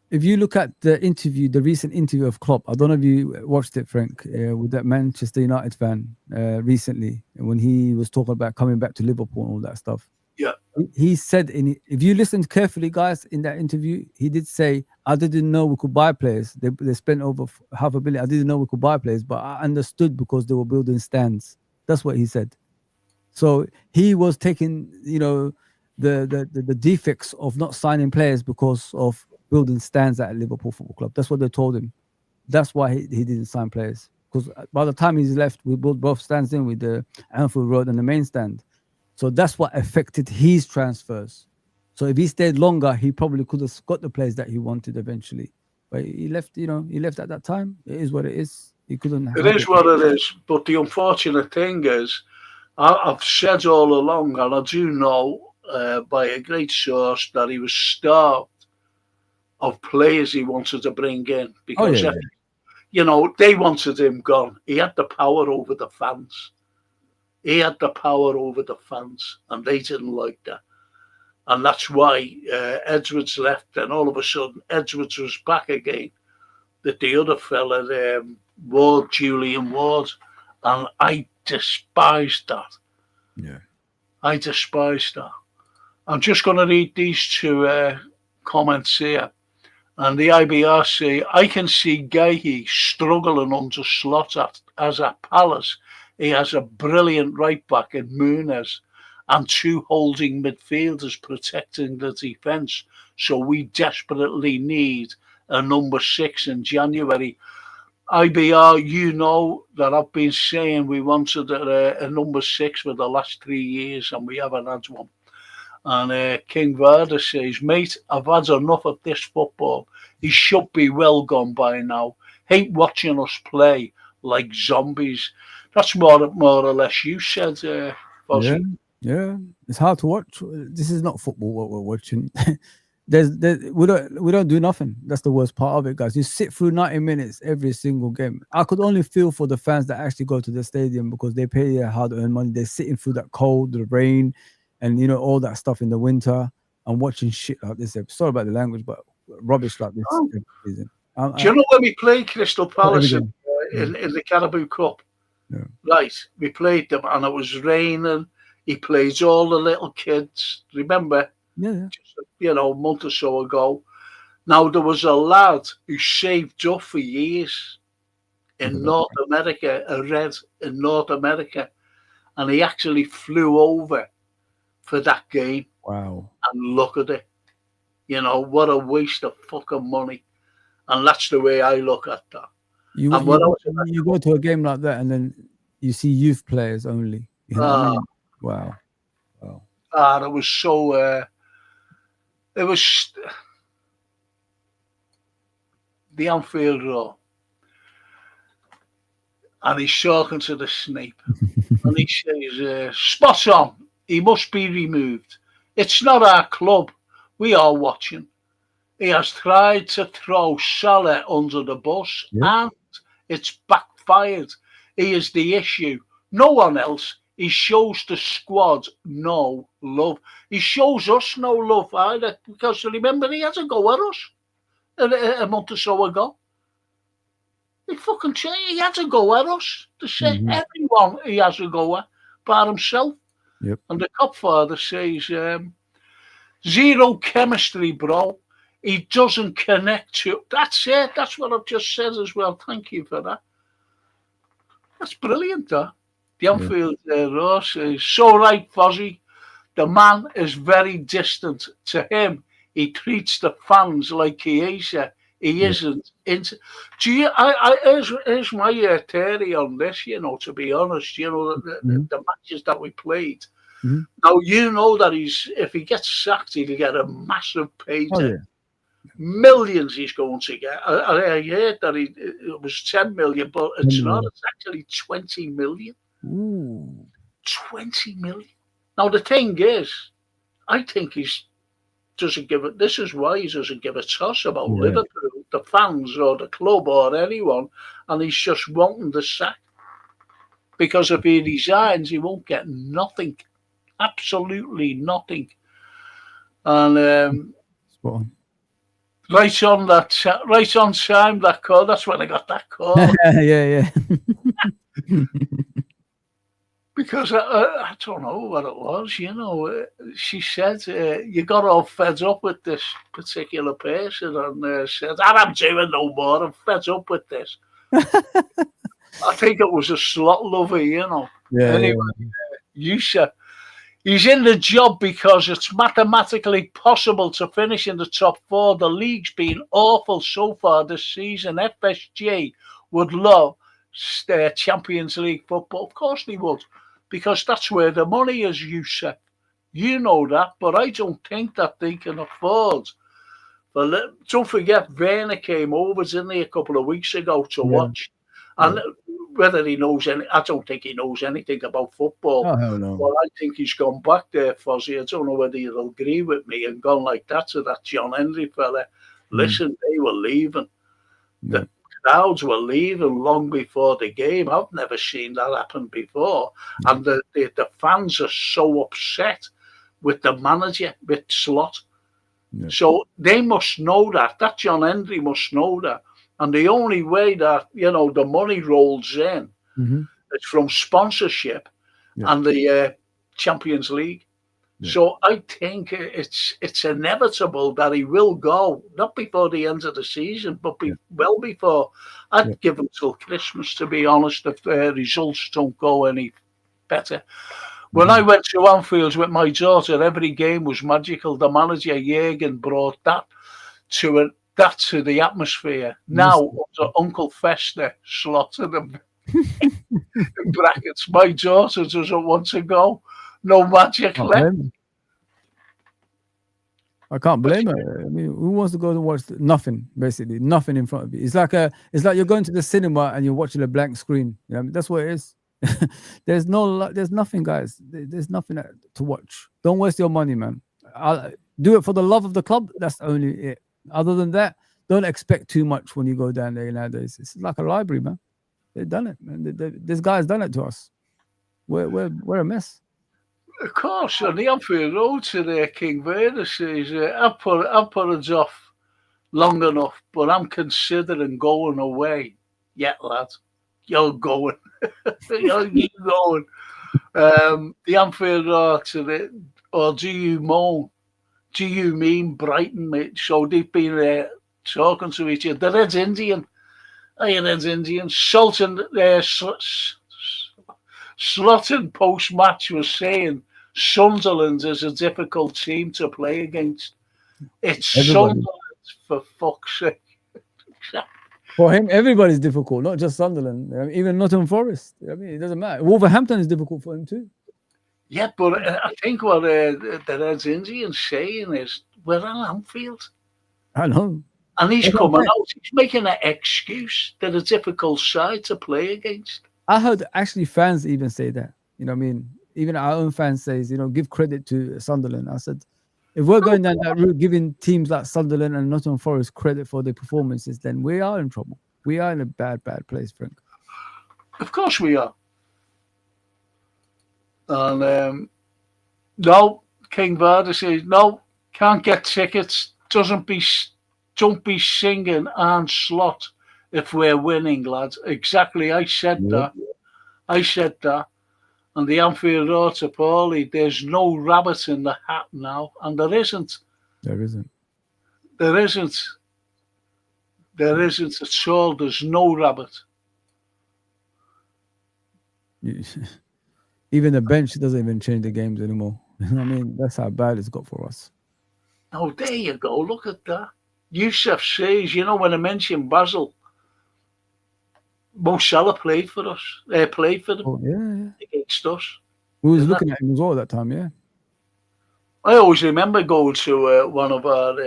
If you look at the recent interview of Klopp, I don't know if you watched it, Frank, with that Manchester United fan recently, when he was talking about coming back to Liverpool and all that stuff. Yeah. He said, if you listened carefully, guys, in that interview, he did say, "I didn't know we could buy players. They spent over $500 million. I didn't know we could buy players, but I understood because they were building stands." That's what he said. So he was taking, the defects of not signing players because of building stands at Liverpool Football Club. That's what they told him. That's why he didn't sign players. Because by the time he's left, we built both stands in with the Anfield Road and the main stand. So that's what affected his transfers. So if he stayed longer, he probably could have got the players that he wanted eventually. But he left, he left at that time. It is what it is. He couldn't. It is what it is. But the unfortunate thing is, I've said all along, and I do know by a great source that he was starved of players he wanted to bring in because, they wanted him gone. He had the power over the fans. And they didn't like that. And that's why Edwards left, and all of a sudden Edwards was back again. The other fella, Ward, Julian Ward, and I despised that. Yeah. I despised that. I'm just going to read these two comments here. And the IBR I can see Gahey struggling under slot as at Palace. He has a brilliant right back in Muniz and two holding midfielders protecting the defence. So we desperately need a number 6 in January. IBR, you know that I've been saying we wanted a number 6 for the last 3 years and we haven't had one. And King Varda says, mate, I've had enough of this football. He should be well gone by now. Hate watching us play like zombies. That's more or less you said, Fozzie. Yeah. It's hard to watch. This is not football what we're watching. we don't do nothing. That's the worst part of it, guys. You sit through 90 minutes every single game. I could only feel for the fans that actually go to the stadium because they pay their hard-earned money. They're sitting through that cold, the rain, and all that stuff in the winter and watching shit like this. Sorry about the language, but rubbish like this. Do you know when we played Crystal Palace in the Carabao Cup? Yeah. Right, we played them and it was raining. He plays all the little kids. Remember? Yeah. Just, a month or so ago. Now, there was a lad who saved up for years in North America, a red in North America, and he actually flew over for that game. Wow. And look at it. What a waste of fucking money. And that's the way I look at that. You go to a game like that and then you see youth players only. You know what I mean? Wow. It was so... it was... The Anfield Road. And he's talking to the Snape. And he says, spot on. He must be removed. It's not our club. We are watching. He has tried to throw Salah under the bus and it's backfired. He is the issue. No one else. He shows the squad no love. He shows us no love either because remember he has a go at us a month or so ago. He fucking he has a go at us. To say everyone he has a go at, bar himself. Yep. And the Copfather says, zero chemistry, bro. He doesn't connect to... That's it. That's what I've just said as well. Thank you for that. That's brilliant, that. The Anfield Ross is so right, Fozzie. The man is very distant. To him, he treats the fans like Chiesa. He isn't into... Here's my theory on this, to be honest. The matches that we played. Now, that if he gets sacked, he'll get a massive payday. Millions he's going to get. I heard that it was 10 million, but it's not. It's actually 20 million. Ooh. 20 million. Now, the thing is, I think doesn't give it. This is why he doesn't give a toss about Liverpool, the fans, or the club, or anyone, and he's just wanting the sack. Because if he resigns, he won't get nothing. Absolutely nothing. And right on time, that call. That's when I got that call. yeah. Because I don't know what it was, she said, you got all fed up with this particular person and said, I'm doing no more, I'm fed up with this. I think it was a slot lover, Anyway, Yusha, he's in the job because it's mathematically possible to finish in the top 4. The league's been awful so far this season. FSG would love Champions League football. Of course they would. Because that's where the money is, Yusuf. You know that, but I don't think that they can afford. But don't forget, Werner came over, didn't he, a couple of weeks ago to watch. And whether he knows any, I don't think he knows anything about football. Oh, hell no. Well, I think he's gone back there, Fozzie. I don't know whether you'll agree with me, and gone like that to that John Henry fella. Listen, they were leaving. The crowds were leaving long before the game. I've never seen that happen before. And the fans are so upset with the manager, with Slot. Yeah. So they must know that. That John Henry must know that. And the only way that, the money rolls in is from sponsorship and the Champions League. Yeah. So I think it's inevitable that he will go, not before the end of the season, but well before. I'd give him till Christmas, to be honest, if the results don't go any better. When I went to Anfield with my daughter, every game was magical. The manager, Jürgen, brought that to the atmosphere. Now, Uncle Fester slaughtered them in brackets. My daughter doesn't want to go. No magic left. I can't blame her. I mean, who wants to go and watch nothing? Basically, nothing in front of you. It's like you're going to the cinema and you're watching a blank screen. You know, that's what it is. There's nothing, guys. There's nothing to watch. Don't waste your money, man. I'll do it for the love of the club. That's only it. Other than that, don't expect too much when you go down there nowadays. It's like a library, man. They've done it, man. This guy's done it to us. We're a mess. Of course, on the Anfield Road today, King Vader says, I've put us off long enough, but I'm considering going away. Yeah, lad, you're going. You're going. The Anfield Road today, or do you moan? Do you mean Brighton, mate? So they've been talking to each other. The Reds Indian. Hey, Reds Indian. Sultan, Slotton post-match was saying Sunderland is a difficult team to play against. It's Sunderland, for fuck's sake. For him, everybody's difficult, not just Sunderland. I mean, even Nottingham Forest. I mean, it doesn't matter. Wolverhampton is difficult for him too. Yeah, but I think what the Reds Indian's saying is, we're at Anfield. I know. And he's coming out. He's making an excuse. They're a difficult side to play against. I heard actually fans even say that. You know what I mean? Even our own fans says, give credit to Sunderland. I said, if we're going down that route, giving teams like Sunderland and Nottingham Forest credit for their performances, then we are in trouble. We are in a bad place, Frank. Of course we are. And no, King Varda says, no, can't get tickets. Don't be singing and Slot if we're winning, lads. Exactly, I said that. I said that. And the Anfield Road to Paulie, there's no rabbit in the hat now. And there isn't. There isn't. There isn't. There isn't at all. There's no rabbit. Even the bench doesn't even change the games anymore. I mean, that's how bad it's got for us. Oh, there you go. Look at that. Yusuf says, when I mentioned Basel, Mo Salah played for us. Played for them. Oh, yeah. Against us. We was looking at him as well at that time, yeah. I always remember going to one of our,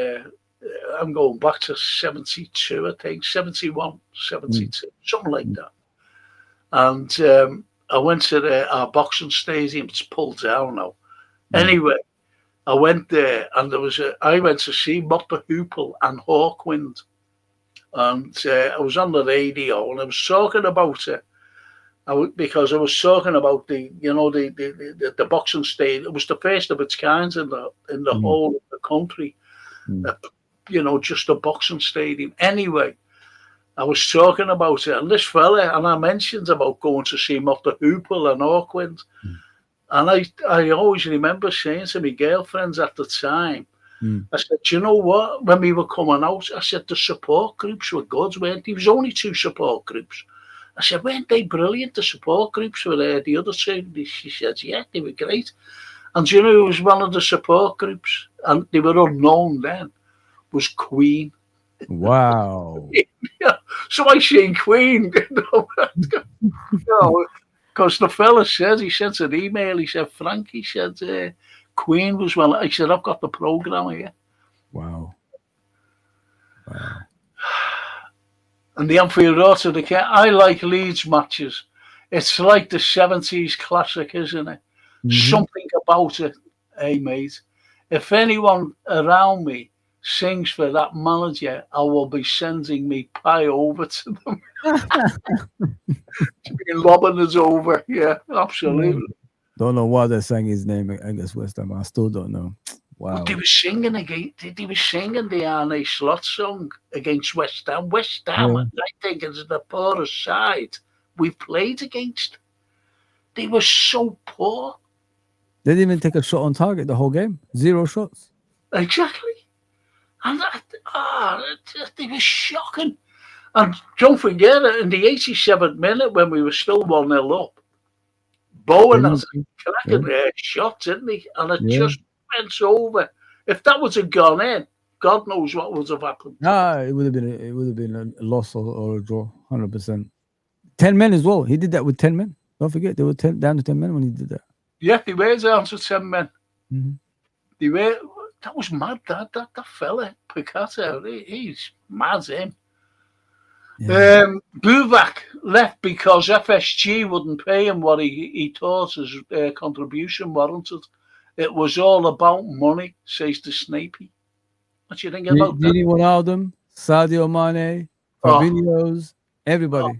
I'm going back to 72, I think, 71, 72, something like that. And I went to our boxing stadium. It's pulled down now. Anyway, I went there and I went to see Motta Hoople and Hawkwind. And I was on the radio and I was talking about it. Because I was talking about the boxing stadium. It was the first of its kind in the whole of the country. Just a boxing stadium. Anyway, I was talking about it, and this fella, and I mentioned about going to see Motta Hoople and Auckland. And I always remember saying to my girlfriends at the time, I said, you know what? When we were coming out, I said, the support groups were good, weren't they? There was only 2 support groups. I said, weren't they brilliant, the support groups were there, the other 2? She said, yeah, they were great. And do you know who was one of the support groups? And they were unknown then, was Queen. Wow. Yeah. So I seen Queen, because the fella said, he sent an email, he said, Frank, he said, Queen was well. I said, I've got the programme here. Wow. And the Anfield Road to the Kent. I like Leeds matches. It's like the 70s classic, isn't it? Something about it, mate. If anyone around me sings for that manager, I will be sending me pie over to them. To be lobbing us over. Yeah, absolutely. Don't know why they sang his name against West Ham. I still don't know. Wow. But they were singing the Arne Slot song against West Ham. West Ham, I think, is the poorest side we've played against. They were so poor. They didn't even take a shot on target the whole game. 0 shots. Exactly. And they were shocking. And don't forget, in the 87th minute, when we were still 1-0 up, Bowen has a cracking shot, didn't he? And it just went over. If that was gone in, God knows what would have happened. It would have been a loss or a draw, 100%. 10 men as well. He did that with 10 men. Don't forget, they were down to 10 men when he did that. Yeah, they were down to 10 men. They were. That was mad. That fella, Picasso, he's mad, him. Yeah. Buvak left because FSG wouldn't pay him what he thought his contribution warranted. It was all about money, says the Snapey. What do you think about that? Gini Wijnaldum, Sadio Mane, Fabinho's, everybody.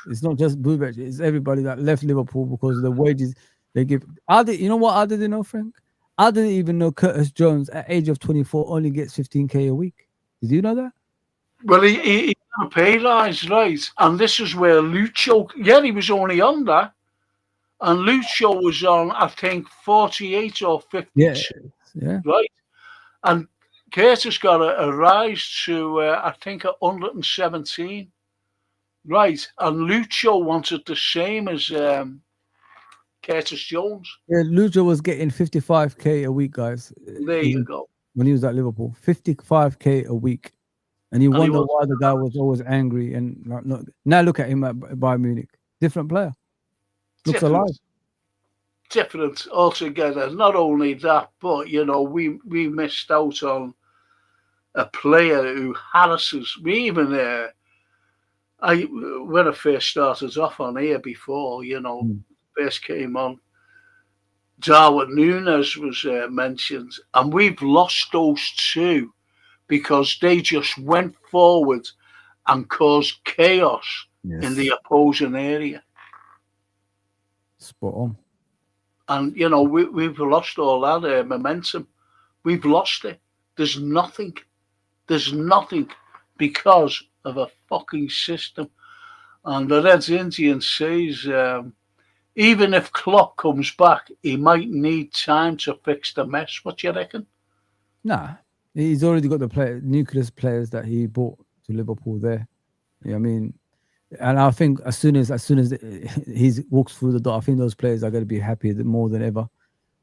It's not just Buvak, it's everybody that left Liverpool because of the wages they give. You know what I didn't know, Frank? I didn't even know Curtis Jones at age of 24 only gets 15k a week. Did you know that? Well, he got a pay rise, right? And this is where Lucho, he was only on that. And Lucho was on, I think, 48 or 52. Yeah. Right? And Curtis got a rise to, I think, 117. Right? And Lucho wanted the same as Curtis Jones. Yeah, Lucho was getting 55k a week, guys. There you go. When he was at Liverpool, 55k a week. And you wonder why the guy was always angry. And now look at him at Bayern Munich. Different player. Looks alive. Different altogether. Not only that, but, we missed out on a player who harasses. We even, when I first started off on here before, first came on, Darwin Núñez was mentioned. And we've lost those two because they just went forward and caused chaos in the opposing area. Spot on. And, we've lost all that momentum. We've lost it. There's nothing. There's nothing because of a fucking system. And the Reds Indian says, even if Klopp comes back, he might need time to fix the mess. What do you reckon? Nah. He's already got the nucleus players that he brought to Liverpool there. I mean, and I think as soon as he walks through the door, I think those players are going to be happy more than ever.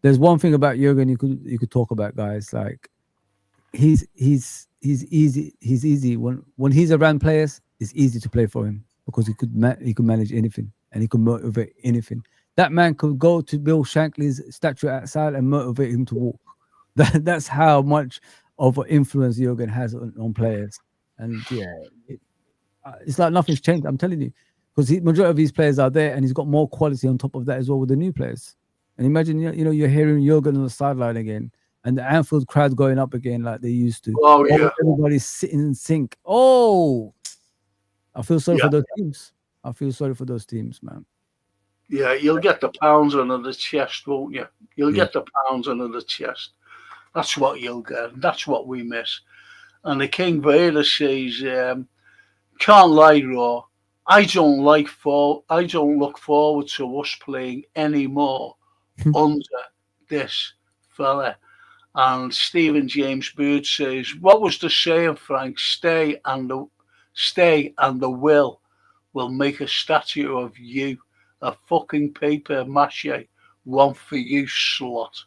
There's one thing about Jurgen you could talk about, guys. Like he's easy when he's around players. It's easy to play for him because he could manage anything and he could motivate anything. That man could go to Bill Shankly's statue outside and motivate him to walk. That's how much of an influence Jurgen has on players. And it's like nothing's changed. I'm telling you, because the majority of these players are there, and he's got more quality on top of that as well with the new players. And imagine, you're hearing Jurgen on the sideline again, and the Anfield crowd going up again like they used to. Oh yeah, everybody's sitting in sync. Oh, I feel sorry for those teams. I feel sorry for those teams, man. Yeah, you'll get the pounds under the chest, won't you? You'll get the pounds under the chest. That's what you'll get. That's what we miss. And the King Vader says, can't lie, Raw. I don't look forward to us playing anymore under this fella. And Stephen James Bird says, what was the saying, Frank? Stay and the will make a statue of you. A fucking paper mache. One for you, slut.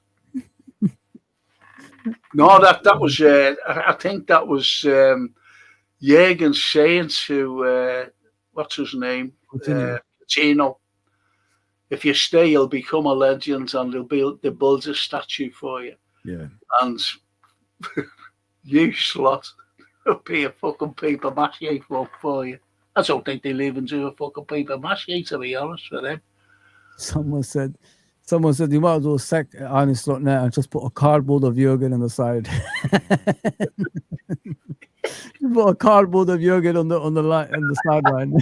No, that was, I think that was Jürgen saying to, what's his name? Coutinho. If you stay, you'll become a legend and they'll build a statue for you. Yeah. And you, slut, will be a fucking paper mache for you. I don't think they'll even do a fucking paper mache, to be honest with them. Someone said you might as well sack Arne Slot now and just put a cardboard of Jurgen on the side. Put a cardboard of Jurgen on the line on the sideline.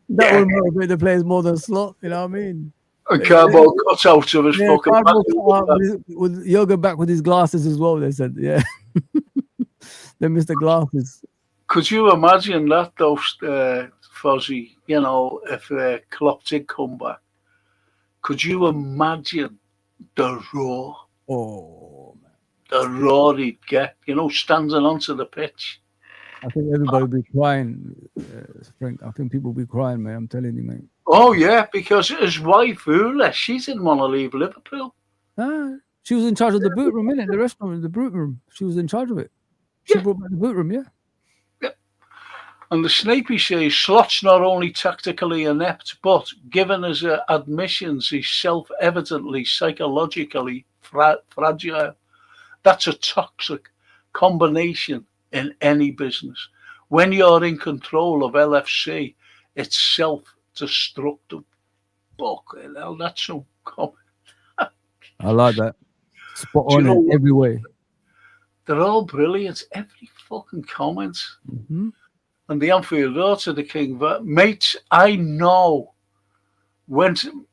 That will motivate the players more than Slot. You know what I mean? A cardboard cutout of his fucking cardboard cutout with Jurgen back with his glasses as well. They said, yeah, they missed the glasses. Could you imagine that, though, Fozzie? You know, if Klopp did come back, could you imagine the roar? Oh, man. The roar he'd get, you know, standing onto the pitch. I think everybody will be crying, Frank. I think people will be crying, man. I'm telling you, mate. Oh, yeah, because his wife, Ula, she didn't want to leave Liverpool. She was in charge of the boot room, innit? The restaurant, the boot room. She was in charge of it. She brought back the boot room, yeah. And the Snapey says Slot's not only tactically inept, but given his admissions, he's self-evidently psychologically fragile. That's a toxic combination in any business. When you're in control of LFC, it's self-destructive. Fucking hell, that's so common. I like that. Spot on in every way. They're all brilliant. Every fucking comment. Mm-hmm. And the Anfield Road to the King, mates I know went to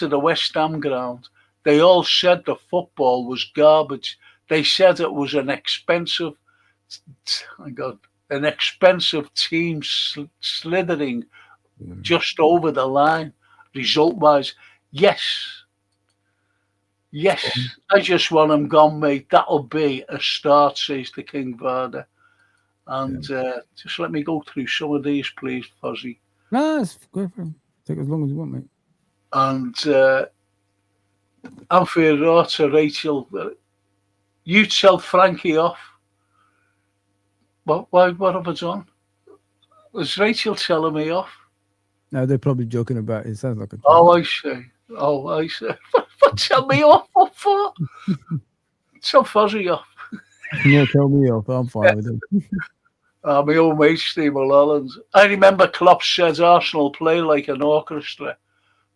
the West Ham ground. They all said the football was garbage. They said it was an expensive team slithering just over the line, result-wise. Yes, I just want them gone, mate. That'll be a start, says the King Varda. And just let me go through some of these, please, Fozzie. No, it's good for him. Take as long as you want, mate. And Anfield Road to Rachel. You tell Frankie off. What have I done? Was Rachel telling me off? No, they're probably joking about it. It sounds like a... Oh, I see. What tell me off? What for? Tell Fozzie off. Yeah, tell me off. I'm fine with him. My old mate, Steve Mulholland. I remember Klopp said Arsenal play like an orchestra,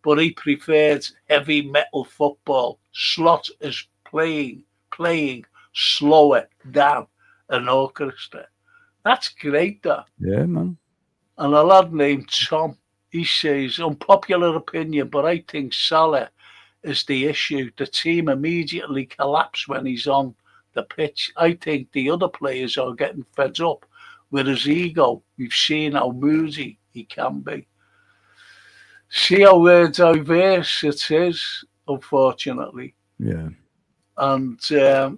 but he preferred heavy metal football. Slot is playing slower than an orchestra. That's great, that. Yeah, man. And a lad named Tom, he says, unpopular opinion, but I think Salah is the issue. The team immediately collapse when he's on the pitch. I think the other players are getting fed up with his ego. We've seen how moody he can be. See how diverse it is, unfortunately. Yeah. And the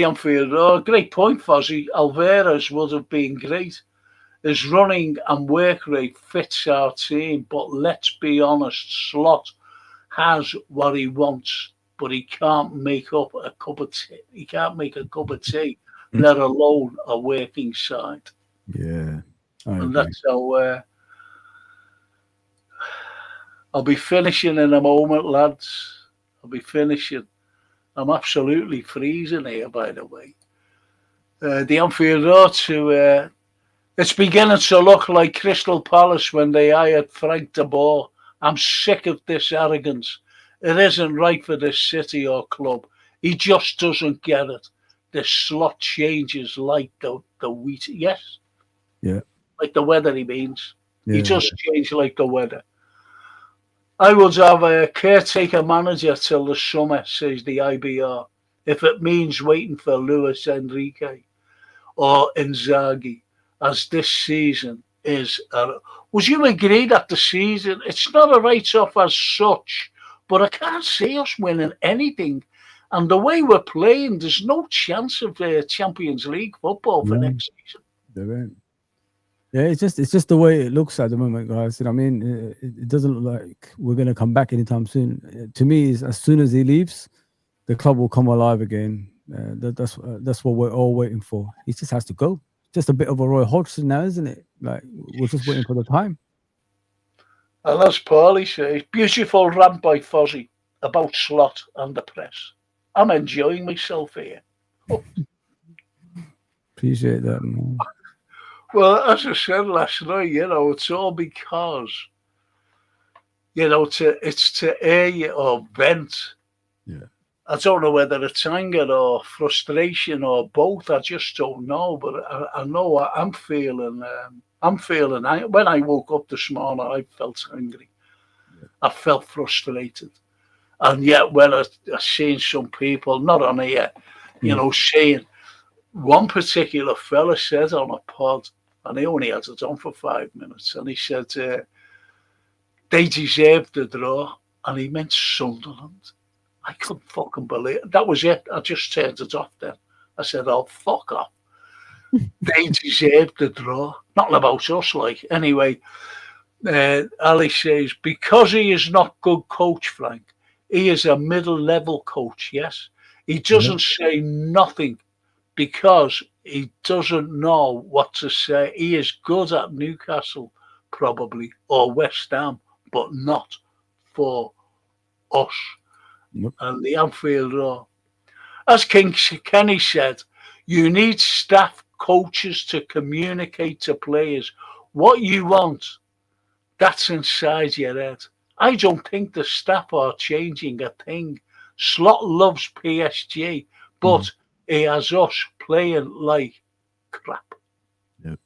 Anfield Road, great point, Fozzie. Alvarez would have been great. His running and work rate fits our team, but let's be honest, Slot has what he wants, but he can't make up a cup of tea. He can't make a cup of tea, let alone a working side. Yeah. And that's how I'll be finishing in a moment, lads. I'll be finishing. I'm absolutely freezing here, by the way. The Anfield Road to... it's beginning to look like Crystal Palace when they hired Frank de Boer. I'm sick of this arrogance. It isn't right for this city or club. He just doesn't get it. The Slot changes like the wheat. Yes? Yeah. Like the weather, he means. Yeah. He just changed like the weather. I would have a caretaker manager till the summer, says the IBR, if it means waiting for Luis Enrique or Inzaghi, as this season is. Would you agree that the season, it's not a write-off as such, but I can't see us winning anything. And the way we're playing, there's no chance of Champions League football for next season. There ain't. Yeah, it's just the way it looks at the moment, guys. You know what I mean? It doesn't look like we're going to come back anytime soon. To me, as soon as he leaves, the club will come alive again. That's what we're all waiting for. He just has to go. Just a bit of a Roy Hodgson now, isn't it? Like, we're just waiting for the time. And as Paulie says, beautiful rant by Fozzie about Slot and the press. I'm enjoying myself here. Appreciate that, man. Well, as I said last night, it's all because, it's to air you or vent. Yeah. I don't know whether it's anger or frustration or both. I just don't know. But I know I'm feeling. When I woke up this morning, I felt angry. I felt frustrated. And yet, when I seen some people, not on here, saying one particular fella said on a pod, and he only had it on for 5 minutes, and he said they deserved the draw, and he meant Sunderland. I couldn't fucking believe it. That was it. I just turned it off then. I said, oh, fuck off. They deserved the draw. Nothing about us, like. Anyway, Ali says, because he is not good coach, Frank, he is a middle-level coach, yes? He doesn't say nothing because he doesn't know what to say. He is good at Newcastle, probably, or West Ham, but not for us. Nope. And the Anfield Road. As Kenny said, you need staff coaches to communicate to players what you want. That's inside your head. I don't think the staff are changing a thing. Slot loves PSG, but he has us playing like crap. Yep.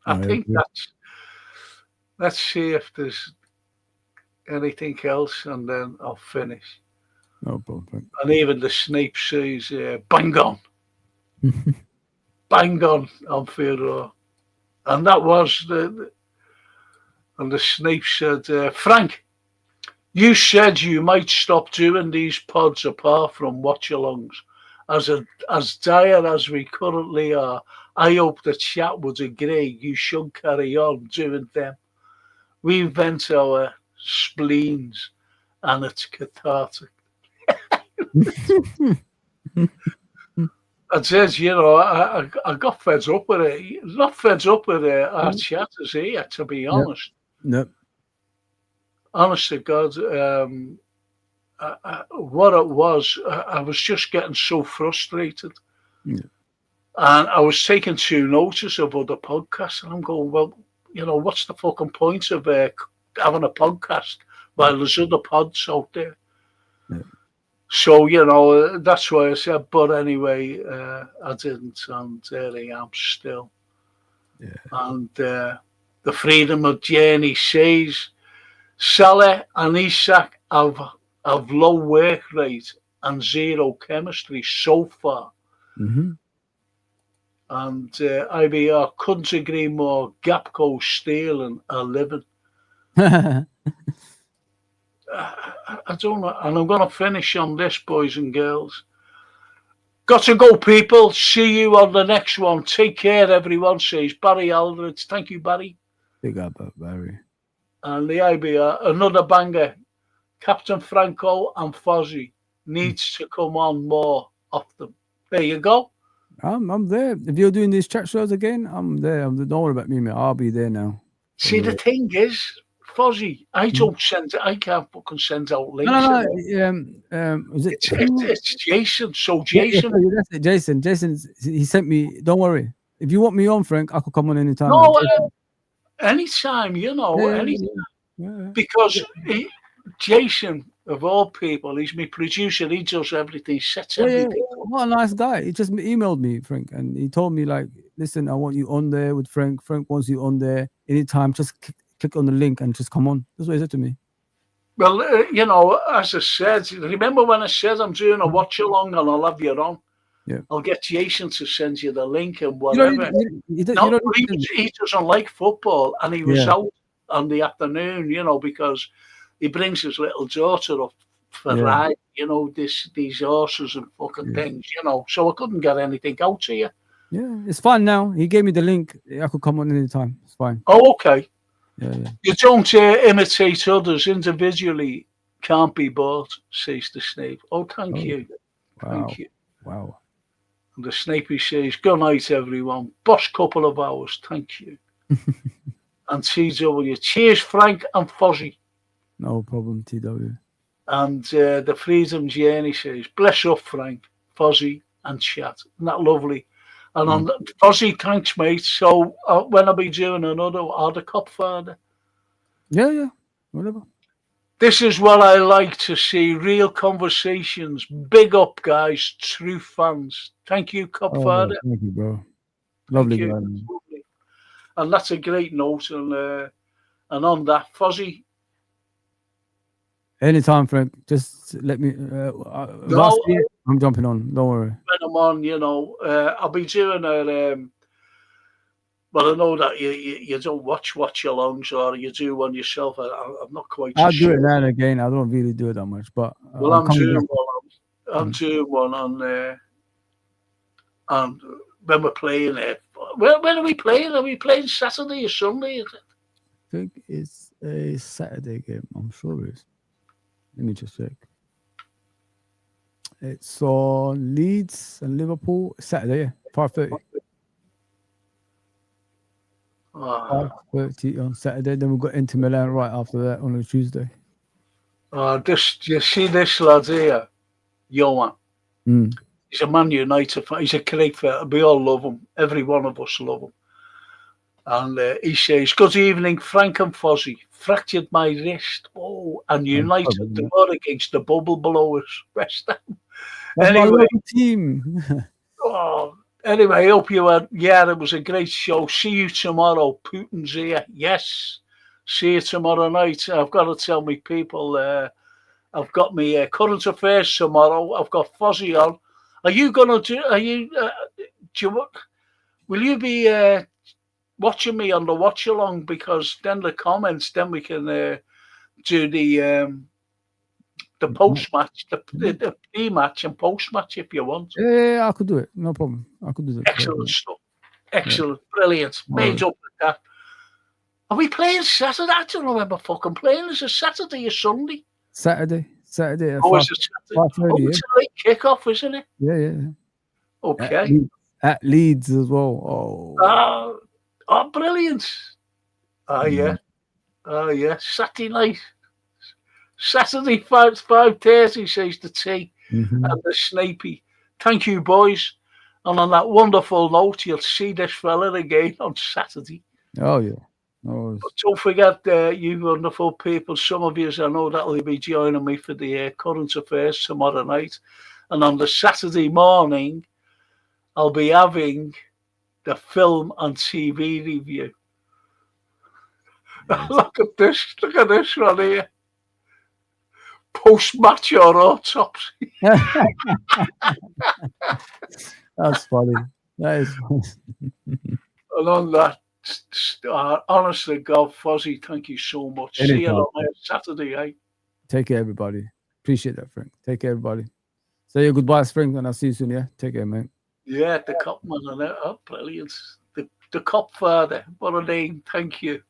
I think that's. Let's see if there's anything else, and then I'll finish. No problem. And even the Snape says, bang on. Bang on Field Road. And that was and the Snape said, Frank, you said you might stop doing these pods apart from watch-alongs. As dire as we currently are, I hope the chat would agree you should carry on doing them. We vent our spleens and it's cathartic. I said, I got fed up with it. Not fed up with our chatters here, to be honest. No. Honest to God, what it was, I was just getting so frustrated. Yeah. And I was taking too notice of other podcasts. And I'm going, well, what's the fucking point of having a podcast while there's other pods out there? Yeah. So, that's why I said, but anyway, I didn't, and there I am still. Yeah. And the freedom of journey says, Salah and Isak have low work rate and zero chemistry so far. Mm-hmm. And IBR couldn't agree more. Gapco stealing a living. I don't know, and I'm going to finish on this, boys and girls. Got to go, people. See you on the next one. Take care, everyone, says Barry Aldridge. Thank you, Barry. Big up, Barry. And the IBR, another banger. Captain Franco and Fozzie needs to come on more often. There you go. I'm there. If you're doing these chat shows again, I'm there. Don't worry about me, mate. I'll be there now. See, the thing is, Fozzie, I can't fucking send out links. No. It's Jason. So Jason. Yeah, that's it, Jason. Jason, he sent me. Don't worry. If you want me on, Frank, I could come on anytime. No, anytime, anytime. Yeah. Because Jason, of all people, he's my producer. He does everything, sets everything. Yeah. What a nice guy. He just emailed me, Frank, and he told me, like, listen, I want you on there with Frank. Frank wants you on there anytime. Just click on the link and just come on. That's what he said to me. Well, as I said, remember when I said I'm doing a watch along and I'll have you on? Yeah. I'll get Jason to send you the link and whatever. He doesn't like football, and he was out on the afternoon, because he brings his little daughter up for ride, these horses and fucking things, so I couldn't get anything out to you. Yeah, it's fine now. He gave me the link. I could come on anytime. It's fine. Oh, okay. Yeah. You don't imitate others individually. Can't be bought, says the Snape. Oh, thank you. Wow. Thank you. Wow. And the Snapey says, good night, everyone. Boss couple of hours. Thank you. And TW. Cheers, Frank and Fozzie. No problem, TW. And the Freedom Journey says, bless up, Frank, Fozzie, and chat. Isn't that lovely? And on Fozzie, thanks, mate. So when I'll be doing another, the Cop Father. Yeah, whatever. This is what I like to see, real conversations. Big up, guys, true fans. Thank you, Cop Father. Thank you, bro. Thank Lovely you. guy, man. And that's a great note. And on that, Fozzie. Anytime, Frank. Just let me. I'm jumping on. Don't worry. When I'm on, I'll be doing a. But I know that you don't watch alongs, or you do one yourself. I'm not quite I'll sure. do it now and again. I don't really do it that much, but Well, I'm doing one on and when we're playing it. When are we playing? Are we playing Saturday or Sunday? Is it? I think it's a Saturday game. I'm sure it is. Let me just check. It's on Leeds and Liverpool. Saturday, yeah. 5:30. 5:30 on Saturday. Then we've got Inter Milan right after that on a Tuesday. You see this lad here, Johan. He's a Man United fan. He's a great fan. We all love him. Every one of us love him. And he says, "Good evening, Frank and Fozzie. Fractured my wrist. Oh, and United the war against the bubble blowers. West Ham." Anyway, team. Anyway, I hope you had. Yeah, it was a great show. See you tomorrow. Putin's here. Yes. See you tomorrow night. I've got to tell me people. I've got me current affairs tomorrow. I've got Fozzie on. Are you gonna do? Are you? Will you be watching me on the watch along? Because then the comments, then we can do the post match, the pre-match and post match if you want. Yeah, I could do it. No problem. I could do that. Excellent stuff. Excellent, brilliant. Made up with that. Are we playing Saturday? I don't remember fucking playing. Is it Saturday or Sunday? Saturday. Is it Saturday? It's a late kickoff, isn't it? Yeah. Okay. At Leeds as well. Oh, brilliant. Yeah. Saturday night. Saturday 5:30 says the T and the Snapey. Thank you, boys. And on that wonderful note, you'll see this fella again on Saturday. Oh yeah. No, but don't forget, you wonderful people. Some of you, I know that'll be joining me for the current affairs tomorrow night, and on the Saturday morning, I'll be having the film and TV review. Look at this one here. Post-match or autopsy. That's funny. That is funny. And on that, honestly, God, Fozzie, thank you so much. See you on Saturday, eh? Take care, everybody. Appreciate that, Frank. Take care, everybody. Say your goodbyes, Frank, and I'll see you soon, yeah? Take care, mate. Yeah, the cop man and it. Oh, brilliant. The cop father. What a name. Thank you.